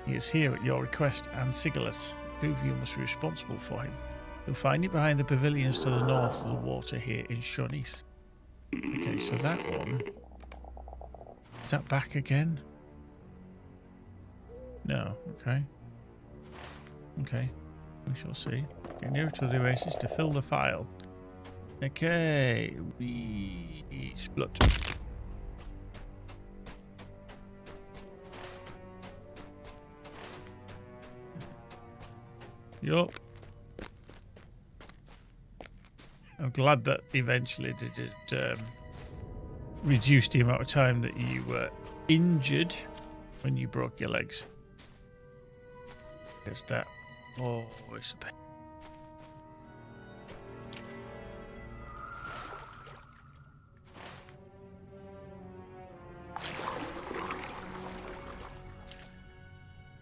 He is here at your request, and Sigilith, two of you must be responsible for him. You'll find it behind the pavilions to the north of the water here in Shunith. Okay, so that one... Is that back again? No, okay. Okay, we shall see. Get nearer to the oasis to fill the file. Okay, we split. Yup. I'm glad that eventually they did reduce the amount of time that you were injured when you broke your legs. Because that always a pain.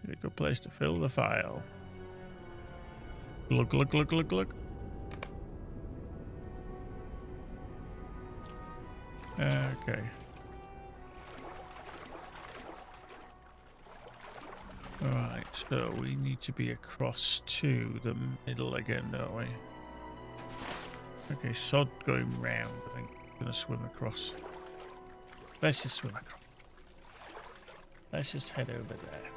A good place to fill the file. Look. Okay. Alright, so we need to be across to the middle again, don't we? Okay, sod going round. I think I'm going to swim across. Let's just swim across. Let's just head over there.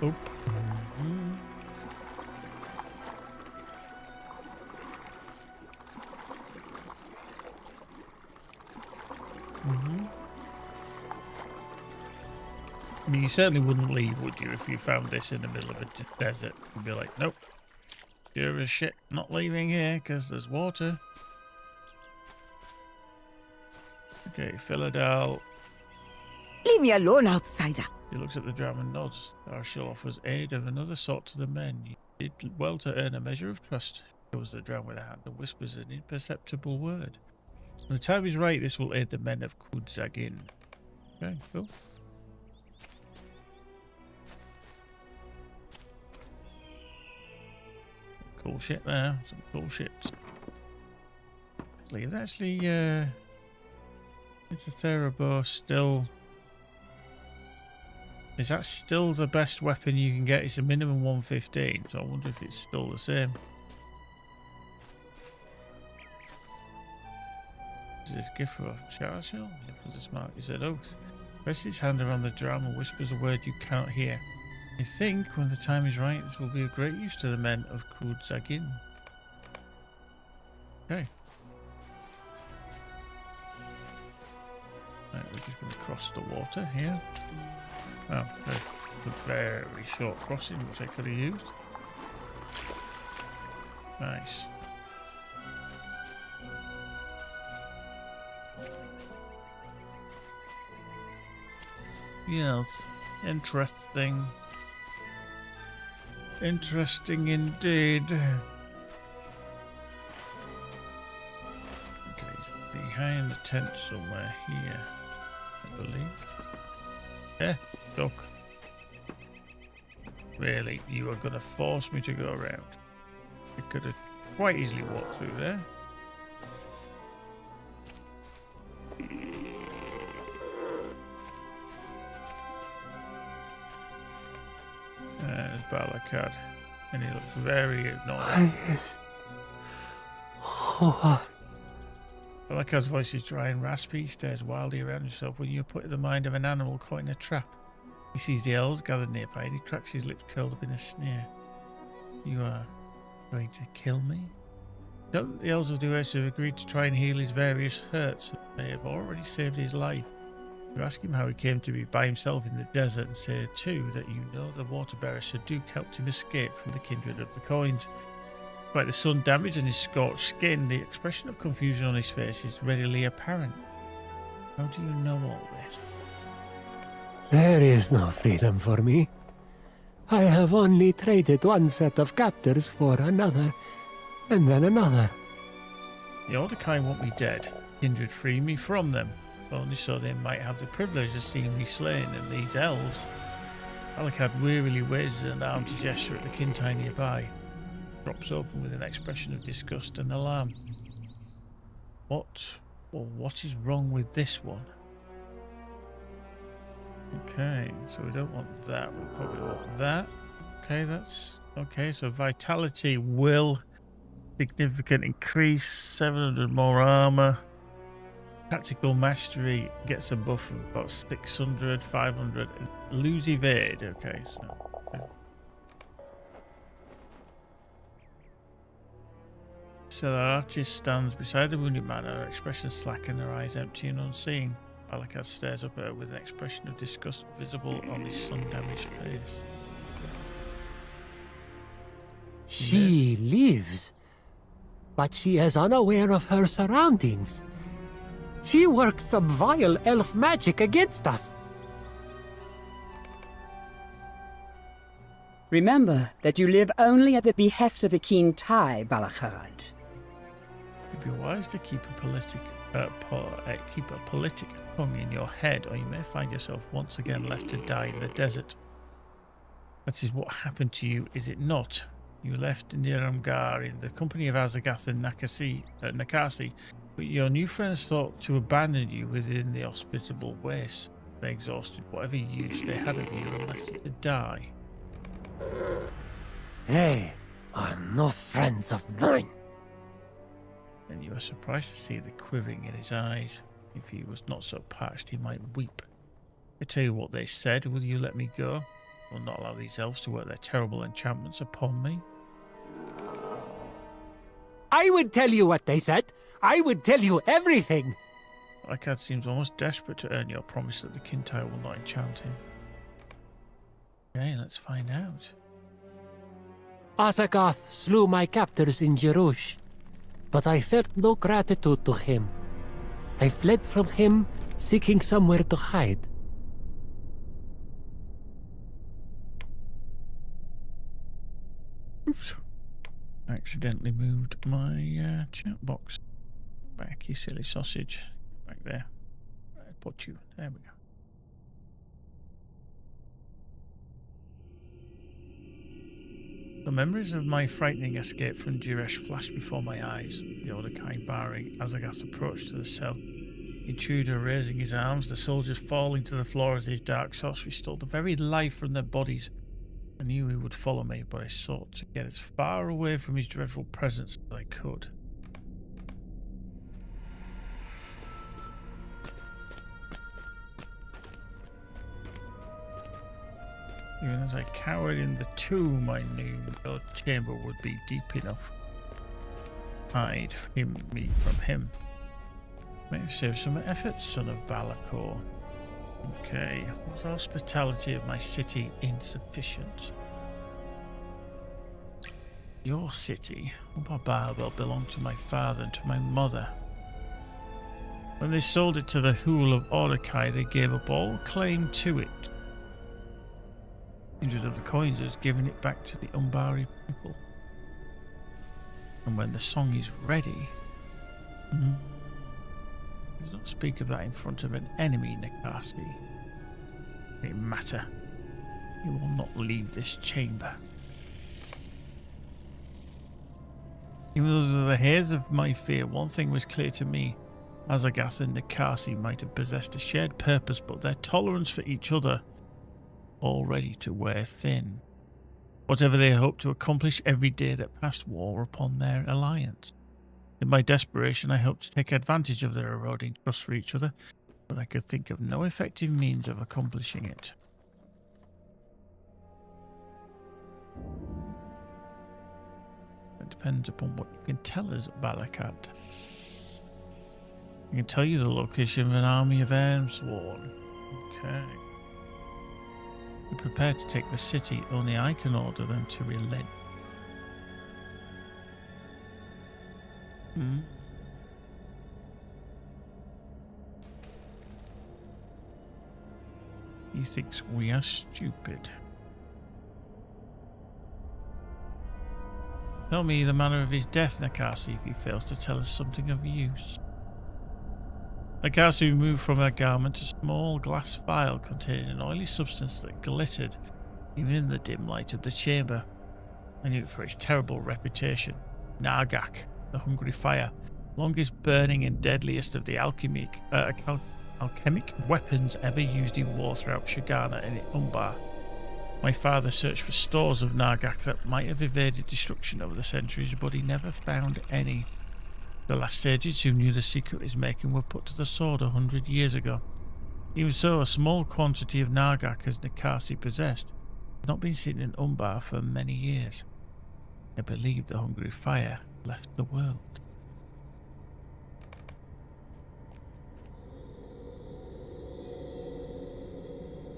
Oh. I mean, you certainly wouldn't leave, would you, if you found this in the middle of a desert? You'd be like, nope, sure as shit, not leaving here because there's water. Okay, Philadel. Leave me alone, outsider. He looks at the drum and nods. Arshil offers aid of another sort to the men. You did well to earn a measure of trust. Goes the drum with a hand and whispers an imperceptible word. When the time is right, this will aid the men of Kudzagin. Okay, cool. Cool shit there. Some cool shit. Is actually, it's a Therabo still... Is that still the best weapon you can get? It's a minimum 115, so I wonder if it's still the same. Is it a gift for a Charshel? For the smart, he said oath. Presses his hand around the drum and whispers a word you cannot hear. I think when the time is right, this will be of great use to the men of Kudzagin. Okay. Right, we're just going to cross the water here. Oh, a very short crossing, which I could have used. Nice. Yes, interesting. Interesting indeed. Okay, behind the tent somewhere here, I believe. Yeah, duck. Really, you are going to force me to go around. I could have quite easily walked through there. There's Balakad. And he looks very ignored. Balakad's voice is dry and raspy. He stares wildly around himself when you put the mind of an animal caught in a trap. He sees the elves gathered nearby and he cracks his lips curled up in a sneer. You are going to kill me? The elves of the West have agreed to try and heal his various hurts. They have already saved his life. You ask him how he came to be by himself in the desert and say too that you know the water-bearer Sir Duke helped him escape from the kindred of the coins. Despite the sun damage and his scorched skin, the expression of confusion on his face is readily apparent. How do you know all this? There is no freedom for me. I have only traded one set of captors for another, and then another. The Orcrist want me dead. Kindred free me from them, only so they might have the privilege of seeing me slain, and these elves... Balakad wearily raises an arm to gesture at the Kintai nearby. Drops open with an expression of disgust and alarm. What is wrong with this one? Okay, so we don't want that. We probably want that. Okay, that's okay. So vitality will significant increase, 700 more armor. Tactical mastery gets a buff of about 600, 500. Lose evade. Okay, so. Okay. So the artist stands beside the wounded man, her expression slack and her eyes empty and unseeing. Balakad stares up at her with an expression of disgust visible on his sun-damaged face. She lives, but she is unaware of her surroundings. She works some vile elf magic against us. Remember that you live only at the behest of the Kintai, Balakad. It'd be wise to keep a politic tongue in your head, or you may find yourself once again left to die in the desert. That is what happened to you, is it not? You left Niramgar in the company of Azagath and Nakasi, but your new friends thought to abandon you within the hospitable waste. They exhausted whatever use they had of you and left you to die. They are no friends of mine. And you were surprised to see the quivering in his eyes. If he was not so parched, he might weep. I tell you what they said. Will you let me go? I will not allow these elves to work their terrible enchantments upon me. I would tell you what they said. I would tell you everything. Balakad seems almost desperate to earn your promise that the Kintai will not enchant him. Okay, let's find out. Azagath slew my captors in Jerush, but I felt no gratitude to him. I fled from him, seeking somewhere to hide. Oops. I accidentally moved my chat box. Back, you silly sausage. Back there. I put you. There we go. The memories of my frightening escape from Jiresh flashed before my eyes. The Orcrist barring Azagath's approach to the cell. The intruder raising his arms, the soldiers falling to the floor as his dark sorcery stole the very life from their bodies. I knew he would follow me, but I sought to get as far away from his dreadful presence as I could. Even as I cowered in the tomb, I knew no chamber would be deep enough. Hide me from him. May have saved some effort, son of Balakor. Okay, was the hospitality of my city insufficient? Your city, Barbarbel, belonged to my father and to my mother. When they sold it to the Hool of Orcrist, they gave up all claim to it. Kindred of the Coins has given it back to the Umbari people. And when the song is ready... Please don't speak of that in front of an enemy, Nakasi. It matter. You will not leave this chamber. Even though the hairs of my fear, one thing was clear to me. Azagath and Nikasi might have possessed a shared purpose, but their tolerance for each other already to wear thin. Whatever they hoped to accomplish, every day that passed wore upon their alliance. In my desperation, I hoped to take advantage of their eroding trust for each other, but I could think of no effective means of accomplishing it. It depends upon what you can tell us, Balakat. I can tell you the location of an army of Elmsworn. Okay. Be prepared to take the city, only I can order them to relent. He thinks we are stupid. Tell me the manner of his death, Nikasi, if he fails to tell us something of use. Nikasi removed from her garment a small glass vial containing an oily substance that glittered even in the dim light of the chamber. I knew it for its terrible reputation. Nargak, the hungry fire, longest burning and deadliest of the alchemic weapons ever used in war throughout Shagana and Umbar. My father searched for stores of Nargak that might have evaded destruction over the centuries, but he never found any. The last sages who knew the secret of his making were put to the sword 100 years ago. Even so, a small quantity of Nargak as Nikasi possessed had not been seen in Umbar for many years. I believe the hungry fire left the world.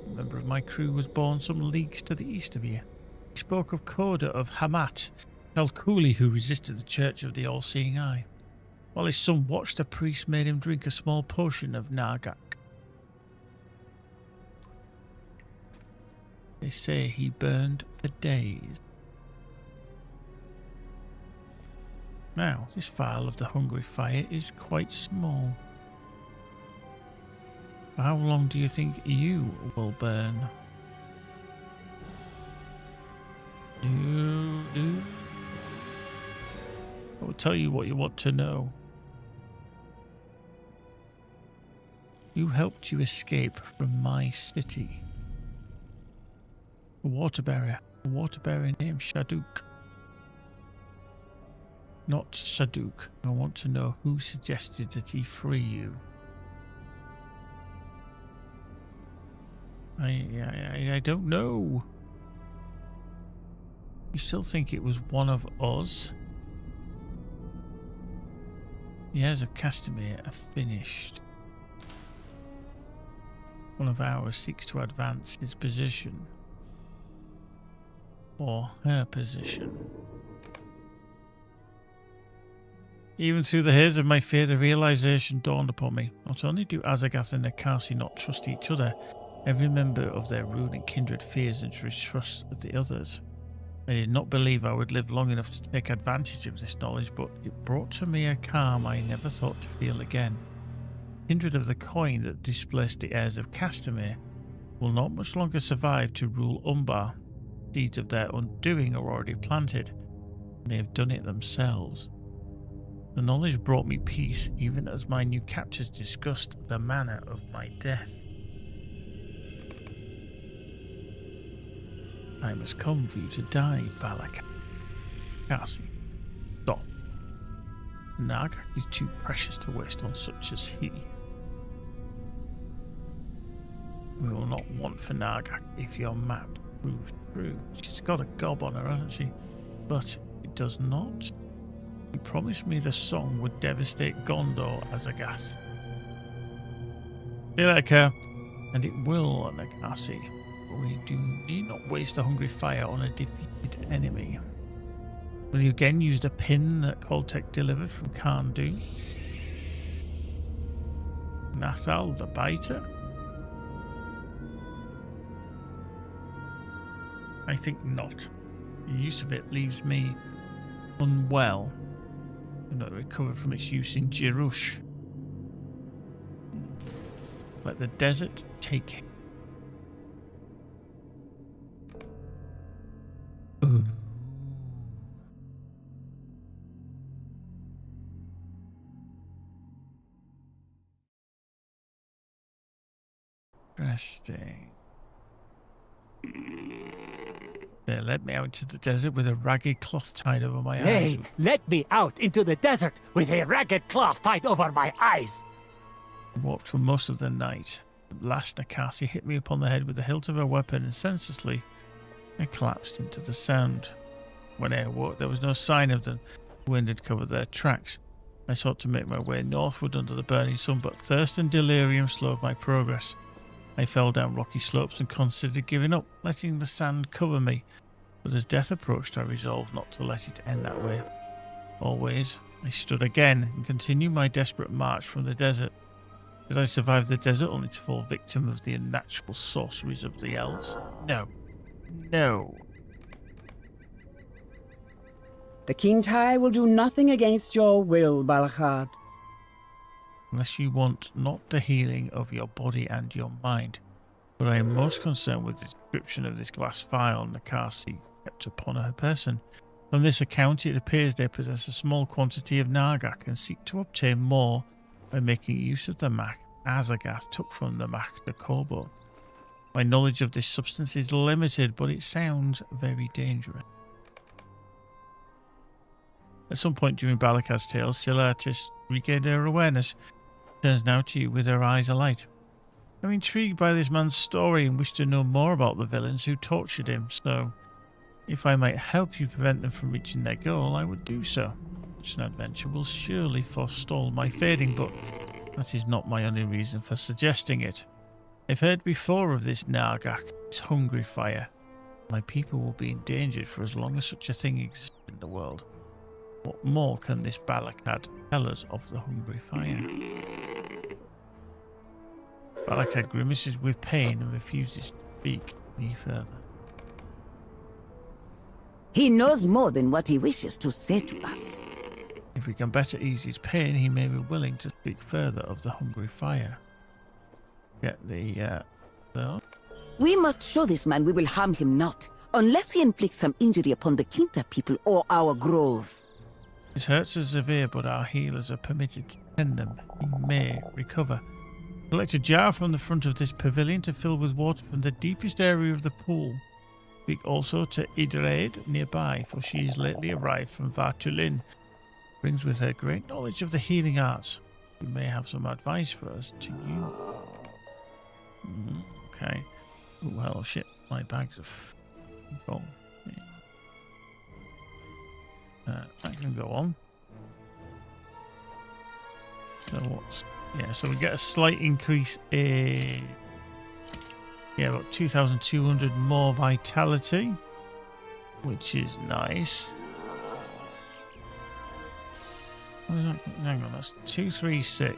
A member of my crew was born some leagues to the east of here. He spoke of Koda of Hamat, Kalkuli, who resisted the Church of the All-Seeing Eye. While his son watched, the priest made him drink a small potion of Nargak. They say he burned for days. Now, this vial of the hungry fire is quite small. How long do you think you will burn? I will tell you what you want to know. Who helped you escape from my city? A water barrier named Shaduk. Not Saduk. I want to know who suggested that he free you. I don't know. You still think it was one of us? The heirs of Castamere are finished. One of ours seeks to advance his position. Or her position. Even through the haze of my fear, the realization dawned upon me. Not only do Azagath and Nikasi not trust each other, every member of their ruling kindred fears and distrusts the others. I did not believe I would live long enough to take advantage of this knowledge, but it brought to me a calm I never thought to feel again. Kindred of the coin that displaced the heirs of Castamere will not much longer survive to rule Umbar. Seeds of their undoing are already planted, and they have done it themselves. The knowledge brought me peace, even as my new captors discussed the manner of my death. Time has come for you to die, Balak. Kasi, stop. Nargak is too precious to waste on such as he. We will not want for Nargak if your map proves true. She's got a gob on her, hasn't she? But it does not. You promised me the song would devastate Gondor, Azagath. Be like her, and it will, Nikasi. We need not waste a hungry fire on a defeated enemy. Will you again use the pin that Koltek delivered from Khandu? Nathal the Biter? I think not. The use of it leaves me unwell. I'm not recovered from its use in Jirush. Let the desert take it. Interesting. They led me out into the desert with a ragged cloth tied over my eyes. Hey, let me out into the desert with a ragged cloth tied over my eyes. I walked for most of the night. At last, Nakasi hit me upon the head with the hilt of her weapon, and senselessly, I collapsed into the sand. When I awoke, there was no sign of them. The wind had covered their tracks. I sought to make my way northward under the burning sun, but thirst and delirium slowed my progress. I fell down rocky slopes and considered giving up, letting the sand cover me. But as death approached, I resolved not to let it end that way. Always, I stood again and continued my desperate march from the desert. Did I survive the desert only to fall victim of the unnatural sorceries of the elves? No. No. The Kintai will do nothing against your will, Balahad. Unless you want not the healing of your body and your mind. But I am most concerned with the description of this glass vial Nakasi kept upon her person. From this account, it appears they possess a small quantity of Nargak and seek to obtain more by making use of the Mak Azagath took from the Mak the Kobo. My knowledge of this substance is limited, but it sounds very dangerous. At some point during Balakad's tale, Silatis regained her awareness. Turns now to you with her eyes alight. I'm intrigued by this man's story and wish to know more about the villains who tortured him, so if I might help you prevent them from reaching their goal, I would do so. Such an adventure will surely forestall my fading, but that is not my only reason for suggesting it. I've heard before of this Nargak, this hungry fire. My people will be endangered for as long as such a thing exists in the world. What more can this Balakad tell us of the hungry fire? Balakad grimaces with pain and refuses to speak any further. He knows more than what he wishes to say to us. If we can better ease his pain, he may be willing to speak further of the hungry fire. Get the, We must show this man we will harm him not, unless he inflicts some injury upon the Kinta people or our grove. His hurts are severe, but our healers are permitted to tend them. He may recover. Collect a jar from the front of this pavilion to fill with water from the deepest area of the pool. Speak also to Idreid nearby, for she is lately arrived from Vartulin. Brings with her great knowledge of the healing arts. We may have some advice for us to you. Okay. Oh, well, shit. My bags are full. That can go on. So what's... Yeah, so we get a slight increase in... Yeah, about 2,200 more vitality, which is nice. Hang on, that's 236.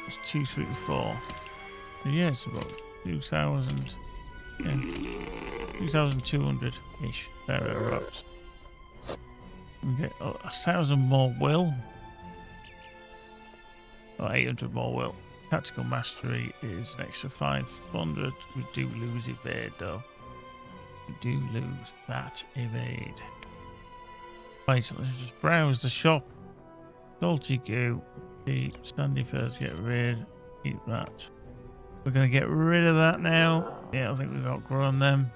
It's 234. So yeah, it's about 2,000. Yeah, 2,200-ish. Thereabouts. We get 1,000 more will. Or 800 more will. Tactical mastery is an extra 500. We do lose evade though. We do lose that evade. Right, so let's just browse the shop. Salty goo. Keep sandy furs, get rid. Keep that. We're going to get rid of that now. Yeah, I think we've outgrown them.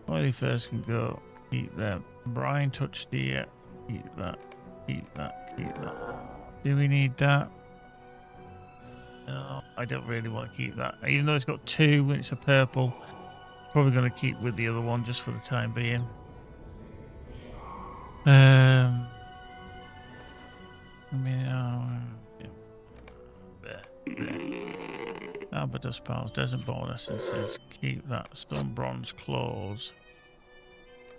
Oily furs can go. Keep them. Brine touch deer. Keep that. Keep that. Keep that. Do we need that? No, I don't really want to keep that. Even though it's got 2 and it's a purple, probably going to keep with the other one just for the time being. I mean, Alberdust Pals, Desert Bonuses, keep that. Stone Bronze Claws.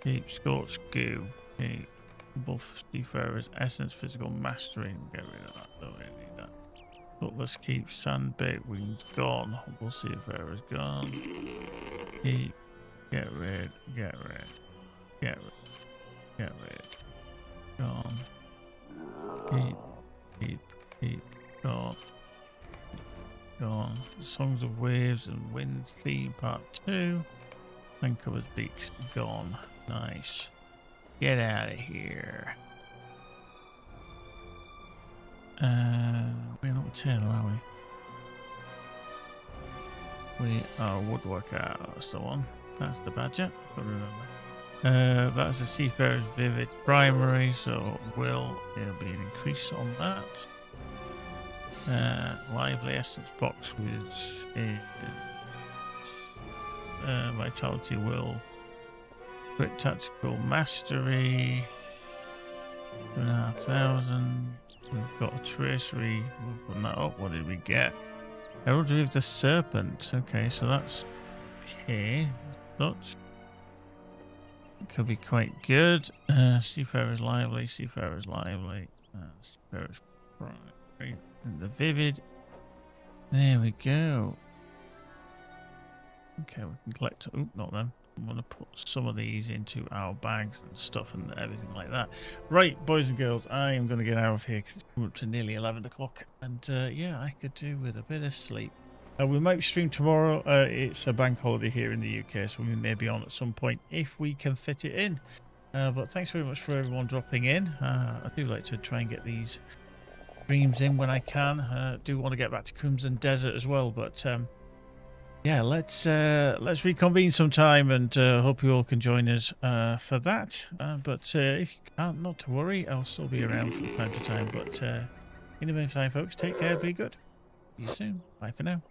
Keep Scorched Goo. Keep Buff Seafarer's Essence, Physical Mastery. Get rid of that, don't really need that. Cutlass keep Sandbait Wings gone. We'll see if Seafarer's gone. Keep. Get rid. Get rid. Get rid. Get rid. Gone. Keep. Gone. Gone. Songs of Waves and Wind Theme Part 2. Vancouver's Beaks gone. Nice. Get out of here. We're not tail, are we? We are woodworker. That's the one. That's the badger. That's a Seafarer's Vivid primary, so there'll be an increase on that. Lively Essence box with Vitality Will. Quick Tactical Mastery. 2,500. We've got a Tracery. We'll put that up. What did we get? Heraldry of the Serpent. Okay, so that's okay. That could be quite good. Seafarer's Lively. Seafarer's Lively. Seafarer's Primary. And the Vivid. There we go. Okay, we can collect. Oh, not them. I'm going to put some of these into our bags and stuff and everything like that. Right, boys and girls, I am going to get out of here because it's come up to nearly 11 o'clock. And yeah, I could do with a bit of sleep. We might stream tomorrow. It's a bank holiday here in the UK, so we may be on at some point if we can fit it in. But thanks very much for everyone dropping in. I do like to try and get these streams in when I can. Do want to get back to Crimson Desert as well, but yeah, let's reconvene sometime, and hope you all can join us for that. But if you can't, not to worry, I'll still be around from time to time. But in the meantime, folks, take care, be good. See you soon. Bye for now.